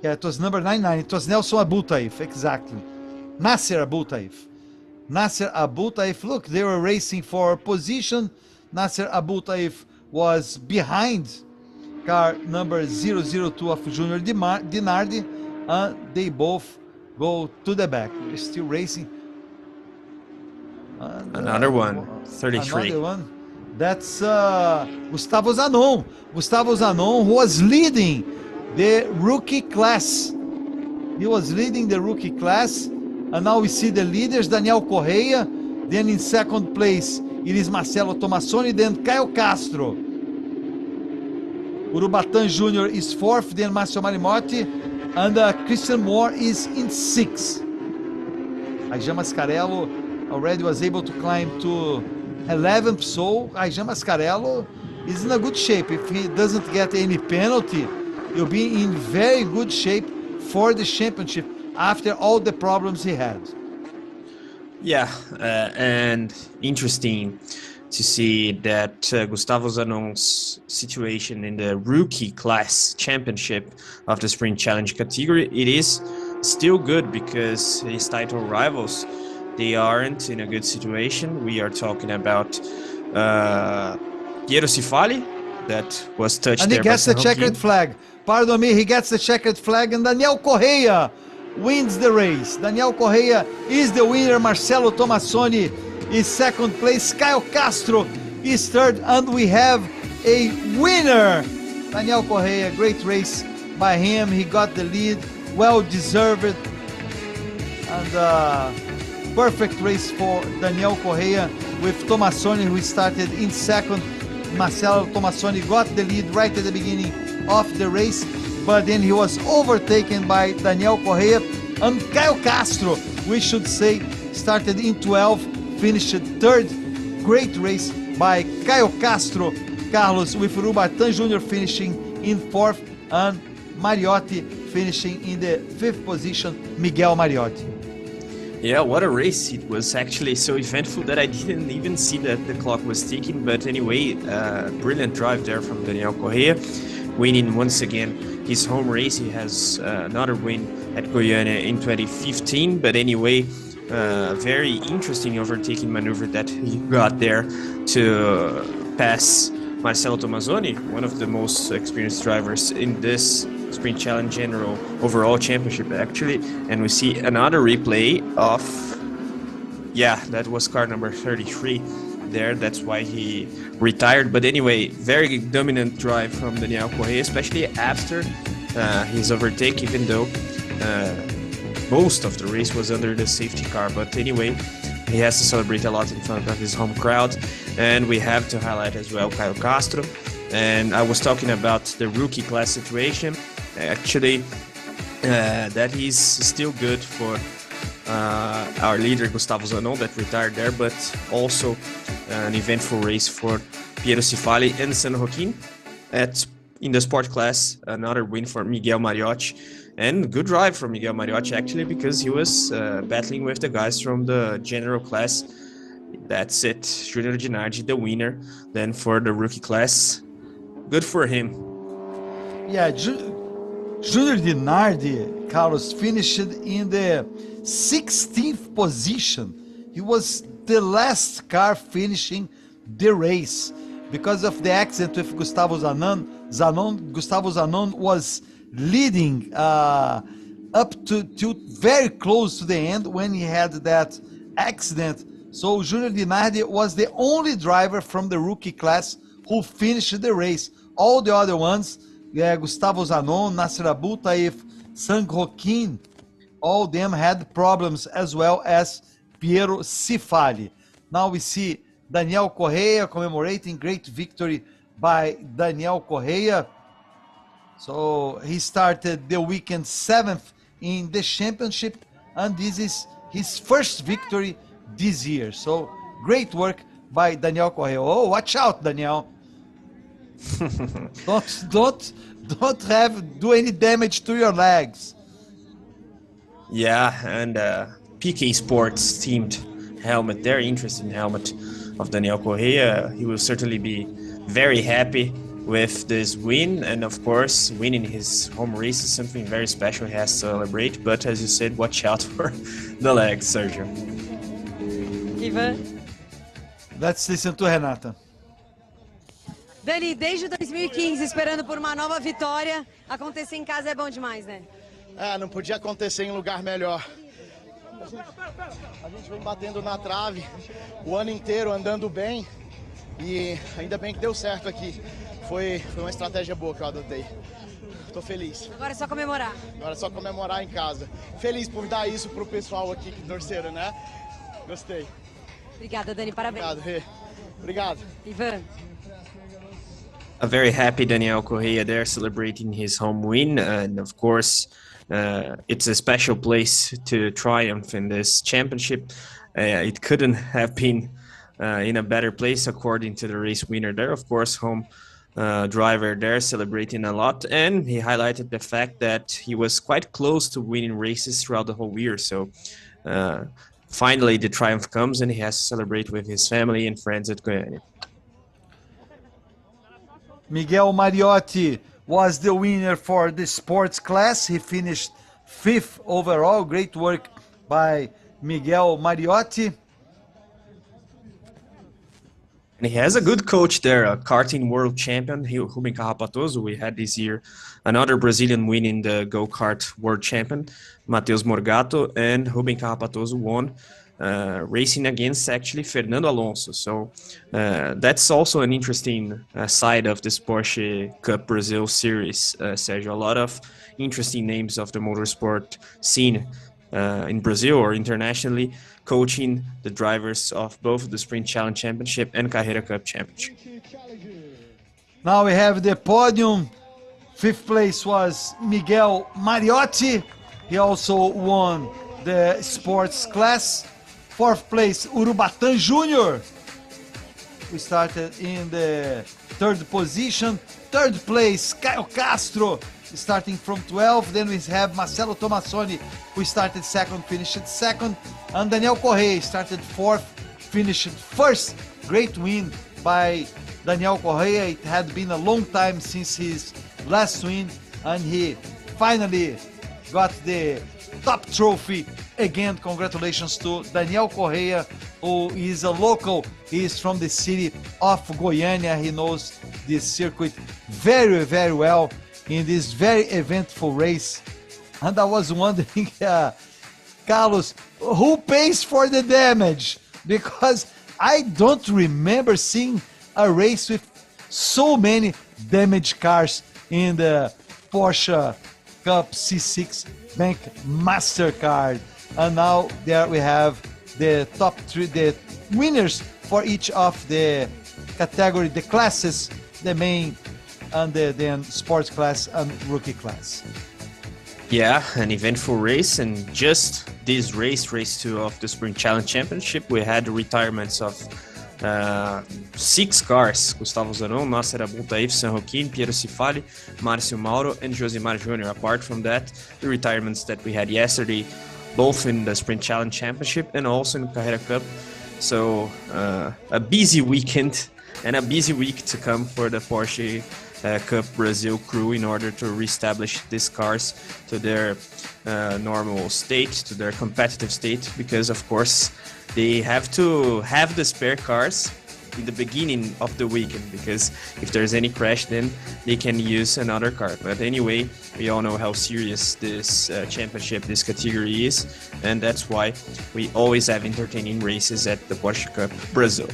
Yeah, it was number 99. It was Nelson Abul Taif, exactly. Nasser Abul Taif. Nasser Abul Taif. Look, they were racing for position. Nasser Abul Taif was behind car number 002 of Junior Dinardi. And they both go to the back. We're still racing. And, another one, 33. Another one. That's Gustavo Zanon. Gustavo Zanon, who was leading the rookie class. He was leading the rookie class. And now we see the leaders, Daniel Correia. Then in 2nd place, it is Marcelo Tomassoni. Then Caio Castro. Urubatán Jr. is 4th. Then Márcio Marimotti. And Christian Moore is in 6th. Rajan Mascarello already was able to climb to 11th, so Raijan Mascarello is in a good shape. If he doesn't get any penalty, he'll be in very good shape for the championship after all the problems he had. Yeah, and interesting to see that Gustavo Zanon's situation in the rookie class championship of the Sprint Challenge category, it is still good because his title rivals, they aren't in a good situation. We are talking about Piero Cifali, that was touched And there he gets by the checkered flag. Pardon me, he gets the checkered flag, and Daniel Correia wins the race. Daniel Correia is the winner. Marcelo Tomassoni is second place. Caio Castro is third, and we have a winner. Daniel Correia, great race by him. He got the lead, well deserved, and perfect race for Daniel Correia with Tomassoni, who started in second. Marcelo Tomassoni got the lead right at the beginning of the race, but then he was overtaken by Daniel Correia, and Caio Castro, we should say, started in 12th, finished third. Great race by Caio Castro, Carlos, with Urubatán Jr. finishing in 4th, and Mariotti finishing in the 5th position, Miguel Mariotti. Yeah, what a race. It was actually so eventful that I didn't even see that the clock was ticking. But anyway, brilliant drive there from Daniel Correia, winning once again his home race. He has another win at Goiania in 2015. But anyway, very interesting overtaking maneuver that he got there to pass Marcelo Tomassoni, one of the most experienced drivers in this Sprint Challenge General overall championship, actually. And we see another replay of, yeah, that was car number 33 there. That's why he retired. But anyway, very dominant drive from Daniel Correia, especially after his overtake, even though most of the race was under the safety car. But anyway, he has to celebrate a lot in front of his home crowd. And we have to highlight as well Caio Castro. And I was talking about the rookie class situation. Actually, that is still good for our leader Gustavo Zanon, that retired there, but also an eventful race for Piero Cifali and San Joaquin. In the sport class, another win for Miguel Mariotti, and good drive from Miguel Mariotti actually, because he was battling with the guys from the general class. That's it, Junior Dinardi, the winner. Then for the rookie class, good for him. Yeah, Junior Dinardi, Carlos, finished in the 16th position. He was the last car finishing the race because of the accident with Gustavo Zanon. Gustavo Zanon was leading up to very close to the end when he had that accident. So Junior Dinardi was the only driver from the rookie class who finished the race. All the other ones, Gustavo Zanon, Nasser Abutaif, San Joaquin, all them had problems, as well as Piero Cifali. Now we see Daniel Correia commemorating, great victory by Daniel Correia. So he started the weekend 7th in the championship, and this is his first victory this year. So great work by Daniel Correia. Oh, watch out, Daniel. don't do any damage to your legs. Yeah, and PK Sports themed helmet, very interesting helmet of Daniel Correia. He will certainly be very happy with this win, and of course winning his home race is something very special he has to celebrate. But as you said, watch out for the legs, Sergio. Ivan? Let's listen to Renata. Dani, desde 2015 esperando por uma nova vitória, acontecer em casa é bom demais, né? Não podia acontecer em lugar melhor. A gente vem batendo na trave o ano inteiro, andando bem, e ainda bem que deu certo aqui. Foi uma estratégia boa que eu adotei. Tô feliz. Agora é só comemorar. Agora é só comemorar em casa. Feliz por dar isso pro pessoal aqui que torceram, né? Gostei. Obrigada, Dani, parabéns. Obrigado, Rê. Obrigado. Ivan. A very happy Daniel Correia there celebrating his home win, and of course it's a special place to triumph in this championship. It couldn't have been in a better place according to the race winner there. Of course, home driver there celebrating a lot, and he highlighted the fact that he was quite close to winning races throughout the whole year. So finally the triumph comes and he has to celebrate with his family and friends at Goiania. Miguel Mariotti was the winner for the sports class. He finished 5th overall. Great work by Miguel Mariotti. And he has a good coach there, a karting world champion, Ruben Carrapatoso. We had this year another Brazilian winning the go-kart world champion, Matheus Morgato, and Ruben Carrapatoso won, racing against actually Fernando Alonso. So that's also an interesting side of this Porsche Cup Brazil series, Sergio. A lot of interesting names of the motorsport scene in Brazil or internationally, coaching the drivers of both the Sprint Challenge Championship and Carrera Cup Championship. Now we have the podium. 5th place was Miguel Mariotti. He also won the sports class. 4th place, Urubatan Jr. We started in the 3rd position. 3rd place, Caio Castro, starting from 12. Then we have Marcelo Tomassoni, who started 2nd, finished 2nd. And Daniel Correa started 4th, finished 1st. Great win by Daniel Correa. It had been a long time since his last win, and he finally got the top trophy again. Congratulations to Daniel Correa, who is a local. He is from the city of Goiania. He knows this circuit very, very well in this very eventful race. And I was wondering, Carlos, who pays for the damage? Because I don't remember seeing a race with so many damaged cars in the Porsche Cup C6 Bank MasterCard. And now there we have the top 3, the winners for each of the category, the classes, the main and the then sports class and rookie class. Yeah, an eventful race, and just this race 2 of the Sprint Challenge Championship, we had the retirements of 6 cars: Gustavo Zanon, Nasser Abultaif, Sanroquin, Piero Cifali, Márcio Mauro, and Josimar Jr. Apart from that, the retirements that we had yesterday, both in the Sprint Challenge Championship and also in the Carrera Cup. So a busy weekend and a busy week to come for the Porsche Cup Brazil crew in order to reestablish these cars to their normal state, to their competitive state, because of course they have to have the spare cars in the beginning of the weekend, because if there's any crash, then they can use another car. But anyway, we all know how serious this championship, this category is, and that's why we always have entertaining races at the Porsche Cup Brazil.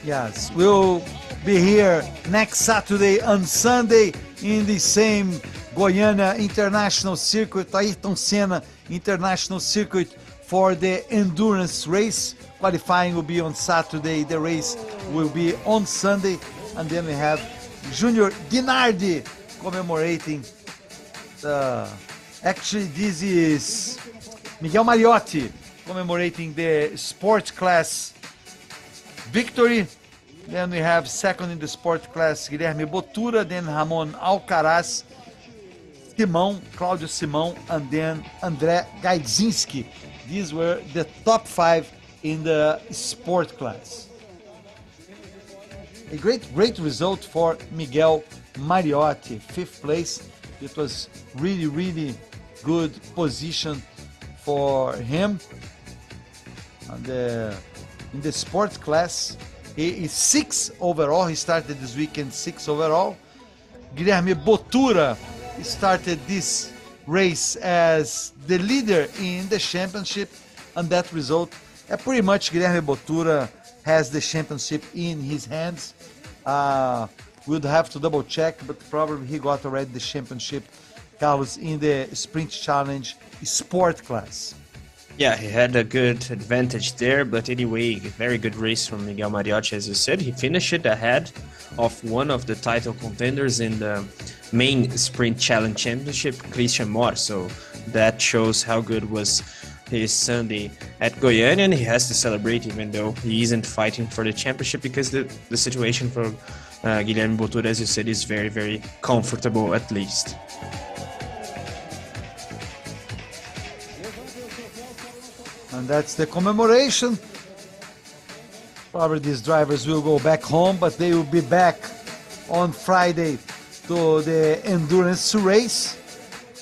Yes, we'll be here next Saturday and Sunday in the same Goiania International Circuit, Ayrton Senna International Circuit, for the endurance race. Qualifying will be on Saturday, the race will be on Sunday, and then we have Junior Dinardi commemorating actually this is Miguel Mariotti commemorating the sports class victory. Then we have 2nd in the sport class, Guilherme Botura, then Ramon Alcaraz, Simão, Cláudio Simão, and then André Gaidzinski. These were the top 5 in the sport class. A great result for Miguel Mariotti, 5th place. It was really good position for him. And in the sport class, he is 6th overall. He started this weekend 6th overall. Guilherme Botura started this race as the leader in the championship, and that result, pretty much Guilherme Botura has the championship in his hands. We'd have to double check, but probably he got already the championship, Carlos, in the Sprint Challenge sport class. Yeah, he had a good advantage there, but anyway, very good race from Miguel Mariotti, as you said. He finished it ahead of one of the title contenders in the main Sprint Challenge Championship, Christian Moore. So that shows how good was his Sunday at Goiania, and he has to celebrate even though he isn't fighting for the championship, because the situation for Guilherme Botura, as you said, is very, very comfortable at least. And that's the commemoration. Probably these drivers will go back home, but they will be back on Friday to the endurance race.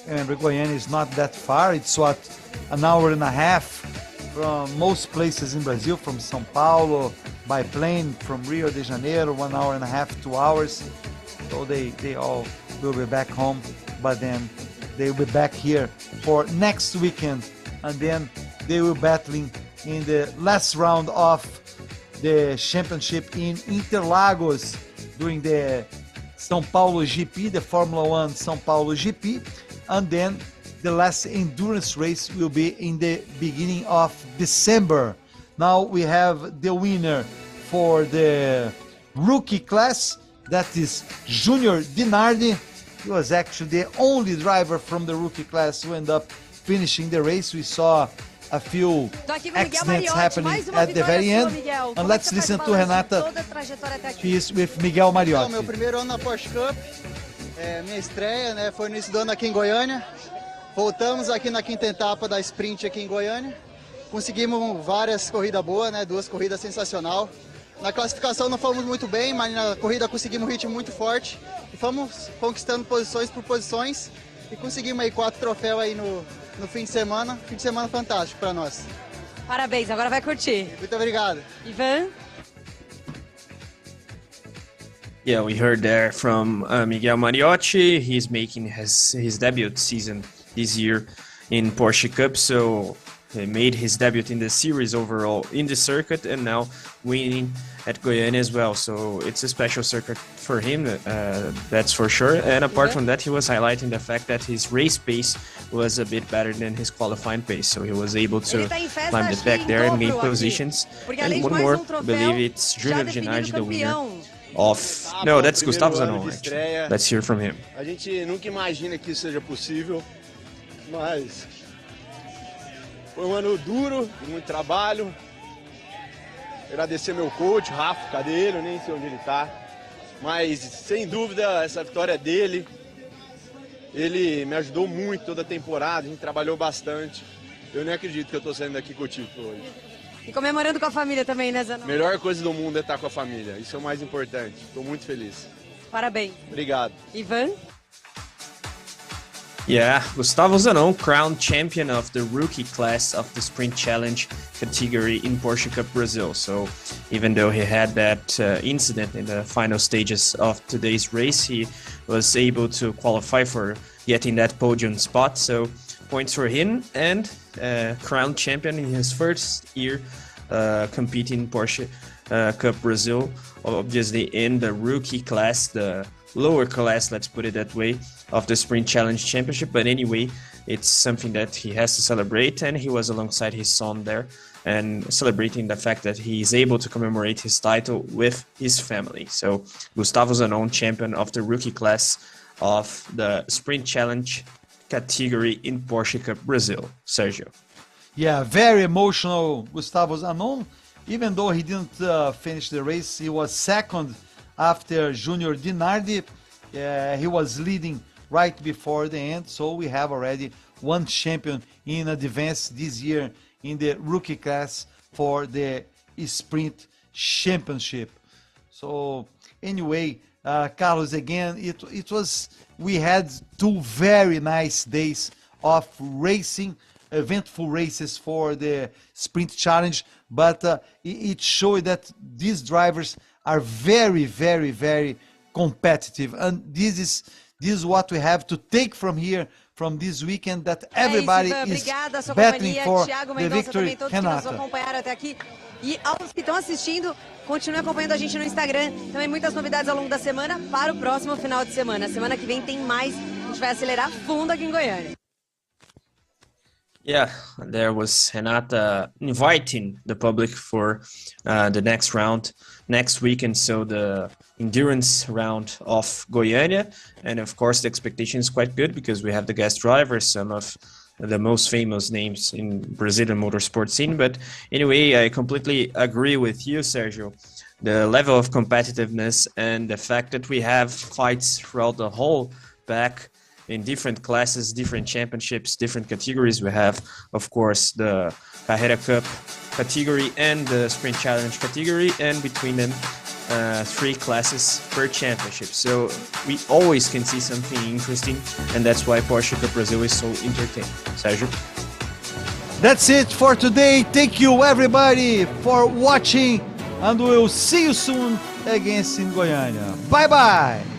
And Goiania is not that far. It's an hour and a half from most places in Brazil, from São Paulo by plane, from Rio de Janeiro, 1 hour and a half, 2 hours. So they all will be back home, but then they will be back here for next weekend, and then they will battling in the last round of the championship in Interlagos during the São Paulo GP, the Formula 1 São Paulo GP, and then the last endurance race will be in the beginning of December. Now we have the winner for the rookie class, that is Junior Dinardi. He was actually the only driver from the rookie class who ended up finishing the race. We saw a few accidents happening at the very end. And let's listen to Renata. She is with Miguel Mariotti. Meu primeiro ano na Porsche Cup, minha estreia, né, foi no início do ano aqui em Goiânia. Voltamos aqui na quinta etapa da sprint aqui em Goiânia. Conseguimos várias corridas boas, né, 2 corridas sensacional. Na classificação não fomos muito bem, mas na corrida conseguimos um ritmo muito forte e fomos conquistando posições por posições e conseguimos aí 4 troféus aí no fim de semana fantástico para nós. Parabéns, agora vai curtir. Muito obrigado. Ivan? Yeah, we heard there from Miguel Mariotti. He's making his debut season this year in Porsche Cup, so he made his debut in the series overall in the circuit, and now winning at Goiânia as well. So it's a special circuit for him, that's for sure. And apart from that, he was highlighting the fact that his race pace was a bit better than his qualifying pace. So he was able to climb the back there and gain positions. And one more, I believe it's Junior Dinardi, the winner of... No, that's Gustavo Zanon, actually. Let's hear from him. A gente nunca imagina que isso seja possível, mas foi um ano duro, de muito trabalho. Agradecer meu coach, Rafa, cadê ele? Eu nem sei onde ele tá. Mas, sem dúvida, essa vitória é dele. Ele me ajudou muito toda a temporada, a gente trabalhou bastante. Eu nem acredito que eu tô saindo daqui com o título hoje. E comemorando com a família também, né, Zanon? Melhor coisa do mundo é estar com a família. Isso é o mais importante. Estou muito feliz. Parabéns. Obrigado. Ivan? Yeah, Gustavo Zanon, crowned champion of the rookie class of the Sprint Challenge category in Porsche Cup Brazil. So even though he had that incident in the final stages of today's race, he was able to qualify for getting that podium spot. So points for him, and crowned champion in his first year competing in Porsche Cup Brazil, obviously in the rookie class, the lower class, let's put it that way, of the Sprint Challenge Championship. But anyway, it's something that he has to celebrate, and he was alongside his son there and celebrating the fact that he is able to commemorate his title with his family. So Gustavo Zanon, champion of the rookie class of the Sprint Challenge category in Porsche Cup Brazil. Sergio. Yeah, very emotional Gustavo Zanon. Even though he didn't finish the race, he was second after Junior Dinardi. He was leading right before the end, so we have already one champion in advance this year in the rookie class for the Sprint Championship. So anyway, Carlos, again, we had 2 very nice days of racing, eventful races for the Sprint Challenge, but it showed that these drivers are very, very, very competitive, and this is what we have to take from here, from this weekend, that everybody is battling for the victory. Renata. E aos que estão assistindo, continue acompanhando a gente no Instagram. Também muitas novidades ao longo da semana para o próximo final de semana. Semana que vem tem mais. A gente vai acelerar fundo aqui em Goiânia. Yeah, there was Renata inviting the public for the next round next weekend, so the endurance round of Goiania. And of course, the expectation is quite good because we have the guest drivers, some of the most famous names in Brazilian motorsport scene. But anyway, I completely agree with you, Sergio. The level of competitiveness and the fact that we have fights throughout the whole pack in different classes, different championships, different categories. We have, of course, the Carrera Cup category and the Sprint Challenge category, and between them, 3 classes per championship. So we always can see something interesting, and that's why Porsche Cup Brazil is so entertaining. Sergio? That's it for today. Thank you, everybody, for watching, and we'll see you soon again in Goiânia. Bye-bye!